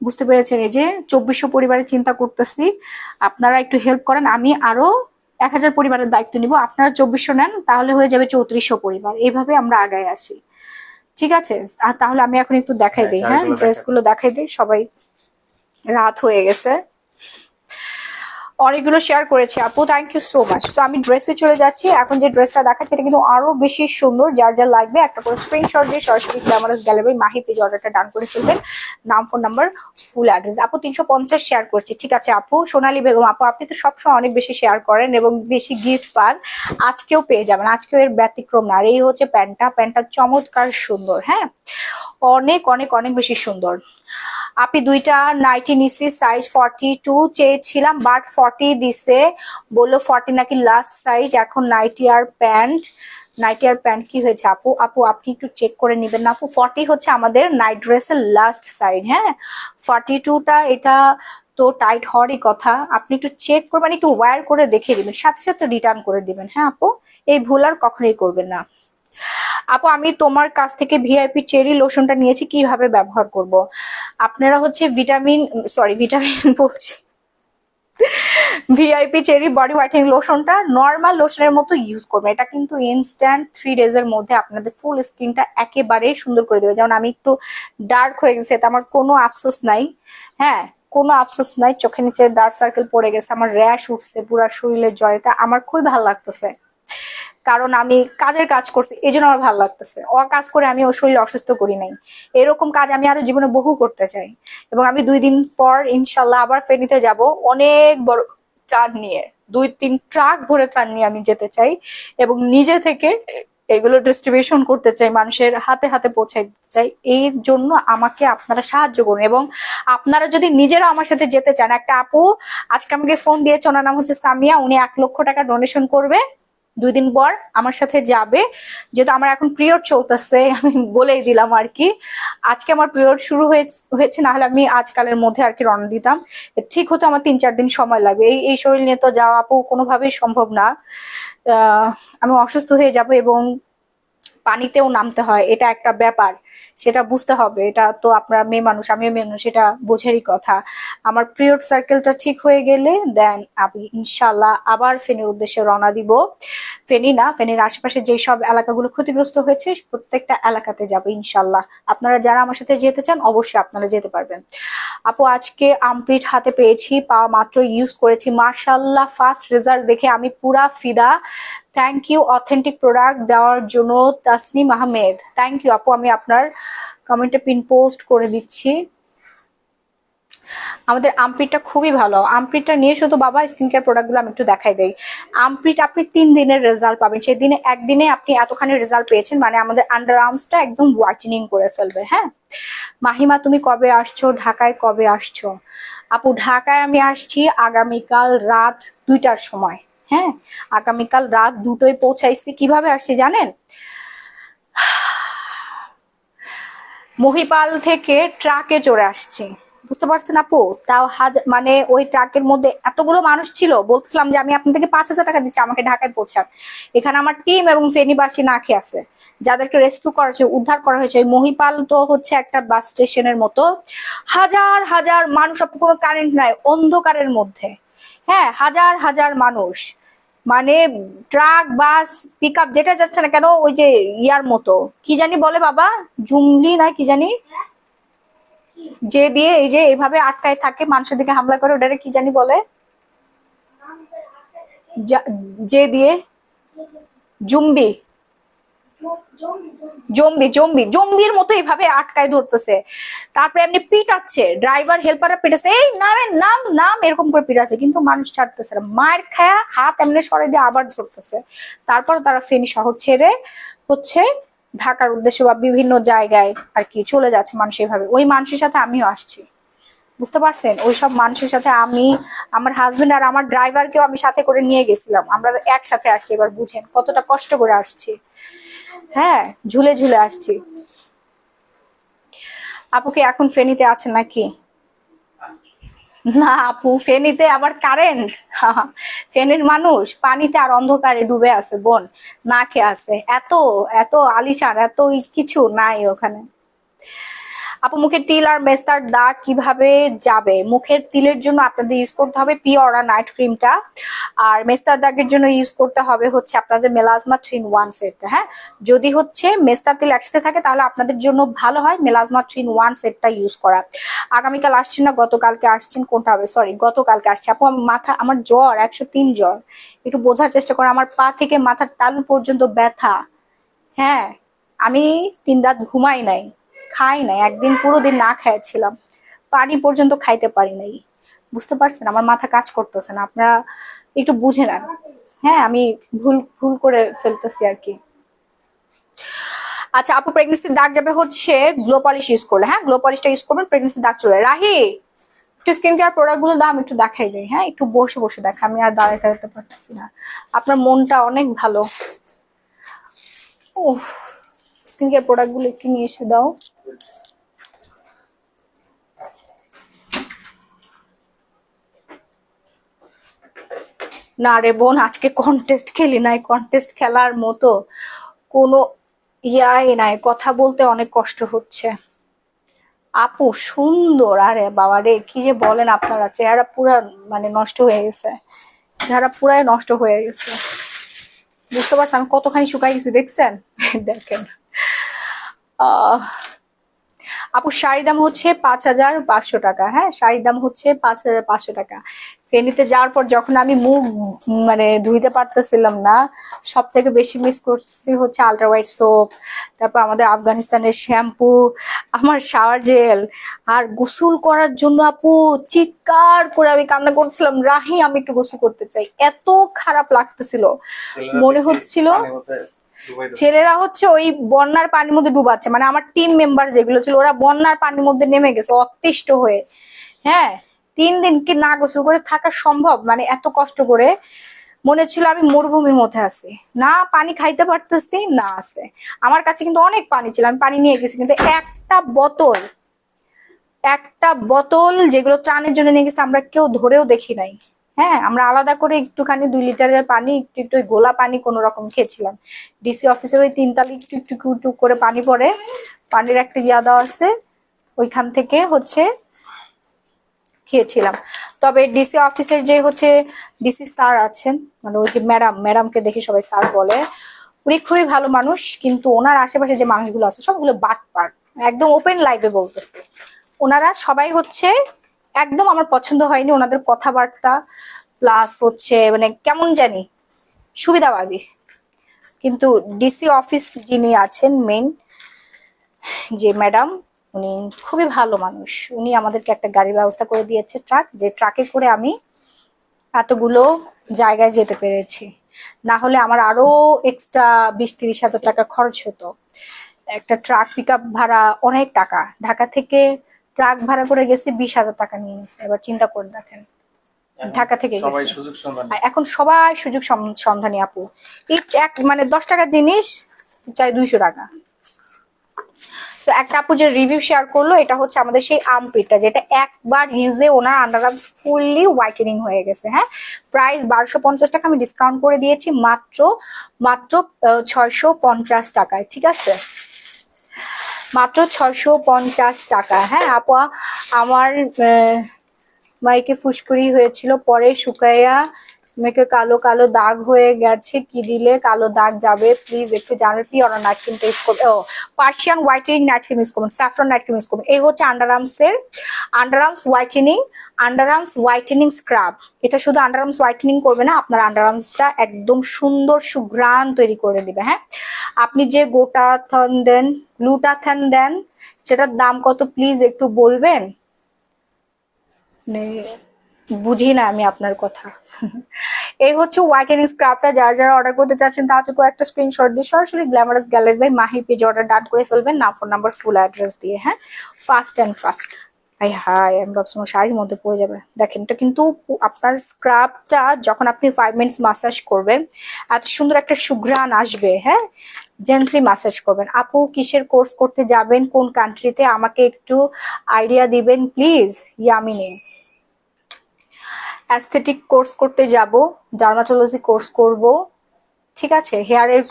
বুঝতে পেরেছেন? এই যে 2400 পরিবারের চিন্তা করতেছি, আপনারা একটু হেল্প করেন, আমি আরো 1000 পরিবারের দায়িত্ব নিব, আপনারা 2400 নেন, তাহলে হয়ে যাবে 3400 পরিবার। এইভাবে আমরা আগায় আসি, ঠিক আছে? আর তাহলে আমি এখন একটু দেখাই দিই, হ্যাঁ ড্রেস গুলো দেখাই দিই। সবাই, রাত হয়ে গেছে, অনেকগুলো শেয়ার করেছি আপু, থ্যাংক ইউ সো মাচ। তো আমি ড্রেসে চলে যাচ্ছি। এখন যে ড্রেসটা দেখাচ্ছি এটা কিন্তু আরো বেশি সুন্দর। যার যা লাগবে একটা করে স্ক্রিনশট দিয়ে সরাসরি গ্ল্যামারাস গ্যালারি মাহি পেজ অর্ডারটা ডান করে ফেলবেন। নাম, ফোন নাম্বার, ফুল অ্যাড্রেস। আপু 350 শেয়ার করছি, ঠিক আছে আপু। সোনালী বেগম আপু, আপনি তো সবসময় অনেক বেশি শেয়ার করেন এবং বেশি গিফট পান, আজকেও পেয়ে যাবেন, আজকেও এর ব্যতিক্রম না। আর এই হচ্ছে প্যান্টটা চমৎকার সুন্দর, হ্যাঁ অনেক অনেক অনেক বেশি সুন্দর। আপনি দুইটা নাইটি নিছি, সাইজ 42 চেয়েছিলাম, বাট 40 দিছে, বললো 40 নাকি লাস্ট সাইজ। এখন নাইটি আর প্যান্ট কি হয়েছে আপু? আপু আপনি একটু চেক করে নিবেন না আপু। 40 হচ্ছে আমাদের নাইট ড্রেসের লাস্ট সাইজ, হ্যাঁ 42টা এটা তো টাইট হওয়ারই কথা। আপনি একটু চেক করবেন, একটু ওয়্যার করে দেখে দিবেন, সাথে সাথে রিটার্ন করে দিবেন, হ্যাঁ আপু, এই ভুল আর কখনোই করবেন না। আপু আমি তোমার কাছ থেকে ভিআইপি চেরি লোশনটা নিয়েছি, কিভাবে ব্যবহার করব? আপনারা হচ্ছে ভিটামিন বলছি, ভিআইপি চেরি বডি হোয়াইটেনিং লোশনটা নর্মাল লোশনের মতো ইউজ করবেন। এটা কিন্তু ইনস্ট্যান্ট 3 days এর মধ্যে আপনাদের ফুল স্কিনটা একেবারে সুন্দর করে দেবে। যেমন আমি একটু ডার্ক হয়ে গেছে, এটা আমার কোনো আফসোস নাই, হ্যাঁ কোনো আফসোস নাই। চোখের নিচে ডার্ক সার্কেল পড়ে গেছে, আমার র্যাশ উঠছে পুরা শরীরের জয়েটা, আমার খুবই ভালো লাগতেছে, কারণ আমি কাজ করছি, এই জন্য আমার ভালো লাগতেছে। কাজ করে আমি ওর শরীর অসুস্থ করি নাই, এরকম কাজ আমি আরো জীবনে বহু করতে চাই। এবং আমি 2 দিন পর ইনশাল্লাহ আবার ফেনীতে যাব, অনেক বড় ট্রাক নিয়ে, 2-3 ট্রাক ভরে ত্রাণ নিয়ে আমি যেতে চাই, এবং নিজে থেকে এগুলো ডিস্ট্রিবিউশন করতে চাই, মানুষের হাতে হাতে পৌঁছাই দিতে চাই। এর জন্য আমাকে আপনারা সাহায্য করুন, এবং আপনারা যদি নিজেরা আমার সাথে যেতে চান, একটা আপু আজকে আমাকে ফোন দিয়েছে, ওনার নাম হচ্ছে সামিয়া, উনি 1 লক্ষ টাকা ডোনেশন করবে, 2 দিন পর আমার সাথে যাবে। যেহেতু আমার এখন পিরিয়ড চলতেছে, আমি বলেই দিলাম আর কি, আজকে আমার পিরিয়ড শুরু হয়েছে, না হলে আমি আজকালের মধ্যে আর কি রওনা দিতাম। ঠিক হতে আমার 3-4 দিন সময় লাগবে, এই শরীর নিয়ে তো যাওয়া আপু কোনোভাবেই সম্ভব না। আমি অসুস্থ হয়ে যাব এবং পানিতেও নামতে হয়, এটা একটা ব্যাপার, সেটা বুঝতে হবে। এটা তো আপনারা মেয়ে মানুষ, আমিও মেয়ে মানুষ, এটা বোঝারই কথা। আমার পিরিয়ড সার্কেলটা ঠিক হয়ে গেলে দেন আমি ইনশাল্লাহ আবার ফেনীর উদ্দেশ্যে রওনা দিব। ফেনী না, ফেনীর আশেপাশে যে সব এলাকাগুলো ক্ষতিগ্রস্ত হয়েছে প্রত্যেকটা এলাকাতে যাবো ইনশাল্লাহ। আপনারা যারা আমার সাথে যেতে চান অবশ্যই আপনারা যেতে পারবেন। আপু আজকে আমপিট হাতে পেয়েছি, পাওয়া মাত্র ইউজ করেছি, মার্শাল্লাহ ফার্স্ট রেজাল্ট দেখে আমি পুরা ফিদা। থ্যাংক ইউ অথেন্টিক প্রোডাক্ট দেওয়ার জন্য তাসনিম আহমেদ, থ্যাংক ইউ আপু। আমি আপনার কমেন্টে পিন পোস্ট করে দিচ্ছি। আমাদের আমপিটটা খুবই ভালো, আমপিটটা নিয়ে শুধু বাবা স্কিন কেয়ার প্রোডাক্টগুলো আমি একটু দেখাই দেই। আমপিট আপনি 3 দিনের রেজাল্ট পাবেন, সেই দিনে একদিনে আপনি এতখানি রেজাল্ট পেয়েছেন, মানে আমাদের আন্ডার আর্মসটা একদম হোয়াইটেনিং করে ফেলবে। হ্যাঁ মাহিমা তুমি কবে আসছো, ঢাকায় কবে আসছো? আপু ঢাকায় আমি আসছি আগামীকাল রাত 2টার সময়, হ্যাঁ আগামীকাল রাত 2টোয় পৌঁছাইছি। কিভাবে আসছি জানেন? মহিপাল থেকে ট্রাকে চড়ে আসছি, বুঝতে পারছেন আপু? তাও মানে ওই ট্রাকের মধ্যে এতগুলো মানুষ ছিল, বলছিলাম যে আমি আপনাদেরকে 5,000 টাকা দিচ্ছি আমাকে ঢাকায় পৌঁছান। এখানে আমার টিম এবং ফেনীবাসী না খেয়ে আছে, যাদেরকে রেস্কিউ করা হয়েছে, উদ্ধার করা হয়েছে। ওই মহিপাল তো হচ্ছে একটা বাস স্টেশনের মতো, হাজার হাজার মানুষ, আপু কোনো কারেন্ট নাই, অন্ধকারের মধ্যে, হ্যাঁ হাজার হাজার মানুষ, মানে ট্রাক বাস পিক আপ যেটা যাচ্ছে না কেন, ওই যে ইয়ার মতো কি জানি বলে বাবা, জুমলি না কি জানি, যে দিয়ে এই যে এইভাবে আটকায় থাকে মানুষের দিকে হামলা করে, ওটারে কি জানি বলে, যে দিয়ে জুম্বি, জম্বি জম্বি জম্বির মতো এইভাবে আটকায় ধরতেছে, তারপরে এমনি পিটাচ্ছে, ড্রাইভার হেল্পাররা পিটাচ্ছে, এই নামেন নাম নাম এরকম করে পিটাচ্ছে, কিন্তু মানুষ ছাড়তেছে না, মায়ের খায়া হাত এমনি সরাই দিয়ে আবার ধরতেছে। তারপর তারা ফেনী শহর ছেড়ে হচ্ছে ঢাকার উদ্দেশ্যে বা বিভিন্ন জায়গায় আর কি চলে যাচ্ছে মানুষ এভাবে। ওই মানুষের সাথে আমিও আসছি, বুঝতে পারছেন? ওইসব মানুষের সাথে আমি, আমার হাজবেন্ড আর আমার ড্রাইভারকেও আমি সাথে করে নিয়ে গেছিলাম, আমরা একসাথে আসছি। এবার বুঝেন কতটা কষ্ট করে আসছি, হ্যাঁ, ঝুলে ঝুলে আসছি। আপু কি এখন ফেনীতে আছেন নাকি? না আপু, ফেনীতে আবার কারেন্ট, ফেনীর মানুষ পানিতে আর অন্ধকারে ডুবে আছে বোন, না খেয়ে আছে, এত এত আলিশান এত কিছু নাই ওখানে। আপু মুখের তিল আর মেস্তার দাগ কিভাবে যাবে? মুখের তিলের জন্য আপনাদের ইউজ করতে হবে পিওরা নাইট ক্রিমটা, আর মেস্তার দাগের জন্য ইউজ করতে হবে হচ্ছে আপনাদের মেলাজমা 3-in-1 সেটটা। হ্যাঁ, যদি হচ্ছে মেস্তার তিল একসাথে থাকে তাহলে আপনাদের জন্য ভালো হয় মেলাজমা 3-in-1 সেটটা ইউজ করা। আগামীকাল আসছেন না গতকালকে আসছেন, কোনটা হবে? সরি, গতকালকে আসছে। আপু আমার মাথা, আমার জ্বর 103 জ্বর, একটু বোঝার চেষ্টা করো, আমার পা থেকে মাথার তালু পর্যন্ত ব্যথা। হ্যাঁ, আমি 3 রাত ঘুমাই নাই, খাই নাই, একদিন পুরো দিন না খাইছিলাম, পানি পর্যন্ত খাইতে পারি নাই। বুঝতে পারছেন আমার মাথা কাজ করতেছে না, আপনারা একটু বুঝে নেন। হ্যাঁ, আমি ভুল ভুল করে ফেলতেছি আর কি। আচ্ছা আপু, প্রেগনেন্সির দাগ যাবে হচ্ছে গ্লো পলিশ ইউজ করলে। হ্যাঁ, গ্লো পলিশটা ইউজ করবেন, প্রেগনেন্সির দাগ চলে। রাহি, একটু স্কিন কেয়ার প্রোডাক্ট গুলো দাম একটু দেখাই দেয়। হ্যাঁ, একটু বসে বসে দেখা, আমি আর দাঁড়াতে দাঁড়াতে পারতেছি না। আপনার মনটা অনেক ভালো। উফ, স্কিন কেয়ার প্রোডাক্ট গুলো একটু নিয়ে এসে দাও। না রে বোন, আজকে কন্টেস্ট খেলি নাই, কন্টেস্ট খেলার মতো কোনো ইয়াই নাই, কথা বলতে অনেক কষ্ট হচ্ছে। আপু সুন্দর, আরে বাবা রে, কি যে বলেন আপনারা, চেহারা পুরা মানে নষ্ট হয়ে গেছে, চেহারা পুরাই নষ্ট হয়ে গেছে। বুঝতে পারছেন আমি কতখানি শুকাই গেছি, দেখছেন? দেখেন। আহ আপু শাড়ির দাম হচ্ছে 5,500 টাকা। হ্যাঁ, শাড়ির দাম হচ্ছে 5,500 টাকা। ফেনীতে যাওয়ার পর যখন আমি মুখ মানে ধুইতে পারতেছিলাম না, সব থেকে বেশি মিস করছি হচ্ছে আল্ট্রা হোয়াইট সোপ, তারপর আমাদের আফগানিস্তানের শ্যাম্পু, আমার শাওয়ার জেল, আর গোসল করার জন্য আপু চিৎকার করে আমি কান্না করছিলাম, রাহি আমি একটু গোসল করতে চাই, এত খারাপ লাগতেছিল। মনে হচ্ছিল ছেলেরা হচ্ছে ওই বন্যার পানির মধ্যে ডুবাচ্ছে, মানে আমার টিম মেম্বার যেগুলো ছিল ওরা বন্যার পানির মধ্যে নেমে গেছে অতিষ্ঠ হয়ে। হ্যাঁ, 3 দিন কি না গোসল করে থাকা সম্ভব? মানে এত কষ্ট করে মনে ছিল আমি মরুভূমির মধ্যে আছি, না পানি খাইতে পারতেছি না আছে। আমার কাছে কিন্তু অনেক পানি ছিল, আমি পানি নিয়ে গেছি, কিন্তু একটা বোতল যেগুলো ত্রাণের জন্য নিয়ে গেছে আমরা কেউ ধরেও দেখি নাই। হ্যাঁ, আমরা আলাদা করে একটুখানি 2 লিটারের পানি, একটু একটু গোলা পানি কোন রকম খেয়েছিলাম। ডিসি অফিসের ওই 3 তালি একটু একটু একটু করে পানি পড়ে, পানির একটা ইয়া দেওয়া আছে, ওইখান থেকে হচ্ছে খেয়েছিলাম। তবে ডিসি অফিসের যে হচ্ছে ডিসি স্যার আছেন, মানে ওই যে ম্যাডামকে দেখে সবাই স্যার বলে, উনি খুবই ভালো মানুষ, কিন্তু ওনার আশেপাশে যে মানুষগুলো আছে সবগুলো বাটপার, একদম ওপেন লাইভে বলতেছে। ওনারা সবাই হচ্ছে একদম আমার পছন্দ হয়নি, ওনাদের কথাবার্তা প্লাস হচ্ছে মানে কেমন জানি সুবিধাবাদী। কিন্তু ডিসি অফিস যিনি আছেন মেন যে ম্যাডাম, উনি খুবই ভালো মানুষ। উনি আমাদেরকে একটা গাড়ির ব্যবস্থা করে দিয়েছে, ট্রাক, যে ট্রাকে করে আমি এতগুলো জায়গায় যেতে পেরেছি। না হলে আমার আরো এক্সট্রা 20-30 হাজার টাকা খরচ হতো। একটা ট্রাক পিক আপ ভাড়া অনেক টাকা, ঢাকা থেকে ট্রাক ভাড়া করে গেছি 20,000 টাকা নিয়ে নিছে। এবার চিন্তা করে দেখেন, ঢাকা থেকে সবাই গেছি। সুযোগ সন্ধানী। এখন সবাই সুযোগ সন্ধানী আপু, এক মানে 10 টাকার জিনিস চাই 200 টাকা। তো একটা আপু যে রিভিউ শেয়ার করলো, এটা হচ্ছে আমাদের সেই আমপিটটা, যেটা একবার ইউজে ওনার আন্ডারআর্মস ফুললি হোয়াইটেনিং হয়ে গেছে। হ্যাঁ, প্রাইস 1250 টাকা, আমি ডিসকাউন্ট করে দিয়েছি মাত্র 650 টাকায়। ঠিক আছে, মাত্র 650 টাকা। হ্যাঁ আপু, আমার মাইকে ফুসকুড়ি হয়েছিল, পরে শুকাইয়া মেয়েকে কালো কালো দাগ হয়ে গেছে, কি দিলে কালো দাগ যাবে প্লিজ একটু জানার। কি অর নাইট ক্রিমটা ইউজ করবে? ও, Persian whitening night cream use করবেন, স্যাফরন নাইট ক্রিম ইউজ করবেন। এই হচ্ছে আন্ডারআর্মস হোয়াইটেনিং স্ক্রাব। এটা শুধু আন্ডারআর্মস হোয়াইটেনিং করবে না, আপনার আন্ডারআর্মসটা একদম সুন্দর সুঘ্রাণ তৈরি করে দিবে। হ্যাঁ, আপনি যে গোটাথন দেন, গ্লুটাথন দেন, সেটার দাম কত প্লিজ একটু বলবেন? মানে বুঝি না আমি আপনার কথা। এই হচ্ছে হোয়াইটেনিং স্ক্রাবটা, যারা যারা অর্ডার করতে চাচ্ছেন তাড়াতাড়ি করে একটা স্ক্রিনশট দিয়ে সরাসরি গ্ল্যামারাস গ্যালারি বাই মাহি পেজে অর্ডার ডান করে ফেলবেন, নাম, ফোন নাম্বার, ফুল অ্যাড্রেস দিয়ে। হ্যাঁ, fast and fast. I hi, আমি ভাবছিলাম শাড়ির মধ্যে পড়ে যাবে। দেখেন, এটা কিন্তু আপনার স্ক্রাবটা যখন আপনি 5 মিনিটস মাসাজ করবেন এত সুন্দর একটা সুঘ্রাণ আসবে। হ্যাঁ, জেন্টলি মাসাজ করবেন। আপু কিসের কোর্স করতে যাবেন, কোন কান্ট্রিতে, আমাকে একটু আইডিয়া দিবেন প্লিজ। ইয়ামিনী, অ্যাস্থেটিক কোর্স করতে যাব, ডার্মাটোলজি কোর্স করব, ঠিক আছে, হেয়ারের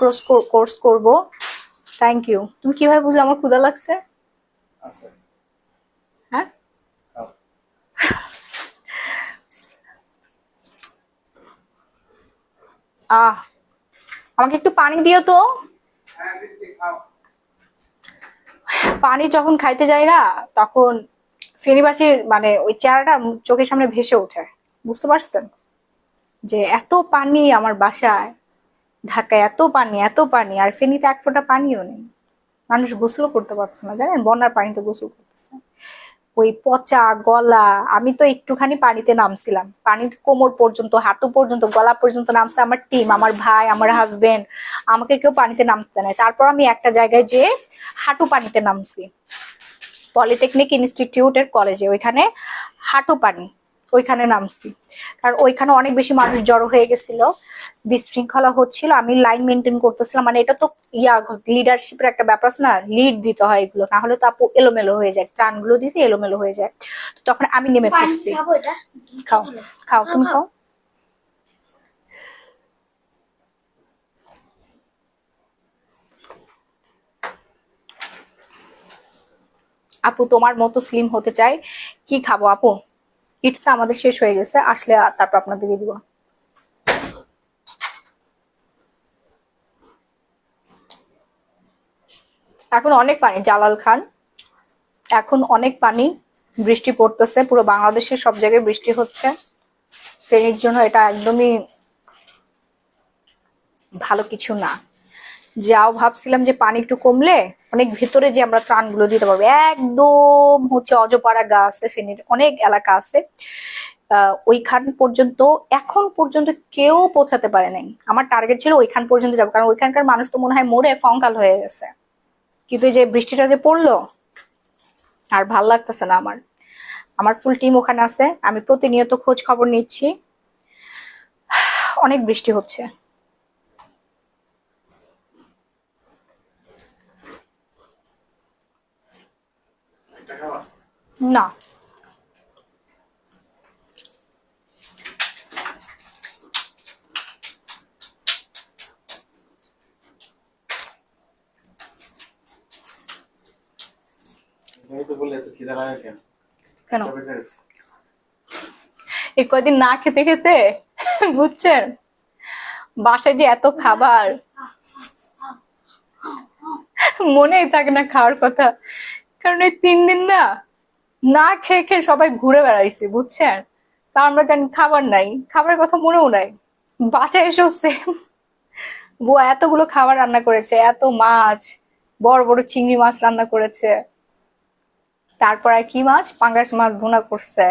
কোর্স করব। Thank you. তুমি কিভাবে বুঝলে আমার ক্ষুধা লাগছে? আচ্ছা, হ্যাঁ, খাও। আহ আমাকে একটু পানি দিও তো। হ্যাঁ, দিচ্ছি, খাও। পানি যখন খাইতে যাই না, তখন ফেনীবাসীর মানে ওই চেহারাটা চোখের সামনে ভেসে ওঠে। বুঝতে পারছেন যে এত পানি আমার বাসায়, ঢাকায় এত পানি, এত পানি, আর ফেনীতে এক ফোঁটা পানিও নেই। মানুষ গোসলও করতে পারছে না, জানেন, বন্যার পানিতে গোসল করতেছে। ওই পচা গলা। আমি তো একটুখানি পানিতে নামছিলাম, পানি কোমর পর্যন্ত, হাঁটু পর্যন্ত, গলা পর্যন্ত নামছে আমার টিম, আমার ভাই, আমার হাজবেন্ড। আমাকে কেউ পানিতে নামতে নেয়। তারপর আমি একটা জায়গায় যে হাঁটু পানিতে নামছি, পলিটেকনিক ইনস্টিটিউটের কলেজে, ওইখানে হাঁটু পানি, ওইখানে নামছি। কারণ ওইখানে অনেক বেশি মানুষ জড়ো হয়ে গেছিল, বিশৃঙ্খলা হচ্ছিল। আমি লাইন মেনটেন করতেছিলাম, মানে এটা তো লিডারশিপের একটা ব্যাপার আছে না, লিড দিতে হয় এগুলো, না হলে তো আপু এলোমেলো হয়ে যায়, ত্রাণগুলো দিতে এলোমেলো হয়ে যায়। তো তখন আমি নেমে পড়ছি। খাও, খাও, তুমি খাও। আপু তোমার মতো স্লিম হতে চাই, কি খাবো আপু? ইটস আমাদের শেষ হয়ে গেছে, আসলে তারপর আপনাদেরকে দিব। এখন অনেক পানি, জালাল খান, এখন অনেক পানি, বৃষ্টি পড়তেছে, পুরো বাংলাদেশের সব জায়গায় বৃষ্টি হচ্ছে। ফেনীর জন্য এটা একদমই ভালো কিছু না। যাও ভাবছিলাম যে পানি একটু কমলে অনেক ভেতরে যে আমরা ত্রাণগুলো দিতে পারবো। একদম হচ্ছে অজপাড়া গা আছে, ফেনীর অনেক এলাকা আছে, ওইখান পর্যন্ত এখন পর্যন্ত কেউ পৌঁছাতে পারে নাই। আমার টার্গেট ছিল ওইখান পর্যন্ত যাবো, কারণ ওইখানকার মানুষ তো মনে হয় মরে কঙ্কাল হয়ে গেছে। কিন্তু এই যে বৃষ্টিটা যে পড়লো, আর ভাল লাগতেছে না আমার। আমার ফুল টিম ওখানে আছে, আমি প্রতিনিয়ত খোঁজ খবর নিচ্ছি। অনেক বৃষ্টি হচ্ছে। এটা খাওয়া? না, তুমি তো বললে এত খিদা লাগে কেন? কেন? তবে যাচ্ছি। এই কয়দিন না খেতে খেতে বুঝছেন, বাসায় যে এত খাবার, মনেই থাকে না খাওয়ার কথা। কারণ এই 3 দিন না না খেয়ে খেয়ে সবাই ঘুরে বেড়াইছি, বুঝছেন। তা আমরা জানি খাবার নাই, খাবারের কথা মনেও নাই। বাসায় এসেও সেম, বুয়া এতগুলো খাবার রান্না করেছে, এত মাছ, বড় বড় চিংড়ি মাছ রান্না করেছে, তারপর আর কি মাছ, পাঙ্গাস মাছ ভুনা করছে,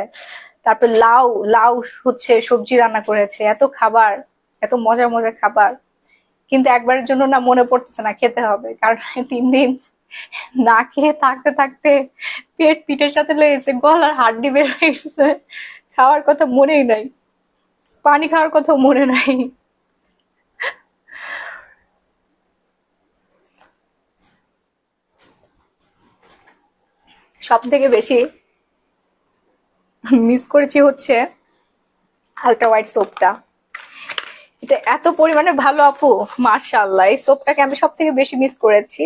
তারপর লাউ লাউ হচ্ছে সবজি রান্না করেছে, এত খাবার, এত মজার মজার খাবার। কিন্তু একবারের জন্য না মনে পড়তেছে না খেতে হবে, কারণ 3 দিন না খেয়ে থাকতে থাকতে পেট পিঠের সাথে লেগেছে, গলার হাড্ডি বের হয়ে গেছে, খাওয়ার কথা মনেই নাই, পানি খাওয়ার কথা মনে নাই। সব থেকে বেশি মিস করেছি হচ্ছে আলট্রা হোয়াইট সোপটা। এটা এত পরিমাণে ভালো আপু, মার্শাল্লাহ, এই সোপটাকে আমি সব থেকে বেশি মিস করেছি।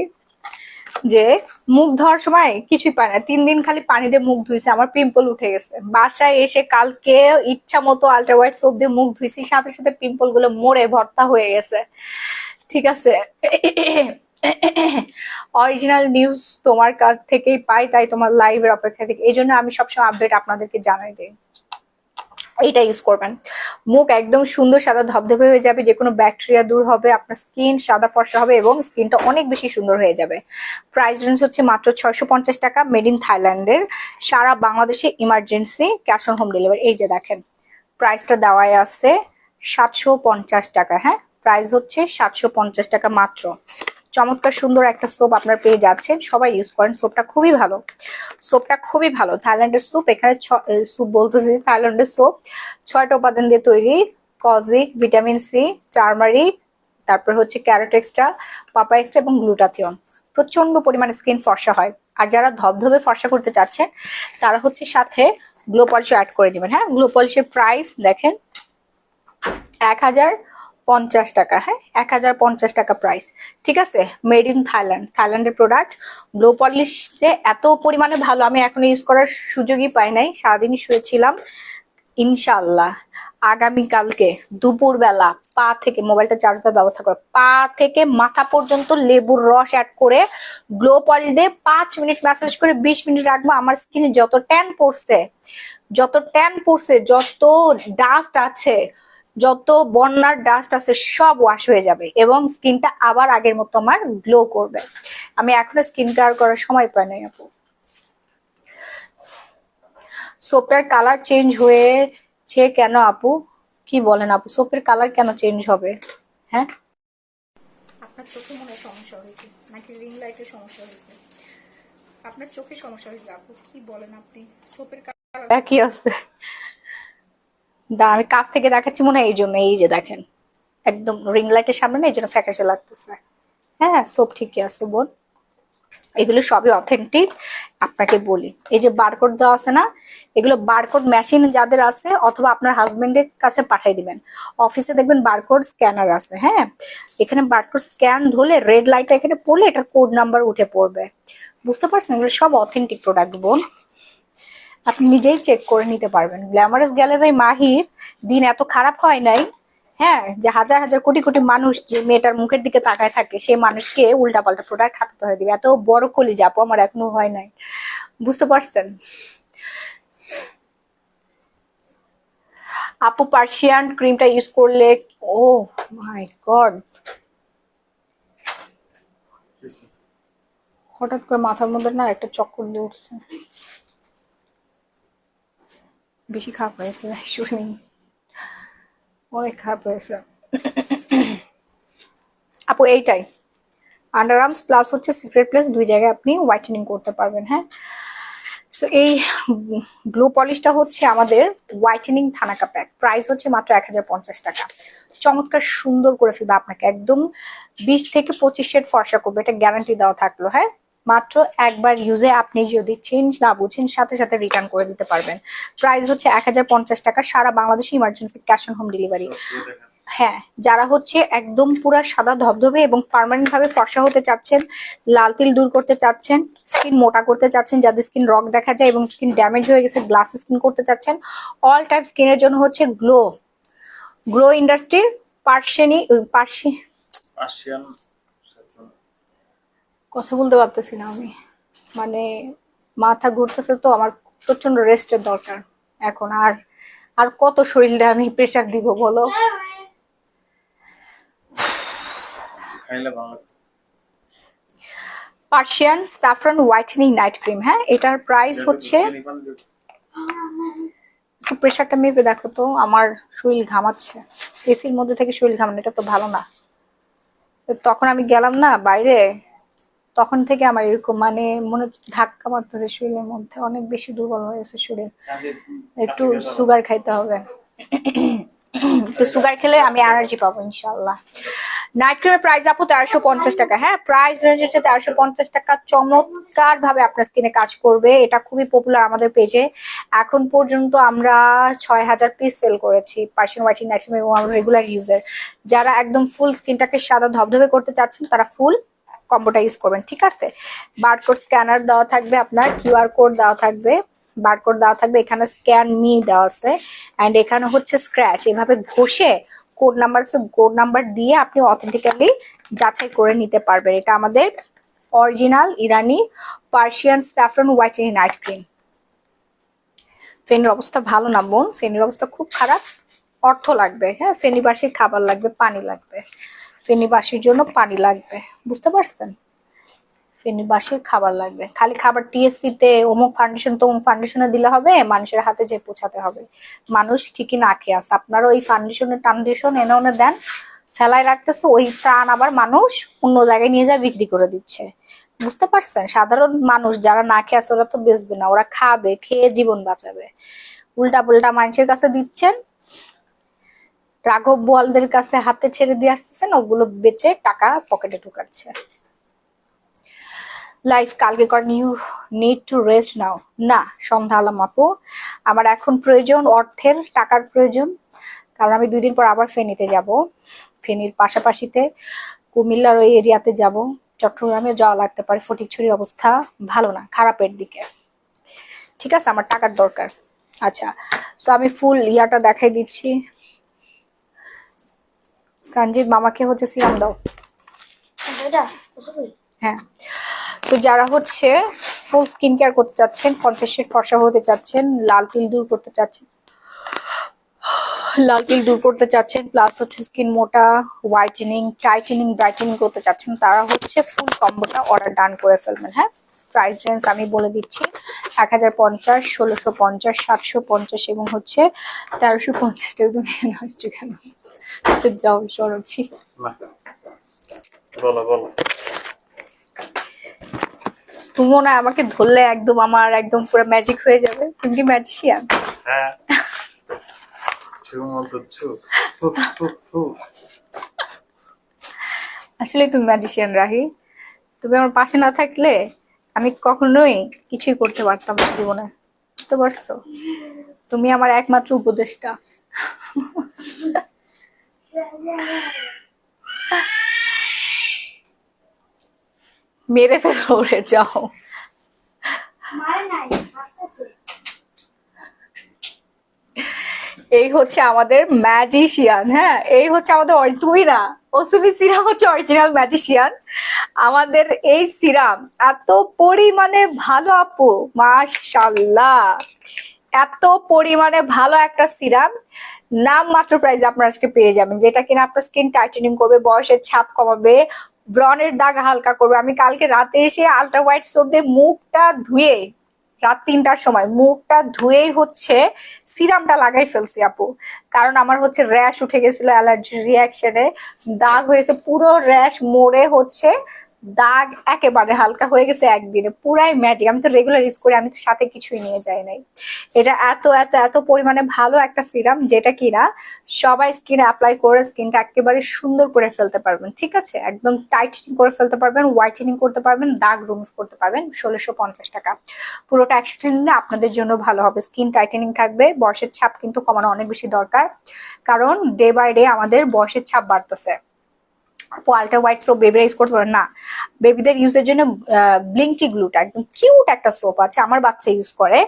যে মুখ ধোয়ার সময় কিছুই পায় না, 3 দিন খালি পানি দিয়ে মুখ ধুইছে, আমার পিম্পল উঠে গেছে। বাসায় এসে কালকে ইচ্ছা মতো আলট্রা হোয়াইট সোপ দিয়ে মুখ ধুইছি, সাথে সাথে পিম্পল গুলো মরে ভর্তা হয়ে গেছে। ঠিক আছে, অরিজিনাল নিউজ তোমার কাছ থেকেই পাই, তাই তোমার লাইভের অপেক্ষা থেকে, এই জন্য আমি সবসময় আপডেট আপনাদেরকে জানাই দিই। এইটা ইউজ করবেন। মুখ একদম সুন্দর সাদা ধবধবে হয়ে যাবে, যে কোনো ব্যাকটেরিয়া দূর হবে, আপনার স্কিন সাদা ফর্সা হবে এবং স্কিনটা অনেক বেশি সুন্দর হয়ে যাবে। প্রাইস রেঞ্জ হচ্ছে মাত্র 650 টাকা, মেড ইন থাইল্যান্ডের, সারা বাংলাদেশে emergency, cash on home delivery. এই যে দেখেন প্রাইসটা দেওয়াই আছে 750 টাকা। হ্যাঁ, প্রাইস হচ্ছে 750 টাকা মাত্র। চমৎকার সুন্দর একটা সোপ আপনার পেয়ে যাচ্ছেন, সবাই ইউজ করেন। সোপটা খুবই ভালো, সোপটা খুবই ভালো। থাইল্যান্ডের স্যুপ, এখানে স্যুপ বলতেছি, থাইল্যান্ডের সোপ 6টা উপাদান দিয়ে তৈরি। কজিক, ভিটামিন সি, টারমারিক, তারপর হচ্ছে ক্যারোট এক্সট্রা, পাপা এক্সট্রা এবং গ্লুটাথিয়ন। প্রচন্ড পরিমাণে স্কিন ফর্সা হয়। আর যারা ধবধবে ফর্সা করতে চাচ্ছেন তারা হচ্ছে সাথে গ্লো পলিশ অ্যাড করে নেবেন। হ্যাঁ, গ্লো পলিশের প্রাইস দেখেন 1050 টাকা। হ্যাঁ, 1050 টাকা প্রাইস। ঠিক আছে, মেড ইন থাইল্যান্ড, থাইল্যান্ডের প্রোডাক্ট। গ্লো পলিশ যে এত পরিমাণে ভালো আমি এখনো ইউজ করার সুযোগই পাই নাই, সারাদিনই শুয়েছিলাম। ইনশাল্লাহ আগামীকালকে দুপুরবেলা পা থেকে, মোবাইলটা চার্জ দেওয়ার ব্যবস্থা করো, পা থেকে মাথা পর্যন্ত লেবুর রস অ্যাড করে গ্লো পলিশ দিয়ে 5 মিনিট ম্যাসাজ করে 20 মিনিট রাখবো। আমার স্কিনে যত ট্যান পড়ছে, যত ডাস্ট আছে, যত বন্যার ডাস্ট আছে সব ওয়াশ হয়ে যাবে এবং স্কিনটা আবার আগের মতো আমার গ্লো করবে। আমি এখনো স্কিন কেয়ার করার সময় পাই নাই আপু। সোপের কালার চেঞ্জ হয়েছে কেন আপু? কি বলেন আপু, সোপের কালার কেন চেঞ্জ হবে? হ্যাঁ, আপনার চোখে মনে হয় সমস্যা হয়েছে নাকি রিং লাইটের সমস্যা হয়েছে? আপনার চোখে সমস্যা হয়েছে আপু, কি বলেন আপনি? সোপের কালার একই আছে। আমি কাছ থেকে দেখাচ্ছি মনে হয় এই জন্য, এই যে দেখেন একদম রিং লাইটের সামনে না, এই জন্য ফ্যাকাশে লাগতেছে। হ্যাঁ, সোপ ঠিকই আছে বোন, এগুলো সবই অথেন্টিক। আপনাকে বলি, এই যে বারকোড দেওয়া আছে না, এগুলো বারকোড মেশিন যাদের আছে অথবা আপনার হাজবেন্ডের কাছে পাঠিয়ে দিবেন। অফিসে দেখবেন বারকোড স্ক্যানার আছে। হ্যাঁ, এখানে বারকোড স্ক্যান ধরলে রেড লাইটটা এখানে পড়লে এটার কোড নাম্বার উঠে পড়বে। বুঝতে পারছেন, এগুলো সব অথেন্টিক প্রোডাক্ট বোন, আপনি নিজেই চেক করে নিতে পারবেন। গ্ল্যামারাস গ্যালারি মাহির দিন এত খারাপ হয় নাই, হ্যাঁ, যে হাজার হাজার কোটি কোটি মানুষ যে মেয়েটার মুখের দিকে তাকায় থাকে সেই মানুষকে উল্টাপাল্টা প্রোডাক্ট হাতে ধরে দিবে। এত বড় কলিজা আপু আমার এখনো হয় নাই। বুঝতে পারছেন আপু? পার্সিয়ান ক্রিমটা ইউজ করলে, ও মাই গড, হঠাৎ করে মাথার মধ্যে না একটা চক্কর দিয়ে উঠছে, বেশি খারাপ হয়েছে, শরীর অনেক খারাপ হয়েছে আপু। এইটাই আন্ডার আর্মস প্লাস হচ্ছে সিক্রেট প্লেস, দুই জায়গায় আপনি হোয়াইটেনিং করতে পারবেন। হ্যাঁ, সো এই গ্লো পলিশটা হচ্ছে আমাদের হোয়াইটেনিং থানাকা প্যাক, প্রাইস হচ্ছে মাত্র 1050 টাকা। চমৎকার সুন্দর করে ফেলবে আপনাকে, একদম 20 থেকে 25 শেড ফর্সা করবে, এটা গ্যারান্টি দেওয়া থাকলো। হ্যাঁ, মাত্র একবার ইউজে আপনি যদি চেঞ্জ না বুঝেন সাথে সাথে রিটার্ন করে দিতে পারবেন। প্রাইস হচ্ছে 1050 টাকা, সারা বাংলাদেশে emergency cash on home delivery. হ্যাঁ, যারা হচ্ছে একদম পুরা সাদা ধবধবে এবং পার্মানেন্ট ভাবে ফর্সা হতে চাচ্ছেন, লাল তিল দূর করতে চাচ্ছেন, স্কিন মোটা করতে চাচ্ছেন, যাদের স্কিন রক দেখা যায় এবং স্কিন ড্যামেজ হয়ে গেছে, গ্লাস স্কিন করতে চাচ্ছেন, অল টাইপ স্কিনের জন্য হচ্ছে গ্লো ইন্ডাস্ট্রির পার্সিয়ান কথা বলতে পারতেছি না আমি, মানে মাথা ঘুরতেছে তো আমার, প্রচন্ড রেস্টের দরকার এখন। আর আর কত শরীরটা আমি প্রেসার দিব বলো? Persian saffron whitening night cream. হ্যাঁ, এটার প্রাইস হচ্ছে, একটু প্রেশারটা মেপে দেখো তো, আমার শরীর ঘামাচ্ছে, এসির মধ্যে থেকে শরীর ঘামানো এটা তো ভালো না। তো তখন আমি গেলাম না বাইরে, তখন থেকে আমার এরকম মানে মনে হচ্ছে ধাক্কা মারতেছে শরীরের মধ্যে, অনেক বেশি দুর্বল হয়ে গেছে শরীর। একটু সুগার খাইতে হবে, একটু সুগার খেলে আমি এনার্জি পাবো ইনশাল্লাহ। নাইট ক্রিমের প্রাইস আপু 1350 টাকা। হ্যাঁ, প্রাইস রেঞ্জ হচ্ছে 1350 টাকা। চমৎকার ভাবে আপনার স্কিনে কাজ করবে, এটা খুবই পপুলার আমাদের পেজে। এখন পর্যন্ত আমরা 6000 পিস সেল করেছি পার্সিয়ান হোয়াইটেনিং নাইট ক্রিম, এবং আমরা রেগুলার ইউজার। যারা একদম ফুল স্কিনটাকে সাদা ধবধবে করতে চাচ্ছেন তারা ফুল কম্বোটা ইউজ করবেন। ঠিক আছে, বারকোড স্ক্যানার দেওয়া থাকবে, আপনার কিউআর কোড দেওয়া থাকবে, বারকোড দেওয়া থাকবে, এখানে স্ক্যান মি দেওয়া আছে, অ্যান্ড এখানে হচ্ছে স্ক্র্যাচ, এভাবে ঘষে কোড নাম্বার আছে, কোড নাম্বার দিয়ে আপনি অথেন্টিক্যালি যাচাই করে নিতে পারবেন। এটা আমাদের অরিজিনাল ইরানি Persian saffron whitening night cream. ফেনীর অবস্থা ভালো না বোন, ফেনীর অবস্থা খুব খারাপ। অর্থ লাগবে, হ্যাঁ, ফেনীবাসীর খাবার লাগবে, পানি লাগবে, ফেনীবাসীর জন্য পানি লাগবে, বুঝতে পারছেন? ফেনীবাসীর খাবার লাগবে, খালি খাবার টিএসসি তে অমুক ফাউন্ডেশন তমুক ফাউন্ডেশনে দিলে হবে? মানুষের হাতে যে পৌঁছাতে হবে। মানুষ ঠিকই না খেয়ে আছে, আপনারা ওই ফাউন্ডেশনের টাউন্ডেশন এনে ওনে দেন, ফেলায় রাখতেছে, ওই ত্রাণ আবার মানুষ অন্য জায়গায় নিয়ে যায় বিক্রি করে দিচ্ছে। বুঝতে পারছেন? সাধারণ মানুষ যারা না খেয়ে আছে ওরা তো বেচবে না, ওরা খাবে, খেয়ে জীবন বাঁচাবে। উল্টা পুল্টা মানুষের কাছে দিচ্ছেন, রাঘব বোয়ালদের কাছে হাতে ছেড়ে দিয়ে আসতেছেন, ওগুলো বেচে টাকা পকেটে ঢুকাচ্ছে। লাইফ কালকে করেন, ইউ নিড টু রেস্ট নাও। না সন্ধ্যা আলাম আপু, আমার এখন প্রয়োজন অর্থের, টাকার প্রয়োজন। কারণ আমি 2 দিন পর আবার ফেনীতে যাব, ফেনীর পাশাপাশিতে কুমিল্লার ওই এরিয়াতে যাব, চট্টগ্রামে যাওয়া লাগতে পারে। ফটিকছড়ির অবস্থা ভালো না, খারাপের দিকে। ঠিক আছে, আমার টাকার দরকার। আচ্ছা, তো আমি ফুল ইয়াটা দেখাই দিচ্ছি। সঞ্জিত মামাকে হচ্ছে সিরাম দাও। হ্যাঁ, তো যারা হচ্ছে ফুল স্কিন কেয়ার করতে চাচ্ছেন, 50 ফর্সা হতে চাচ্ছেন, লাল তিল দূর করতে চাচ্ছেন, প্লাস হচ্ছে স্কিন মোটা, হোয়াইটেনিং, টাইটেনিং, ব্রাইটেনিং করতে চাচ্ছেন, তারা হচ্ছে ফুল কম্বোটা অর্ডার ডান করে ফেলবেন। হ্যাঁ, প্রাইস রেঞ্জ আমি বলে দিচ্ছি, 1050, 1650, 750 এবং হচ্ছে 1350 টাকা। তুমি নষ্ট কেন? যাও সরছি। বলো বলো। তুমি মনে হয় আমাকে ধরলে একদম আমার একদম পুরো ম্যাজিক হয়ে যাবে। তুমি কি ম্যাজিশিয়ান? হ্যাঁ, আসলে তুমি ম্যাজিশিয়ান রাহি। তুমি আমার পাশে না থাকলে আমি কখনোই কিছুই করতে পারতাম না জীবনে, বুঝতে পারছো? তুমি আমার একমাত্র উপদেষ্টা। মেরে ফেলো ওরে, যাও। এই হচ্ছে আমাদের ম্যাজিশিয়ান। হ্যাঁ, এই হচ্ছে আমাদের তুই না, ওসুমি সিরাম হচ্ছে অরিজিনাল ম্যাজিশিয়ান। আমাদের এই সিরাম এত পরিমাণে ভালো আপু, মাশাআল্লাহ, এত পরিমাণে ভালো একটা সিরাম, নাম মাত্র প্রাইস আপনারা আজকে পেয়ে যাবেন, যেটা কিনা আপনার স্কিন টাইটেনিং করবে, বয়সের ছাপ কমাবে, ব্রনের দাগ হালকা করবে। আমি কালকে রাতে এসে আলট্রা হোয়াইট সোপ দিয়ে মুখটা ধুয়ে, রাত 3টার সময় মুখটা ধুয়েই হচ্ছে সিরামটা লাগাই ফেলছি আপু। কারণ আমার হচ্ছে র্যাশ উঠে গেছিল অ্যালার্জির রিয়াকশনে, দাগ হয়েছে, পুরো র্যাশ মরে হচ্ছে দাগ একেবারে হালকা হয়ে গেছে একদিনে, পুরাই ম্যাজিক। আমি তো রেগুলার ইউজ করি, আমি তো সাথে কিছুই নিয়ে যাই নাই। এটা এত এত এত পরিমাণে ভালো একটা সিরাম, যেটা কিনা সবাই স্কিনে অ্যাপ্লাই করে স্কিনটা একেবারে সুন্দর করে ফেলতে পারবেন। ঠিক আছে, একদম টাইটেনিং করে ফেলতে পারবেন, হোয়াইটেনিং করতে পারবেন, দাগ রিমুভ করতে পারবেন। 1650 টাকা পুরোটা একসাথে নিলে আপনাদের জন্য ভালো হবে। স্কিন টাইটেনিং থাকবে, বয়সের ছাপ কিন্তু কমানো অনেক বেশি দরকার, কারণ ডে বাই ডে আমাদের বয়সের ছাপ বাড়তেছে। আলট্রা হোয়াইট সোপ বেবিরা ইউজ করতে পারে না, বেবিদের ইউজের জন্য ব্লিঙ্কি গ্লুটা একদম কিউট একটা সোপ আছে, আমার বাচ্চা ইউজ করে,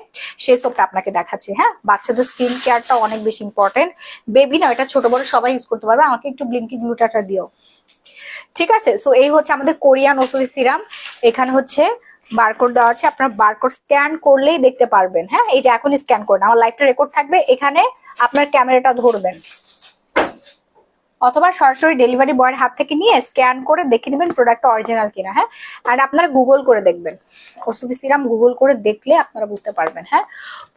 সেই সোপটা আপনাকে দেখাচ্ছি। হ্যাঁ, বাচ্চাদের স্কিন কেয়ারটা অনেক বেশি ইম্পর্টেন্ট, বেবি না, এটা ছোট বড় সবাই ইউজ করতে পারবে। আমাকে একটু ব্লিঙ্কি গ্লুটাটা দিও, ঠিক আছে? সো এই হচ্ছে আমাদের কোরিয়ান ওসুই সিরাম। এখানে হচ্ছে বারকোড দেওয়া আছে, আপনার বারকোড স্ক্যান করলেই দেখতে পারবেন। হ্যাঁ, এই যে এখনই স্ক্যান করুন, আমার লাইভটা রেকর্ড থাকবে, এখানে আপনার ক্যামেরাটা ধরবেন, অথবা সরাসরি ডেলিভারি বয়ের হাত থেকে নিয়ে স্ক্যান করে দেখে নেবেন প্রোডাক্টটা অরিজিনাল কিনা। হ্যাঁ, আর আপনারা গুগল করে দেখবেন, ওসুবি সিরাম গুগল করে দেখলে আপনারা বুঝতে পারবেন। হ্যাঁ,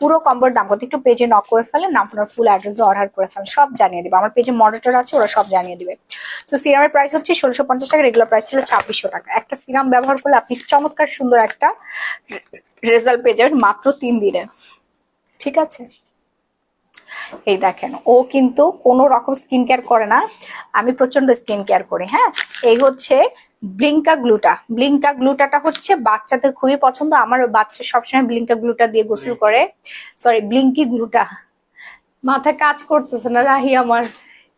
পুরো কম্বোর দাম কত একটু পেজে নক করে ফেলেন, নাম ফোন ফুল অ্যাড্রেস অর্ডার করে ফেলেন, সব জানিয়ে দেবে। আমার পেজে মডারেটর আছে, ওরা সব জানিয়ে দিবে। তো সিরামের প্রাইস হচ্ছে 1650 টাকা, রেগুলার প্রাইস ছিল 2600 টাকা। একটা সিরাম ব্যবহার করলে আপনি চমৎকার সুন্দর একটা রেজাল্ট পেয়ে যাবেন মাত্র 3 দিনে। ঠিক আছে, এই দেখেন, ও কিন্তু কোনো রকম স্কিন কেয়ার করে না, আমি প্রচন্ড স্কিন কেয়ার করি। হ্যাঁ, এই হচ্ছে ব্লিঙ্কা গ্লুটা। ব্লিঙ্কা গ্লুটাটা হচ্ছে বাচ্চাদের খুবই পছন্দ, আমার বাচ্চা সবসময় ব্লিঙ্কা গ্লুটা দিয়ে গোসল করে। সরি, ব্লিঙ্কি গ্লুটা। মাথায় কাজ করতেছে না রাহি আমার,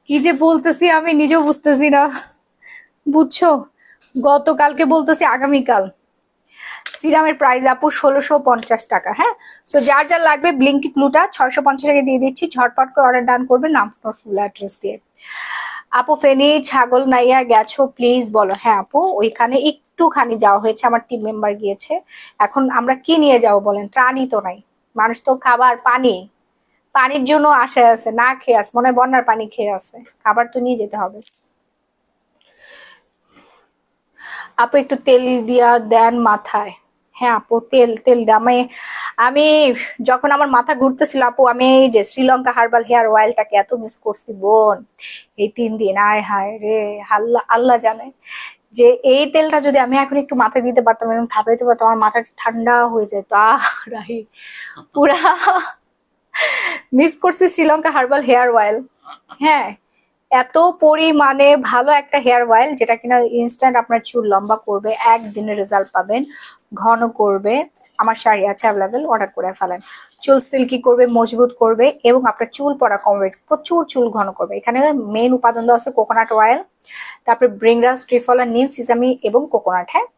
কি যে বলতেছি আমি নিজেও বুঝতেছি না, বুঝছো? গতকালকে বলতেছি আগামীকাল। সিরামের প্রাইস আপু 1650 টাকা। হ্যাঁ, সো যার যার লাগবে ব্লিঙ্কি গ্লুটা 650 টাকা দিয়ে দিচ্ছি, ঝটপট করে অর্ডার ডান করবেন, নাম ফুল অ্যাড্রেস দিয়ে। আপু ফেনী ছাগল নাইয়া গেছো প্লিজ বলো। হ্যাঁ আপু, ওইখানে একটুখানি যাওয়া হয়েছে, আমার টিম মেম্বার গিয়েছে। এখন আমরা কি নিয়ে যাবো বলেন, ত্রাণই তো নাই। মানুষ তো খাবার পানির জন্য আশায় আছে, না খেয়ে আছে, মনে হয় বন্যার পানি খেয়ে আছে, খাবার তো নিয়ে যেতে হবে। আপু একটু তেল দিয়া দেন মাথায়। হ্যাঁ আপু, তেল তেল দিয়ে আমি আমি যখন আমার মাথা ঘুরতেছিল আপু, আমি এই যে শ্রীলঙ্কা হার্বাল হেয়ার অয়েলটাকে এত মিস করছি বোন, এই 3 দিন। আয় হায় রে, আল্লাহ আল্লাহ জানে যে এই তেলটা যদি আমি এখন একটু মাথায় দিতে পারতাম এবং থাপড়াইতে পারতাম, আমার মাথা ঠান্ডা হয়ে যেত। রাহি পুরা মিস করছি শ্রীলঙ্কা হার্বাল হেয়ার অয়েল। হ্যাঁ, এত পরিমাণে ভালো একটা হেয়ার অয়েল, যেটা কিনা ইনস্ট্যান্ট আপনার চুল লম্বা করবে, একদিনের রেজাল্ট পাবেন, ঘন করবে। আমার শাড়ি আছে অ্যাভেলেবেল, অর্ডার করে ফেলেন। চুল সিল্কি করবে, মজবুত করবে এবং আপনার চুল পড়া কমবে, প্রচুর চুল ঘন করবে। এখানে মেইন উপাদান দেওয়া আছে কোকোনাট অয়েল, তারপরে ব্রিংগ্রাস, ট্রিফলা, নিম, সিসামি এবং কোকোনাট। হ্যাঁ,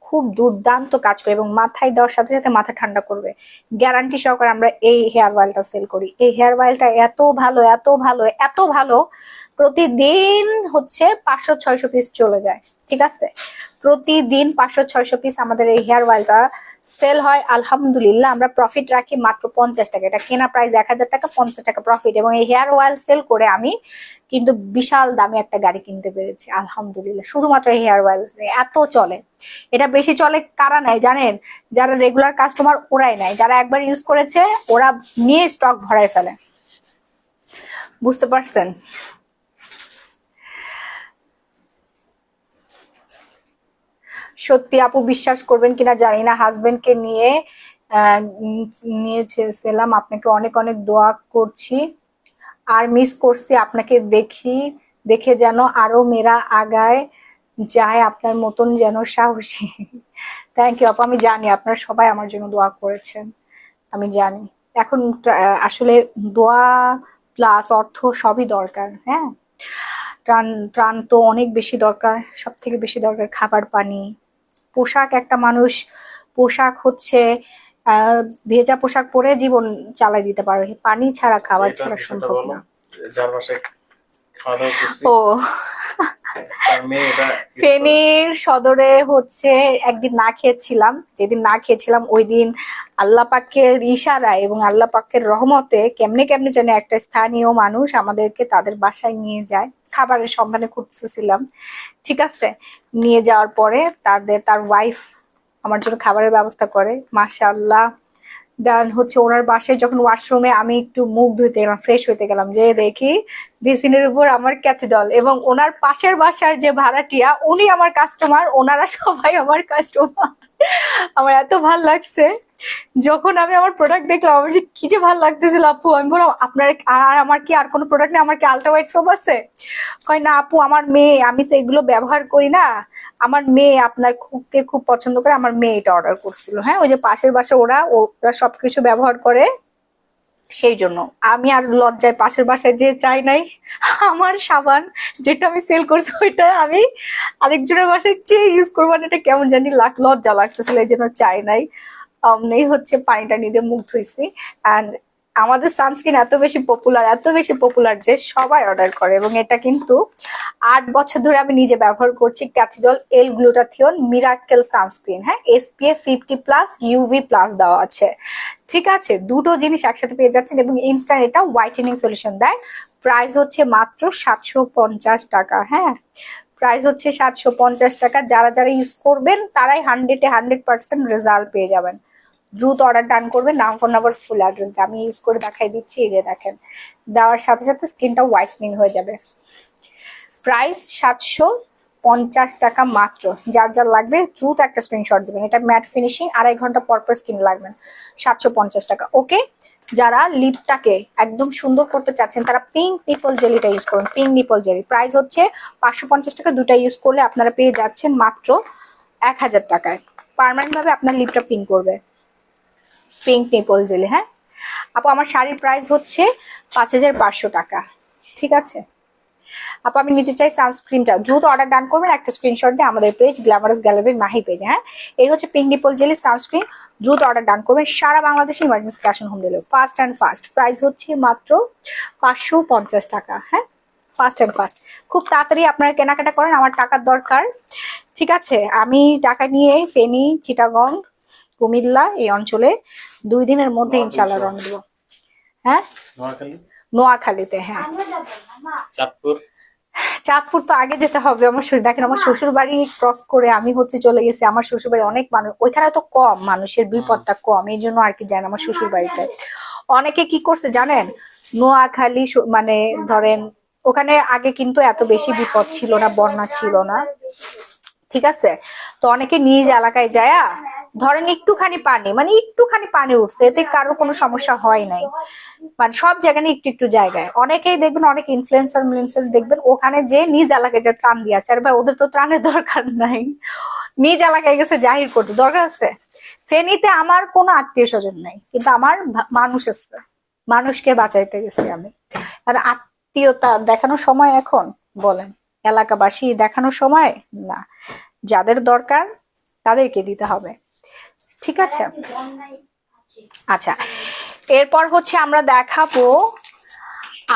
খুব দুর্দান্ত কাজ করে এবং মাথায় দেওয়ার সাথে সাথে মাথা ঠান্ডা করবে। গ্যারান্টি সহকারে আমরা এই হেয়ার অয়েলটা সেল করি। এই হেয়ার অয়েলটা এত ভালো, এত ভালো, এত ভালো, প্রতিদিন হচ্ছে 500-600 পিস চলে যায়। ঠিক আছে, প্রতিদিন 500-600 পিস আমাদের এই হেয়ার অয়েলটা সেল হয়। আলহামদুলিল্লাহ, আমরা প্রফিট রাখি মাত্র 50 টাকা। এটা কেনা প্রাইস 1000 টাকা, 50 টাকা প্রফিট। এবং এই হেয়ার অয়েল সেল করে আমি কিন্তু বিশাল দামে একটা গাড়ি কিনতে পেরেছি আলহামদুলিল্লাহ, শুধুমাত্র এই হেয়ার অয়েল। এত চলে, এটা বেশি চলে কারা নেয় জানেন? যারা রেগুলার কাস্টমার ওরাই নেয়, যারা একবার ইউজ করেছে ওরা নিয়ে স্টক ভরায় ফেলে। বুঝতে পারছেন? সত্যি আপু, বিশ্বাস করবেন কিনা জানি না, হাজবেন্ডকে নিয়ে নিয়েছিলাম। আপনাকে অনেক অনেক দোয়া করছি, আর মিস করছি আপনাকে দেখে যেন আরো মেয়েরা আগায় যায়, আপনার মতন যেন সাহসী। থ্যাংক ইউ আপু, আমি জানি আপনারা সবাই আমার জন্য দোয়া করেছেন, আমি জানি। এখন আসলে দোয়া প্লাস অর্থ সবই দরকার। হ্যাঁ, ত্রাণ ত্রাণ তো অনেক বেশি দরকার, সব থেকে বেশি দরকার খাবার পানি। পোশাক, একটা মানুষ পোশাক হচ্ছে ভেজা পোশাক পরে জীবন চালাই দিতে পারবে, পানি ছাড়া, খাবার ছাড়া সম্ভব না। যার বাসায় খাওয়া দাওয়া করছি, ও তার মেয়ে এটা ফেনীর সদরে হচ্ছে একদিন না খেয়েছিলাম, যেদিন না খেয়েছিলাম ওই দিন আল্লাহ পাকের ইশারায় এবং আল্লাহ পাকের রহমতে কেমনে কেমনে যেন একটা স্থানীয় মানুষ আমাদেরকে তাদের বাসায় নিয়ে যায়, খাবারের সন্ধানে খুঁজতেছিলাম। ঠিক আছে, নিয়ে যাওয়ার পরে তার ওয়াইফ আমার জন্য খাবারের ব্যবস্থা করে, মাশাআল্লাহ। দেন হচ্ছে ওনার বাসায় যখন ওয়াশরুমে আমি একটু মুখ ধুইতে গেলাম, ফ্রেশ হইতে গেলাম, যে দেখি বিসিনের উপর আমার ক্যাচডল, এবং ওনার পাশের বাসার যে ভাড়াটিয়া উনি আমার কাস্টমার, ওনারা সবাই আমার কাস্টমার। আমার এত ভাল লাগছে যখন আমি আমার প্রোডাক্ট দেখলাম, আমার যে কি যে ভালো লাগতেছিল আপু। আমি বললাম আপনার আর আমার কি আর কোনো প্রোডাক্ট নেই, আমার কি আলট্রা হোয়াইট সোপ আছে? কয় না আপু, আমার মেয়ে, আমি তো এগুলো ব্যবহার করি না, আমার মেয়ে আপনার খুব পছন্দ করে, আমার মেয়ে এটা অর্ডার করছিল। হ্যাঁ, ওই যে পাশের বাসা ওরা সবকিছু ব্যবহার করে, সেই জন্য আমি আর লজ্জায় পাশের বাসায় যে চাই নাই আমার সাবান যেটা আমি সেল করছি ওইটা আমি আরেকজনের বাসায় চেয়ে ইউজ করবো না, এটা কেমন জানি লজ্জা লাগতেছিল, এই জন্য চাই নাই। নেই হচ্ছে পানিটা নিয়ে মুখ ধুইছি। অ্যান্ড আমাদের সানস্ক্রিন এত বেশি পপুলার যে সবাই অর্ডার করে, এবং এটা কিন্তু 8 বছর ধরে আমি নিজে ব্যবহার করছি। ক্যাচিডল এল গ্লুটাথিয়ন মিরাকেল সানস্ক্রিন। হ্যাঁ, SPF 50+ UV+ দেওয়া আছে। ঠিক আছে, দুটো জিনিস একসাথে পেয়ে যাচ্ছেন এবং ইনস্ট্যান্ট এটা হোয়াইটেনিং সলিউশন দেয়। প্রাইস হচ্ছে মাত্র 750 টাকা। হ্যাঁ, প্রাইস হচ্ছে 750 টাকা। যারা যারা ইউজ করবেন তারাই 100% রেজাল্ট পেয়ে যাবেন। দ্রুত অর্ডার ডান করবেন, নাম ফোন নাম্বার ফুল অ্যাড্রেস আমি ইউজ করে দেখাই দিচ্ছি, এই যে দেখেন, দেওয়ার সাথে সাথে স্কিনটা হোয়াইটনিং হয়ে যাবে। প্রাইস 750 টাকা মাত্র। যার যার লাগবে দ্রুত একটা স্ক্রিনশট দিবেন। এটা ম্যাট ফিনিশিং, 2.5 ঘন্টা পর পর স্কিন লাগবেন। 750 টাকা। ওকে, যারা লিপটাকে একদম সুন্দর করতে চাচ্ছেন তারা পিঙ্ক নিপল জেলিটা ইউজ করুন। পিঙ্ক নিপল জেলি প্রাইস হচ্ছে 550 টাকা। দুটা ইউজ করলে আপনারা পেয়ে যাচ্ছেন মাত্র 1000 টাকায়। পার্মানেন্ট ভাবে আপনার লিপটা পিঙ্ক করবে পিঙ্ক নিপল জেলি। হ্যাঁ আপু, আমার শাড়ির প্রাইস হচ্ছে 5500 টাকা। ঠিক আছে আপু, আমি নিতে চাই সানস্ক্রিনটা। দ্রুত অর্ডার ডান করবেন, একটা স্ক্রিনশট দিয়ে আমাদের পেজ গ্ল্যামারাস গ্যালারির মাহি পেজ। হ্যাঁ, এই হচ্ছে পিঙ্ক নিপল জেলি সানস্ক্রিন। দ্রুত অর্ডার ডান করবেন, সারা বাংলাদেশে emergency cash on home delivery. Fast and fast price হচ্ছে মাত্র 550 টাকা। হ্যাঁ, ফাস্ট অ্যান্ড ফাস্ট, খুব তাড়াতাড়ি আপনারা কেনাকাটা করেন, আমার টাকার দরকার। ঠিক আছে, আমি টাকা নিয়ে ফেনী, চিটাগং কুমিল্লা এই অঞ্চলে 2 দিনের মধ্যে ইনশাআল্লাহ রওনা দেব। হ্যাঁ, নোয়াখালী, নোয়াখালীতে। হ্যাঁ, চাঁদপুর। চাঁদপুর তো আগে যেতে হবে। আমার দেখেন, আমার শ্বশুর বাড়ি ক্রস করে আমি হচ্ছে চলে গেছি। আমার শ্বশুর বাড়ি অনেক মানুষ, ওইখানে তো কম মানুষের বিপদটা কম, এই জন্য আর কি যায় না আমার শ্বশুর বাড়িতে। অনেকে কি করছে জানেন, নোয়াখালী মানে ধরেন ওখানে আগে কিন্তু এত বেশি বিপদ ছিল না, বন্যা ছিল না, ঠিক আছে? তো অনেকে নিজ এলাকায় যায়, ধরেন একটুখানি পানি উঠছে, এতে কারোর কোনো সমস্যা হয় নাই। মানে সব জায়গায় একটু একটু জায়গায় অনেকেই দেখবেন, অনেক ইনফ্লুয়েন্সার দেখবেন ওখানে যে নিজ এলাকায় যে ত্রাণ দিয়ে আছে। আর ভাই, ওদের তো ত্রাণের দরকার নাই, নিজ এলাকায় গেছে জাহির করতে, দরকার আছে? ফেনীতে আমার কোনো আত্মীয় স্বজন নাই, কিন্তু আমার মানুষ আছে, মানুষকে বাঁচাইতে গেছি আমি। আর আত্মীয়তা দেখানোর সময় এখন বলেন, এলাকাবাসী দেখানোর সময় না। যাদের দরকার তাদেরকে দিতে হবে, ঠিক আছে? আচ্ছা, এরপর হচ্ছে আমরা দেখাবো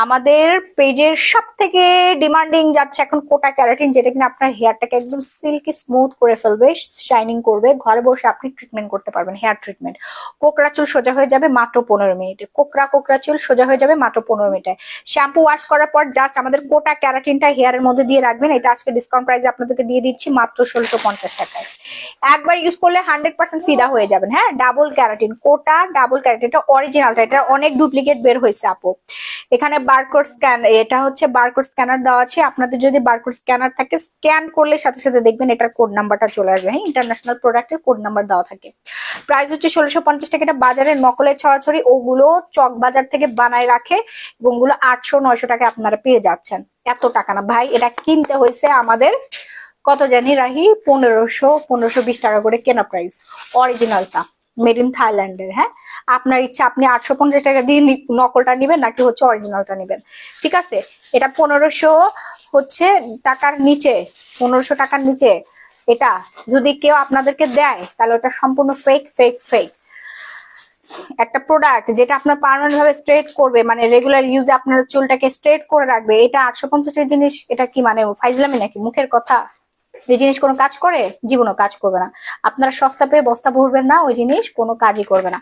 আমাদের পেজের সব থেকে ডিমান্ডিং যাচ্ছে এখন কোটা ক্যারাটিন, যেটা কিনা আপনার হেয়ারটাকে একদম সিল্কি স্মুথ করে ফেলবে, শাইনিং করবে। ঘরে বসে আপনি ট্রিটমেন্ট করতে পারবেন, হেয়ার ট্রিটমেন্ট। কোকড়া চুল সোজা হয়ে যাবে মাত্র 15 মিনিটে। কোকড়া চুল সোজা হয়ে যাবে মাত্র 15 মিনিটে। শ্যাম্পু ওয়াশ করার পর জাস্ট আমাদের কোটা ক্যারাটিনটা হেয়ারের মধ্যে দিয়ে রাখবেন। এটা আজকে ডিসকাউন্ট প্রাইসে আপনাদেরকে দিয়ে দিচ্ছি মাত্র 1650 টাকায়। একবার ইউজ করলে 100% ফিদা হয়ে যাবেন। হ্যাঁ, ডাবল ক্যারাটিন, কোটা ডাবল ক্যারাটিন, এটা অরিজিনালটা, এটা অনেক ডুপ্লিকেট বের হয়েছে আপু। এখানে বারকোড স্ক্যান, এটা হচ্ছে বারকোড স্ক্যানার দেওয়া আছে। আপনাদের যদি বারকোড স্ক্যানার থাকে, স্ক্যান করলে সাথে সাথে দেখবেন এটার কোড নাম্বারটা চলে আসবে। হ্যাঁ, ইন্টারন্যাশনাল প্রোডাক্টের কোড নাম্বার দেওয়া থাকে। প্রাইস হচ্ছে 1650 টাকা। এটা বাজারের নকলের ছড়াছড়ি, ওগুলো চক বাজার থেকে বানায় রাখে, এবং ওগুলো 800-900 টাকা আপনারা পেয়ে যাচ্ছেন। এত টাকা না ভাই, এটা কিনতে হয়েছে আমাদের কত জানি রাহি, 1520 টাকা করে কেনা প্রাইস, অরিজিনালটা মেড ইন থাইল্যান্ডের। হ্যাঁ, আপনার ইচ্ছা, আপনি 850 টাকা দিয়ে নকলটা নিবেন নাকি হচ্ছে অরিজিনালটা নিবেন, ঠিক আছে? এটা 1500 হচ্ছে টাকার নিচে, 1500 টাকার নিচে এটা যদি কেউ আপনাদেরকে দেয়, তাহলে ওটা সম্পূর্ণ ফেক ফেক ফেক একটা প্রোডাক্ট, যেটা আপনার পার্মানেন্ট ভাবে স্ট্রেট করবে, মানে রেগুলার ইউজে আপনার চুলটাকে স্ট্রেট করে রাখবে। এটা 850 টাকার জিনিস, এটা কি মানে ফাইজলামি নাকি, মুখের কথা? এই জিনিস কোনো কাজ করে? জীবনও কাজ করবে না। আপনারা সস্তা পেয়ে বস্তা ভরবেন না, ওই জিনিস কোনো কাজই করবে না।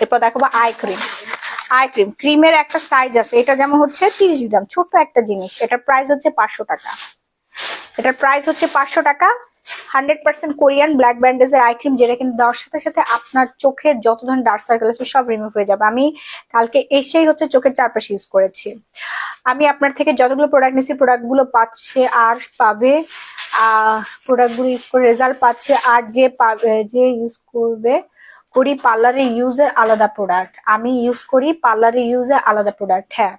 এরপর দেখাবো আই ক্রিম। আই ক্রিম, ক্রিমের একটা সাইজ আছে, এটা যেমন হচ্ছে 30 গ্রাম, ছোট্ট একটা জিনিস। এটার প্রাইস হচ্ছে 500 টাকা। এটার প্রাইস হচ্ছে 500 টাকা। 100% কোরিয়ান ব্ল্যাক ব্যান্ডেজের আই ক্রিম, যেটা কিন্তু দেওয়ার সাথে সাথে আপনার চোখের যত ধরনের ডার্ক সার্কেল আছে সব রিমুভ হয়ে যাবে। আমি কালকে এসেই হচ্ছে চোখের চারপাশে ইউজ করেছি। আমি আপনার থেকে যতগুলো প্রোডাক্ট নিয়েছি, প্রোডাক্টগুলো পাচ্ছে আর পাবে, প্রোডাক্টগুলো ইউজ করে রেজাল্ট পাচ্ছে। আর যে ইউজ করবে করি পার্লারে ইউজের আলাদা প্রোডাক্ট, আমি ইউজ করি পার্লারে ইউজের আলাদা প্রোডাক্ট। হ্যাঁ,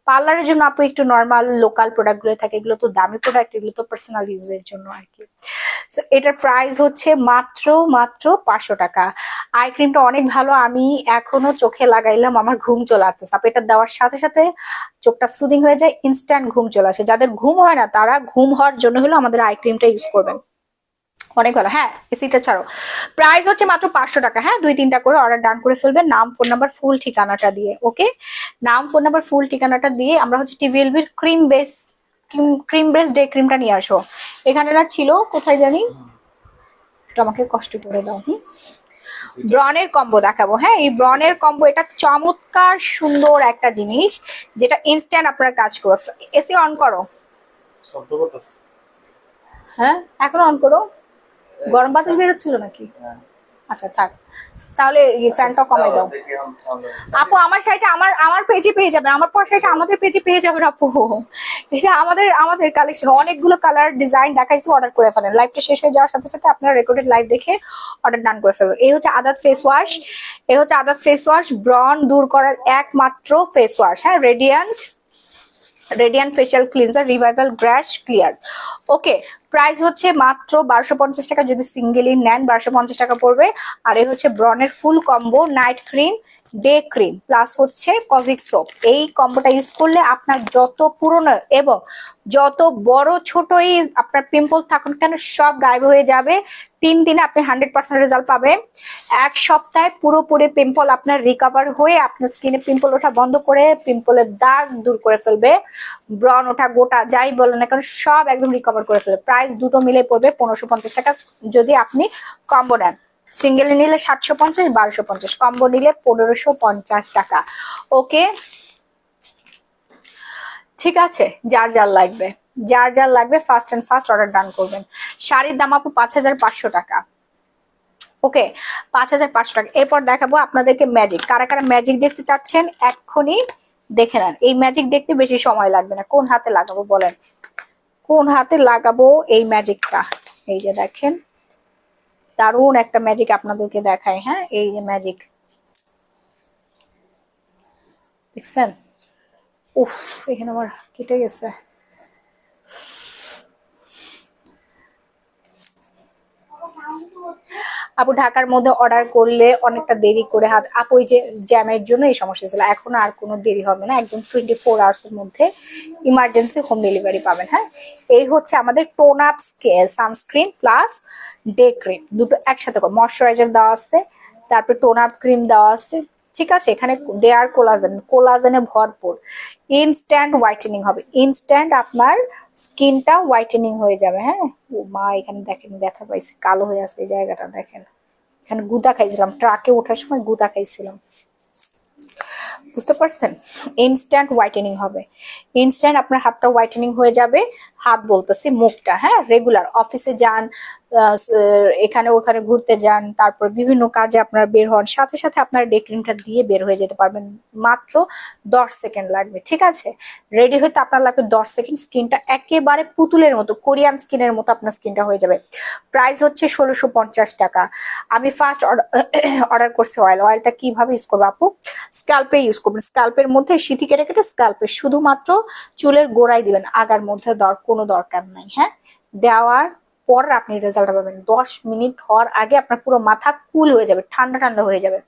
পার্লারের জন্য আপু একটু নর্মাল লোকাল প্রোডাক্ট গুলো থাকে, এগুলো তো দামি প্রোডাক্ট, এগুলো তো পার্সোনাল ইউজের জন্য আর কি। এটার প্রাইস হচ্ছে মাত্র 500 টাকা। আই ক্রিমটা অনেক ভালো, আমি এখনো চোখে লাগাইলাম, আমার ঘুম চলে আসতেছে। আপনি এটা দেওয়ার সাথে সাথে চোখটা সুদিং হয়ে যায়, ইনস্ট্যান্ট ঘুম চলে আসে। যাদের ঘুম হয় না, তারা ঘুম হওয়ার জন্য হলো আমাদের আই ক্রিমটা ইউজ করবেন, অনেক ভালো। হ্যাঁ, এসিটা ছাড়ো। প্রাইস হচ্ছে মাত্র 500 টাকা। হ্যাঁ, 2-3টা করে অর্ডার ডান করে ফেলবেন, নাম ফোন নাম্বার ফুল ঠিকানাটা দিয়ে। ওকে, নাম ফোন নাম্বার ফুল ঠিকানাটা দিয়ে আমরা হচ্ছে টিভিএলবির ক্রিম বেস ডে ক্রিমটা নিয়ে আসো। এখানে না ছিল, কোথায় জানি, একটু আমাকে কষ্ট করে দাও। ব্রনের কম্বো দেখাবো। হ্যাঁ, এই ব্রনের কম্বো, এটা চমৎকার সুন্দর একটা জিনিস, যেটা ইনস্ট্যান্ট আপনারা কাজ করবে। এসি অন করো। হ্যাঁ, এখন অন করো। গরম বাতাস বেরোচ্ছিল নাকি? আচ্ছা থাক, তাহলে ফ্যানটা কমাই দাও। আপু আমার শাড়িটা আমার পেজে পেয়ে যাবেন, আমার পর শাড়িটা আমাদের পেজে পেয়ে যাবেন আপু। এটা আমাদের কালেকশন, অনেকগুলো কালার ডিজাইন দেখাইছি, অর্ডার করে ফেলেন। লাইভটা শেষ হয়ে যাওয়ার সাথে সাথে আপনারা রেকর্ডেড লাইভ দেখে অর্ডার ডান করে ফেলবেন। এই হচ্ছে আদাত ফেস ওয়াশ, ব্রন দূর করার একমাত্র ফেস ওয়াশ। হ্যাঁ, রেডিয়ান্ট ফেশিয়াল ক্লিনজার, রিভাইভাল গ্র্যাশ ক্লিয়ার। ওকে, প্রাইস হচ্ছে মাত্র 1250 টাকা। যদি সিঙ্গেলি নেন 1250 টাকা পড়বে। আর এই হচ্ছে ব্রনের full combo, night cream, day cream plus হচ্ছে কজিক সোপ। এই কম্বোটা ইউজ করলে আপনার যত পুরনো এবং যত বড় ছোটই আপনার পিম্পল থাকুন কেন, সব গায়েব হয়ে যাবে। 3 দিনে আপনি 100% রেজাল্ট পাবেন। 1 সপ্তাহে পুরোপুরি পিম্পল আপনার রিকভার হয়ে আপনার স্কিনে পিম্পল ওঠা বন্ধ করে, পিম্পলের দাগ দূর করে ফেলবে, ব্রন ওঠা গোটা যাই বলেন না কেন সব একদম রিকভার করে ফেলবে। প্রাইস দুটো মিলে পড়বে 1550 টাকা যদি আপনি কম্বো নেন। সিঙ্গেলে নিলে 750, 1250, কম্বো নিলে 1550 টাকা। ওকে, ঠিক আছে। যার যার লাগবে, যার যার লাগবে first and first order done করবেন। শাড়ির দাম আপু 5500 টাকা। ওকে, 5500 টাকা। এরপর দেখাবো আপনাদেরকে ম্যাজিক। কারা কারা ম্যাজিক দেখতে চাচ্ছেন এক্ষুনি দেখে নেন। এই ম্যাজিক দেখতে বেশি সময় লাগবে না। কোন হাতে লাগাবো বলেন, কোন হাতে লাগাবো এই ম্যাজিকটা? এই যে দেখেন, দারুণ একটা ম্যাজিক আপনাদেরকে দেখায়। হ্যাঁ, এই যে ম্যাজিক দেখছেন? উফ, এখানে আমার কেটে গেছে। আপু ঢাকার মধ্যে অর্ডার করলে অনেকটা দেরি করে হাত আপু, ওই যে জ্যামের জন্য এই সমস্যা ছিল। এখন আর কোনো দেরি হবে না, একদম 24 আওয়ার্স এর মধ্যে ইমার্জেন্সি হোম ডেলিভারি পাবেন। হ্যাঁ, এই হচ্ছে আমাদের tone up sunscreen plus day cream, দুটো একসাথে করে ময়শ্চারাইজার দেওয়া আছে, তারপর টোন আপ ক্রিম দেওয়া আছে। ঠিক আছে, এখানে ডেয়ার কোলাজেন, কোলাজেনে ভরপুর। ইনস্ট্যান্ট হোয়াইটেনিং হবে, ইনস্ট্যান্ট আপনার স্কিনটা হোয়াইটেনিং হয়ে যাবে। হ্যাঁ, ও মা, এখানে দেখেন ব্যথা পাইছে, কালো হয়ে আছে এই জায়গাটা দেখেন। এখানে গুদা খাইছিলাম, ট্রাকে ওঠার সময় গুদা খাইছিলাম, বুঝতে পারছেন? ইনস্ট্যান্ট হোয়াইটেনিং হবে, ইনস্ট্যান্ট আপনার হাতটা হোয়াইটেনিং হয়ে যাবে। হাত বলতেছি, মুখটা। হ্যাঁ, রেগুলার অফিসে যান, এখানে ওখানে ঘুরতে যান, তারপর বিভিন্ন কাজে আপনারা বের হন, সাথে সাথে আপনার ডে ক্রিমটা দিয়ে বের হয়ে যেতে পারবেন। মাত্র 10 সেকেন্ড লাগবে। ঠিক আছে, রেডি হইতে আপনার লাগবে 10 সেকেন্ড। স্কিনটা একেবারে পুতুলের মতো, কোরিয়ান স্কিনের মতো আপনার স্কিনটা হয়ে যাবে। প্রাইস হচ্ছে 1650 টাকা। আমি ফার্স্ট অর্ডার করছি অয়েল। অয়েলটা কিভাবে ইউজ করবো আপু? স্ক্যাল্পে ইউজ করবেন। স্ক্যাল্পের মধ্যে সিথি কেটে কেটে স্ক্যাল্পে শুধুমাত্র চুলের গোড়ায় দিবেন, আগার মধ্যে কোনো দরকার নাই। হ্যাঁ, দেওয়ার পর আপনি রেজাল্ট পাবেন। 10 মিনিট হওয়ার আগে আপনার পুরো মাথা কুল হয়ে যাবে, ঠান্ডা ঠান্ডা হয়ে যাবে।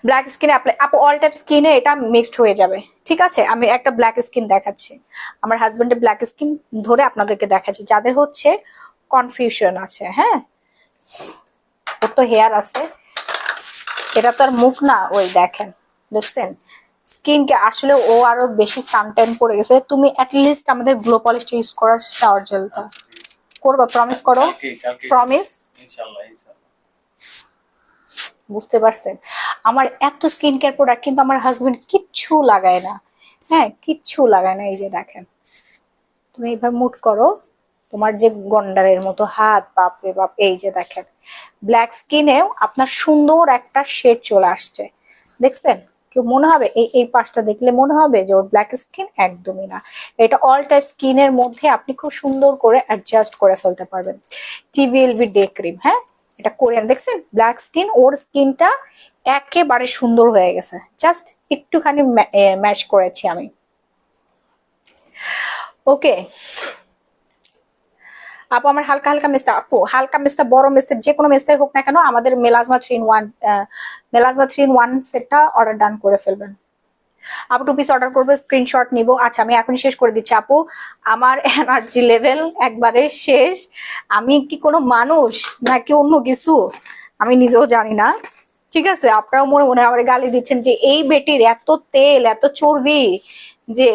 ব্ল্যাক স্কিনে আপু অল টাইপ স্কিনে এটা মিক্সড হয়ে যাবে। ঠিক আছে, আমি একটা ব্ল্যাক স্কিন দেখাচ্ছি, আমার হাজবেন্ডের ব্ল্যাক স্কিন ধরে আপনাদেরকে দেখাচ্ছি, যাদের হচ্ছে কনফিউশন আছে। হ্যাঁ, ওর তো হেয়ার আছে, এটা তো আর মুখ না। ওই দেখেন, দেখছেন স্কিনকে? আসলে ও আরো বেশি সানট্যান পড়ে গেছে। তুমি অ্যাটলিস্ট আমাদের গ্লো পলিশটা ইউজ করার শাওয়ার জেলটা করবা, প্রমিস করো, প্রমিস। বুঝতে পারছেন? আমার এত স্কিন কেয়ার প্রোডাক্ট, কিন্তু আমার হাজবেন্ড কিচ্ছু লাগায় না। হ্যাঁ, কিচ্ছু লাগায় না। এই যে দেখেন, তুমি এইভাবে মুট করো, তোমার যে গন্ডারের মতো হাত, বাপরে বাপ। এই যে দেখেন, ব্ল্যাক স্কিনেও আপনার সুন্দর একটা শেড চলে আসছে, দেখছেন? কেউ মনে হবে এই পাশটা দেখলে মনে হবে যে ওর ব্ল্যাক স্কিন, একদমই না। এটা অল টাইপ স্কিনের মধ্যে আপনি খুব সুন্দর করে অ্যাডজাস্ট করে ফেলতে পারবেন। টিভিএলবি ডে ক্রিম। হ্যাঁ, এটা কোরিয়ান, দেখছেন? ব্ল্যাক স্কিন, ওর স্কিনটা একেবারে সুন্দর হয়ে গেছে, জাস্ট একটুখানি ম্যাচ করেছি আমি। ওকে আপু, আমার হালকা হালকা মেস্তা, আপু হালকা মেস্তা, বড় মেস্তা, যে কোনো মেস্তাই হোক না কেন, আমাদের মেলাজমা 3 in 1, মেলাজমা 3 in 1 সেটটা অর্ডার ডান করে ফেলবেন। আপু 2 পিস অর্ডার করবো, স্ক্রিনশট নিব। আচ্ছা, আমি এখনই শেষ করে দিচ্ছি আপু, আমার এনার্জি লেভেল একবারে শেষ। আমি কি কোনো মানুষ নাকি অন্য কিছু, আমি নিজেও জানি না। ঠিক আছে, আপনারাও মনে মনে আমার গালি দিচ্ছেন যে এই বেটির এত তেল, এত চর্বি, যে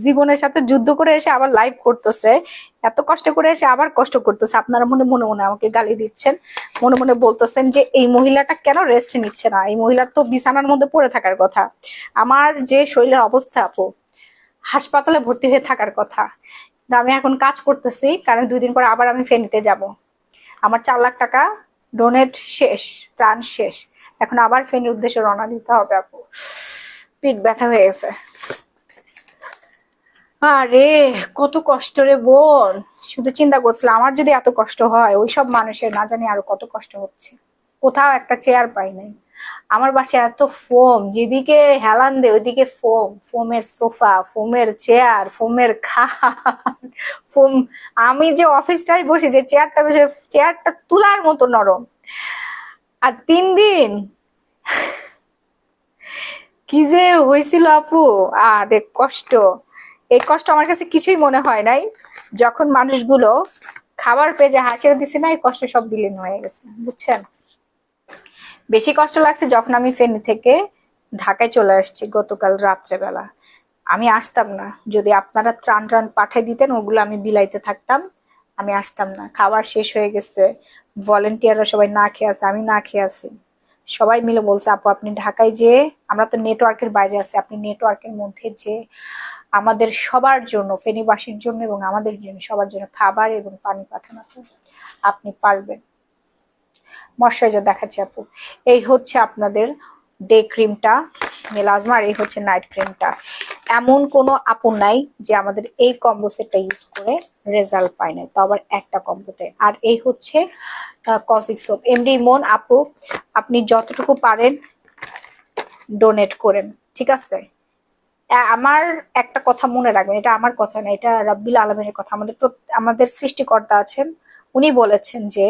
জীবনের সাথে যুদ্ধ করে এসে আবার লাইভ করতেছে, এত কষ্ট করে এসে আবার কষ্ট করতেছে। আপনারা মনে মনে মনে আমাকে গালি দিচ্ছেন, মনে মনে বলতেছেন যে এই মহিলাটা কেন রেস্ট নিচ্ছে না, এই মহিলার তো বিছানার মধ্যে পড়ে থাকার কথা। আমার যে শরীরের অবস্থা আপু, হাসপাতালে ভর্তি হয়ে থাকার কথা। আমি এখন কাজ করতেছি, কারণ 2 দিন পর আবার আমি ফেনীতে যাব। আমার 4 লাখ টাকা ডোনেট শেষ, ত্রাণ শেষ। এখন আবার ফেনীর উদ্দেশ্যে রওনা দিতে হবে আপু, পিঠ ব্যথা হয়ে গেছে। আরে কত কষ্ট রে বোন, শুধু চিন্তা করছিলাম আমার যদি এত কষ্ট হয়, ওইসব মানুষের না জানি আরো কত কষ্ট হচ্ছে। কোথাও একটা চেয়ার পাই নাই। আমার বাসায় এত ফোম, যেদিকে হেলান দে ওইদিকে ফোম, ফোমের সোফা, ফোমের চেয়ার, ফোমের খাট, ফোম। আমি যে অফিসটায় বসে যে চেয়ারটা বসে, চেয়ারটা তুলার মতো নরম। আর 3 দিন কি যে হয়েছিল আপু, আরে কষ্ট। এই কষ্ট আমার কাছে কিছুই মনে হয় নাই, যখন মানুষগুলো খাবার পেয়ে যে হাসিয়ে দিছে না, এই কষ্ট সব বিলীন হয়ে গেছে, বুঝছেন? বেশি কষ্ট লাগছে যখন আমি ফেনী থেকে ঢাকায় চলে আসছি গতকাল রাত্রেবেলা। আমি আসতাম না যদি আপনারা ত্রাণ পাঠাই দিতেন, ওগুলো আমি বিলাইতে থাকতাম। আমি আসতাম না, খাবার শেষ হয়ে গেছে, ভলেন্টিয়াররা সবাই না খেয়ে আছে, আমি না খেয়ে আছি। সবাই মিলে বলছে আপু আপনি ঢাকায় যে, আমরা তো নেটওয়ার্কের বাইরে আছি, আপনি নেটওয়ার্কের মধ্যে যে আমাদের সবার জন্য, ফেনীবাসীর জন্য এবং আমাদের জন্য সবার জন্য খাবার এবং পানি পাঠানো, আপনি পারবেন। ময়শ্চারাইজার দেখাচ্ছি আপু, এই হচ্ছে আপনাদের ডে ক্রিমটা মেলাজমা, আর এই হচ্ছে নাইট ক্রিমটা। এমন কোনো আপু নাই যে আমাদের এই কম্বো সেটটা ইউজ করে রেজাল্ট পায় না, তো আবার একটা কম্বোতে। আর এই হচ্ছে কসিক সোপ। এমডি ইমন আপু, আপনি যতটুকু পারেন ডোনেট করেন, ঠিক আছে? আমার একটা কথা মনে রাখবেন, এটা আমার কথা না, এটা রাব্বিল আলামিনের কথা। আমাদের সৃষ্টিকর্তা আছেন, উনি বলেছেন যে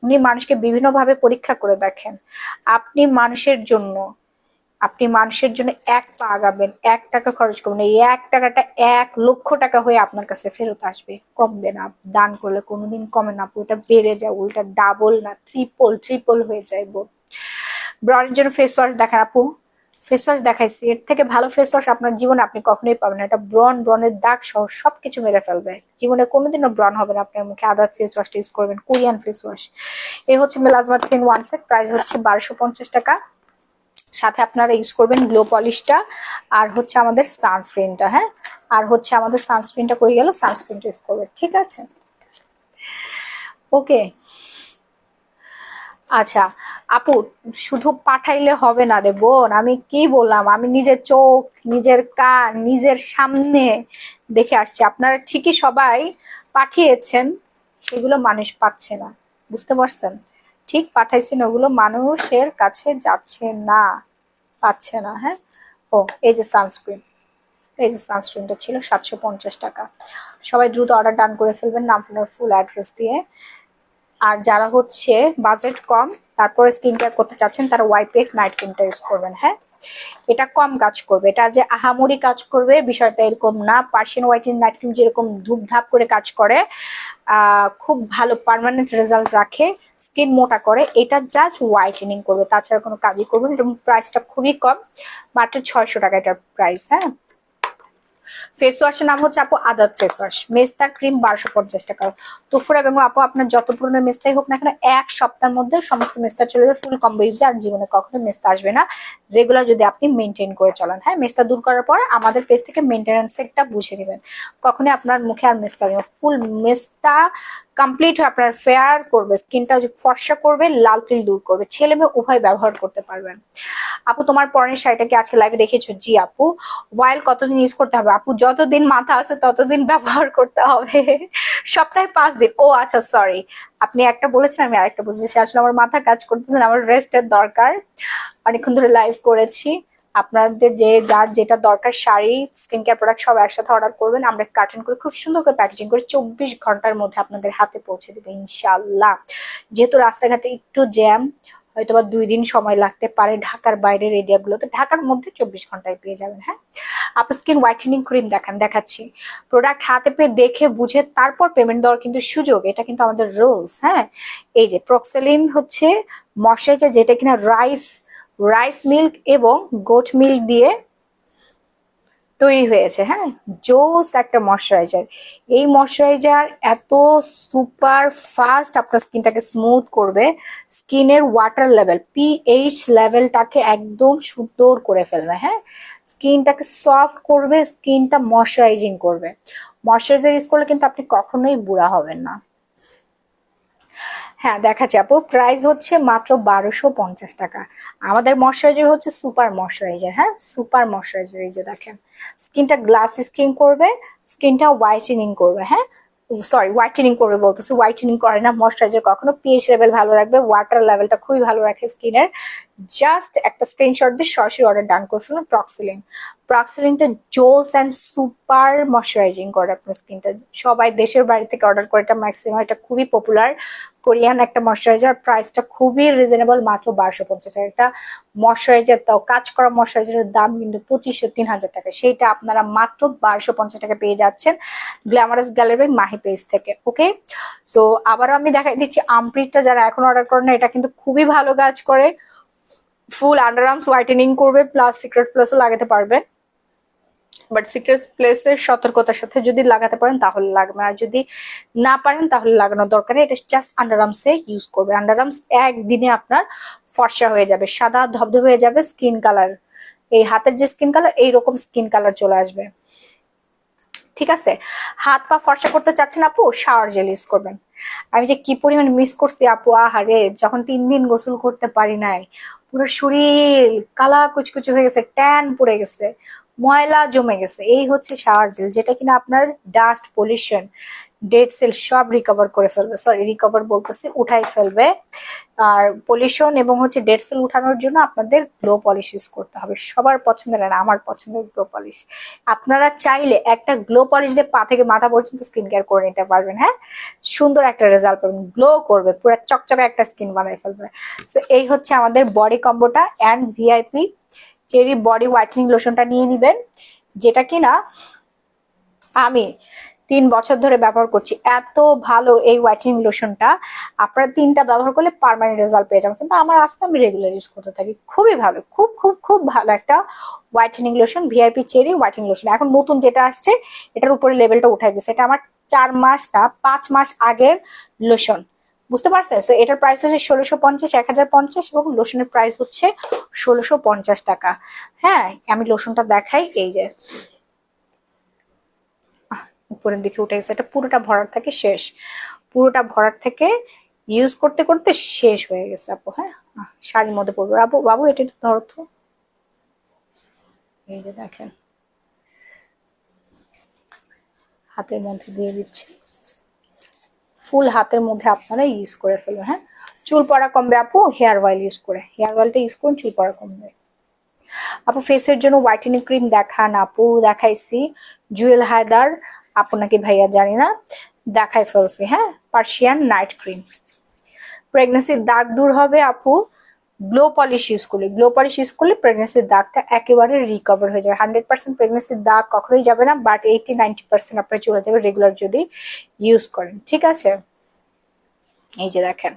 উনি মানুষকে বিভিন্ন ভাবে পরীক্ষা করে দেখেন। আপনি মানুষের জন্য এক পা আগাবেন, 1 টাকা খরচ করবেন, এই 1 টাকাটা 1 লক্ষ টাকা হয়ে আপনার কাছে ফেরত আসবে। কমবে না, দান করলে কোনোদিন কমে না, ওটা বেড়ে যায়, উল্টা ডাবল না ট্রিপল হয়ে যায়। ব্রণের জন্য ফেস ওয়াশ দেখান আপু, ফেস ওয়াশ দেখাইছি, এর থেকে ভালো ফেস ওয়াশ আপনার জীবনে আপনি কখনোই পাবেন না। এটা ব্রণের দাগ সহ সবকিছু মেরে ফেলবে, জীবনে কোনোদিনও ব্রণ হবে না আপনার মুখে। আদার ফেস ওয়াশটা ইউজ করবেন, কোরিয়ান ফেস ওয়াশ। এই হচ্ছে melasma thin one set, price হচ্ছে 1250 টাকা। সাথে আপনারা ইউজ করবেন গ্লো পলিশটা, আর হচ্ছে আমাদের সানস্ক্রিনটা। হ্যাঁ, আর হচ্ছে আমাদের সানস্ক্রিনটা কই গেল, সানস্ক্রিনটা ইউজ করবেন, ঠিক আছে? ওকে, আচ্ছা আপু, শুধু পাঠাইলে হবে না রে বোন, আমি কি বললাম, আমি নিজের চোখ, নিজের কান, নিজের সামনে দেখে আসছি। আপনারা ঠিকই সবাই পাঠিয়েছেন, সেগুলো মানুষ পাচ্ছে না, বুঝতে পারছেন? ঠিক পাঠাইছেন, ওগুলো মানুষের কাছে যাচ্ছে না, পাচ্ছে না। হ্যাঁ, ও এই যে সানস্ক্রিন, এই যে সানস্ক্রিনটা ছিল 750 টাকা। সবাই দ্রুত অর্ডার ডান করে ফেলবেন, নাম ফোনের ফুল অ্যাড্রেস দিয়ে। আর যারা হচ্ছে বাজেট কম, তারপরে স্কিন কেয়ার করতে চাচ্ছেন, তারা ওয়াইপিএক্স নাইট ক্রিমটা ইউজ করবেন। হ্যাঁ, এটা কম কাজ করবে, এটা যে আহামরি কাজ করবে বিষয়টা এরকম না। পার্সিয়ান হোয়াইটেনিং নাইট ক্রিম যেরকম ধূপধাপ করে কাজ করে, খুব ভালো পার্মানেন্ট রেজাল্ট রাখে, স্কিন মোটা করে, এটা জাস্ট হোয়াইটেনিং করবে, তাছাড়া কোনো কাজই করবে না। এবং প্রাইসটা খুবই কম, মাত্র 600 টাকা এটার প্রাইস। হ্যাঁ, ফেস ওয়াশের নাম হচ্ছে আপু আদাত ফেস ওয়াশ, মেস্তা ক্রিম 1250 টাকা। তুফুরা এবং আপু, আপনার যত পুরনো মেস্তাই হোক না কেন, 1 সপ্তাহের মধ্যে সমস্ত মেস্তা চলে যাবে ফুল কম্বো ইউজে, আর জীবনে কখনো মেস্তা আসবে না, রেগুলার যদি আপনি মেনটেন করে চলেন। হ্যাঁ, মেস্তা দূর করার পর আমাদের পেজ থেকে মেনটেন্যান্স একটা বুঝে নেবেন, কখনোই আপনার মুখে আর মেস্তা নেই। ফুল মেস্তা কমপ্লিট হয়ে আপনার ফেয়ার করবে, স্কিনটা ফর্সা করবে, লাল তিল দূর করবে, ছেলে মেয়ে উভয় ব্যবহার করতে পারবেন। আপু তোমার পরনের শাড়িটা কি আজকে লাইভে দেখেছো? জি আপু। ওয়াইল কতদিন ইউজ করতে হবে? আপু যতদিন মাথা আছে ততদিন ব্যবহার করতে হবে, সপ্তাহে 5 দিন। ও আচ্ছা, সরি, আপনি একটা বলেছেন, আমি আরেকটা বুঝেছি। আসলে আমার মাথা কাজ করতেছে না, আমার রেস্টের দরকার, অনেকক্ষণ ধরে লাইভ করেছি। আপনাদের যে যার যেটা দরকার, শাড়ি, স্কিন কেয়ার প্রোডাক্ট সব একসাথে অর্ডার করবেন, আমরা কার্টন করে খুব সুন্দর করে প্যাকেজিং করে 24 ঘন্টার মধ্যে আপনাদের হাতে পৌঁছে দেবো ইনশাল্লাহ। যেহেতু রাস্তাঘাটে একটু জ্যাম, হয়তোবা 2 দিন সময় লাগতে পারে ঢাকার বাইরের এরিয়াগুলোতে, ঢাকার মধ্যে 24 ঘন্টায় পেয়ে যাবেন। হ্যাঁ, আপনার স্কিন হোয়াইটেনিং ক্রিম দেখাচ্ছি, প্রোডাক্ট হাতে পেয়ে দেখে বুঝে তারপর পেমেন্ট দেওয়ার কিন্তু সুযোগ, এটা কিন্তু আমাদের রুলস। হ্যাঁ, এই যে প্রক্সেলিন হচ্ছে ময়শ্চারাইজার, যেটা কিনা রাইস মিল্ক এবং গোট মিল্ক দিয়ে তৈরি হয়েছে। হ্যাঁ, জোস একটা ময়শ্চারাইজার। এই ময়শ্চারাইজার এত সুপার ফাস্ট আপনার স্কিনটাকে স্মুথ করবে, স্কিনের ওয়াটার লেভেল, পিএইচ লেভেলটাকে একদম সুন্দর করে ফেলবে। হ্যাঁ, স্কিনটাকে সফট করবে, স্কিনটা ময়শ্চারাইজিং করবে। ময়শ্চারাইজার ইউজ করলে কিন্তু আপনি কখনোই বুড়া হবেন না। হ্যাঁ, দেখাচ্ছি আপু, প্রাইস হচ্ছে মাত্র 1250 টাকা। আমাদের ময়শ্চারাইজার হচ্ছে সুপার ময়শ্চারাইজার। হ্যাঁ, সুপার ময়শ্চারাইজার, এই যে দেখেন, স্কিনটা গ্লাসি স্কিন করবে, স্কিনটা হোয়াইটেনিং করবে। হ্যাঁ, সরি, হোয়াইটেনিং করবে বলতেছি, হোয়াইটেনিং করে না ময়শ্চারাইজার কখনো। পিএইচ লেভেল ভালো রাখবে, ওয়াটার লেভেলটা খুবই ভালো রাখে স্কিনের। জাস্ট একটা স্ক্রিনশট দিয়ে সরাসরি অর্ডার ডান করে ফেলুন। প্রক্সিলিনটা জোস অ্যান্ড সুপার ময়শ্চারাইজিং করে আপনার স্কিনটা। সবাই দেশের বাড়ি থেকে অর্ডার করে, এটা ম্যাক্সিমাম, এটা খুবই পপুলার কোরিয়ান একটা ময়শ্চারাইজার, প্রাইসটা খুবই রিজনেবল, মাত্র 1250 টাকা। এটা ময়শ্চারাইজার, তাও কাজ করা ময়শ্চারাইজারের দাম কিন্তু 2500-3000 টাকা, সেইটা আপনারা মাত্র 1250 টাকা পেয়ে যাচ্ছেন গ্ল্যামারাস গ্যালারি মাহি পেজ থেকে। ওকে, সো আবারও আমি দেখাই দিচ্ছি আমপ্রিটটা, যারা এখন অর্ডার করেন না, এটা কিন্তু খুবই ভালো কাজ করে, ফুল আন্ডার আর্মস হোয়াইটেনিং করবে, প্লাস সিক্রেট প্লাসও লাগাতে পারবেন। বাট সিক্রেট প্লেসের সতর্কতার সাথে যদি লাগাতে পারেন তাহলে লাগবে, আর যদি না পারেন তাহলে লাগানোর দরকার নেই। এটা জাস্ট আন্ডার আর্মসে ইউজ করবে। আন্ডার আর্মস একদিনে আপনার ফর্সা হয়ে যাবে, সাদা ধবধবে হয়ে যাবে, স্কিন কালার, এই হাতের যে স্কিন কালার এইরকম স্কিন কালার চলে আসবে। ঠিক আছে, হাত পা ফর্সা করতে চাচ্ছেন আপু, শাওয়ার জেল ইউজ করবেন। আমি যে কি পরিমাণ মিস করছি আপু, আহারে, যখন 3 দিন গোসল করতে পারি নাই, পুরো শরীর কালা কুচকুচে হয়ে গেছে, ট্যান পড়ে গেছে, ময়লা জমে গেছে। এই হচ্ছে শাওয়ার জেল, যেটা কিনা আপনার ডাস্ট, পলিউশন, ডেড সেল সব রিকভার করে ফেলবে, সরি রিকভার বলতেছি, উঠাই ফেলবে। আর পলিউশন এবং হচ্ছে ডেড সেল উঠানোর জন্য আপনাদের গ্লো পলিশ ইউজ করতে হবে। সবার পছন্দের, না আমার পছন্দের গ্লো পলিশ। আপনারা চাইলে একটা গ্লো পলিশ দিয়ে পা থেকে মাথা পর্যন্ত স্কিন কেয়ার করে নিতে পারবেন। হ্যাঁ, সুন্দর একটা রেজাল্ট পাবেন, গ্লো করবে, পুরো চকচকে একটা স্কিন বানাই ফেলবে। তো এই হচ্ছে আমাদের বডি কম্বোটা। And VIP cherry body whitening লোশনটা নিয়ে নিবেন, যেটা কিনা আমি 3 বছর ধরে ব্যবহার করছি। এত ভালো এই হোয়াইটেনিং লোশনটা, আপনারা 3টা ব্যবহার করলে পার্মানেন্ট রেজাল্ট পেয়ে যাবেন। কিন্তু আমার আজকে আমি রেগুলার ইউজ করতে থাকি, খুবই ভালো, খুব খুব খুব ভালো একটা whitening lotion, VIP cherry whitening lotion. এখন নতুন যেটা আসছে এটার উপরে লেভেলটা উঠাই দিচ্ছে, এটা আমার 4 মাস না 5 মাস আগের লোশন, বুঝতে পারছেন? তো এটার প্রাইস হচ্ছে 1650, 1050, এবং লোশনের প্রাইস হচ্ছে 1650 টাকা। হ্যাঁ, আমি লোশনটা দেখাই, এই যে উপরের দিকে উঠে গেছে, এটা পুরোটা ভরার থেকে শেষ, পুরোটা ভরার থেকে ইউজ করতে করতে শেষ হয়ে গেছে আপু। হ্যাঁ, শাড়ির মধ্যে পড়বে আপু। বাবু এটা একটু ধরো তো, এই যে দেখেন, হাতের মধ্যে দিয়ে দিচ্ছি, ফুল হাতের মধ্যে আপনারা ইউজ করে ফেলবেন। হ্যাঁ, চুল পড়া কমবে আপু হেয়ার অয়েল ইউজ করে, হেয়ার অয়েলটা ইউজ করুন, চুল পড়া কমবে। আপু ফেসের জন্য হোয়াইটেনিং ক্রিম দেখান আপু, দেখাইছি, জুয়েল হায়দার আপু নাকি ভাইয়া জানি না, দেখাই ফেলছি। হ্যাঁ, পার্সিয়ান নাইট ক্রিম। প্রেগনেন্সির দাগ দূর হবে আপু গ্লো পলিশ ইউজ করলে, গ্লো পলিশ ইউজ করলে প্রেগনেন্সির দাগটা একেবারে রিকভার হয়ে যাবে। 100% প্রেগনেন্সির দাগ কখনোই যাবে না, বাট 80-90% আপনার চলে যাবে রেগুলার যদি ইউজ করেন। ঠিক আছে, এই যে দেখেন,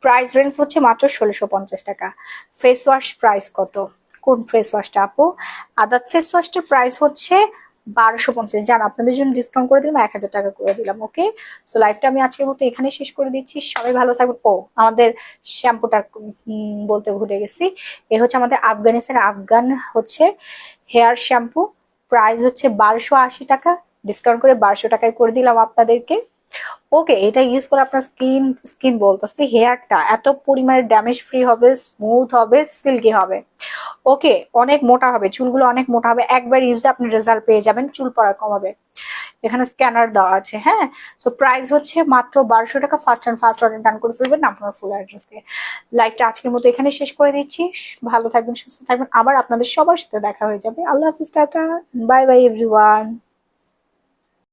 প্রাইস রেঞ্জ হচ্ছে মাত্র 1650 টাকা। ফেস ওয়াশ প্রাইস কত? কোন ফেস ওয়াশটা আপু? আদাত ফেস ওয়াশটার প্রাইস হচ্ছে 1250। জান, আপনাদের জন্য ডিসকাউন্ট করে দিলাম, 1000 টাকা করে দিলাম। ওকে, সো লাইভটা আমি আজকের মতো এখানে শেষ করে দিচ্ছি। সবাই ভালো থাকবেন। ও, আমাদের শ্যাম্পুটা বলতে ভুলে গেছি, এ হচ্ছে আমাদের আফগানিস্তান আফগান হচ্ছে হেয়ার শ্যাম্পু, প্রাইস হচ্ছে 1280 টাকা, ডিসকাউন্ট করে 1200 টাকায় করে দিলাম আপনাদেরকে। ওকে, এটা ইউজ করে আপনার স্কিন স্কিন বলতেছি হেয়ারটা এত পরিমাণে ড্যামেজ ফ্রি হবে, স্মুথ হবে, সিল্কি হবে। ওকে, অনেক মোটা হবে, চুলগুলো অনেক মোটা হবে, একবার ইউজে আপনি রেজাল্ট পেয়ে যাবেন, চুল পড়া কমাবে। এখানে স্ক্যানার দেওয়া আছে। হ্যাঁ, সো প্রাইস হচ্ছে মাত্র 1200 টাকা। ফার্স্ট অ্যান্ড ফার্স্ট অর্ডার ডান করে ফেলবেন আপনার ফুল অ্যাড্রেস দিয়ে। লাইভটা আজকের মতো এখানে শেষ করে দিচ্ছি। ভালো থাকবেন, সুস্থ থাকবেন, আবার আপনাদের সবার সাথে দেখা হয়ে যাবে। আল্লাহ হাফিজ, টাটা, বাই বাই এভরিওয়ান।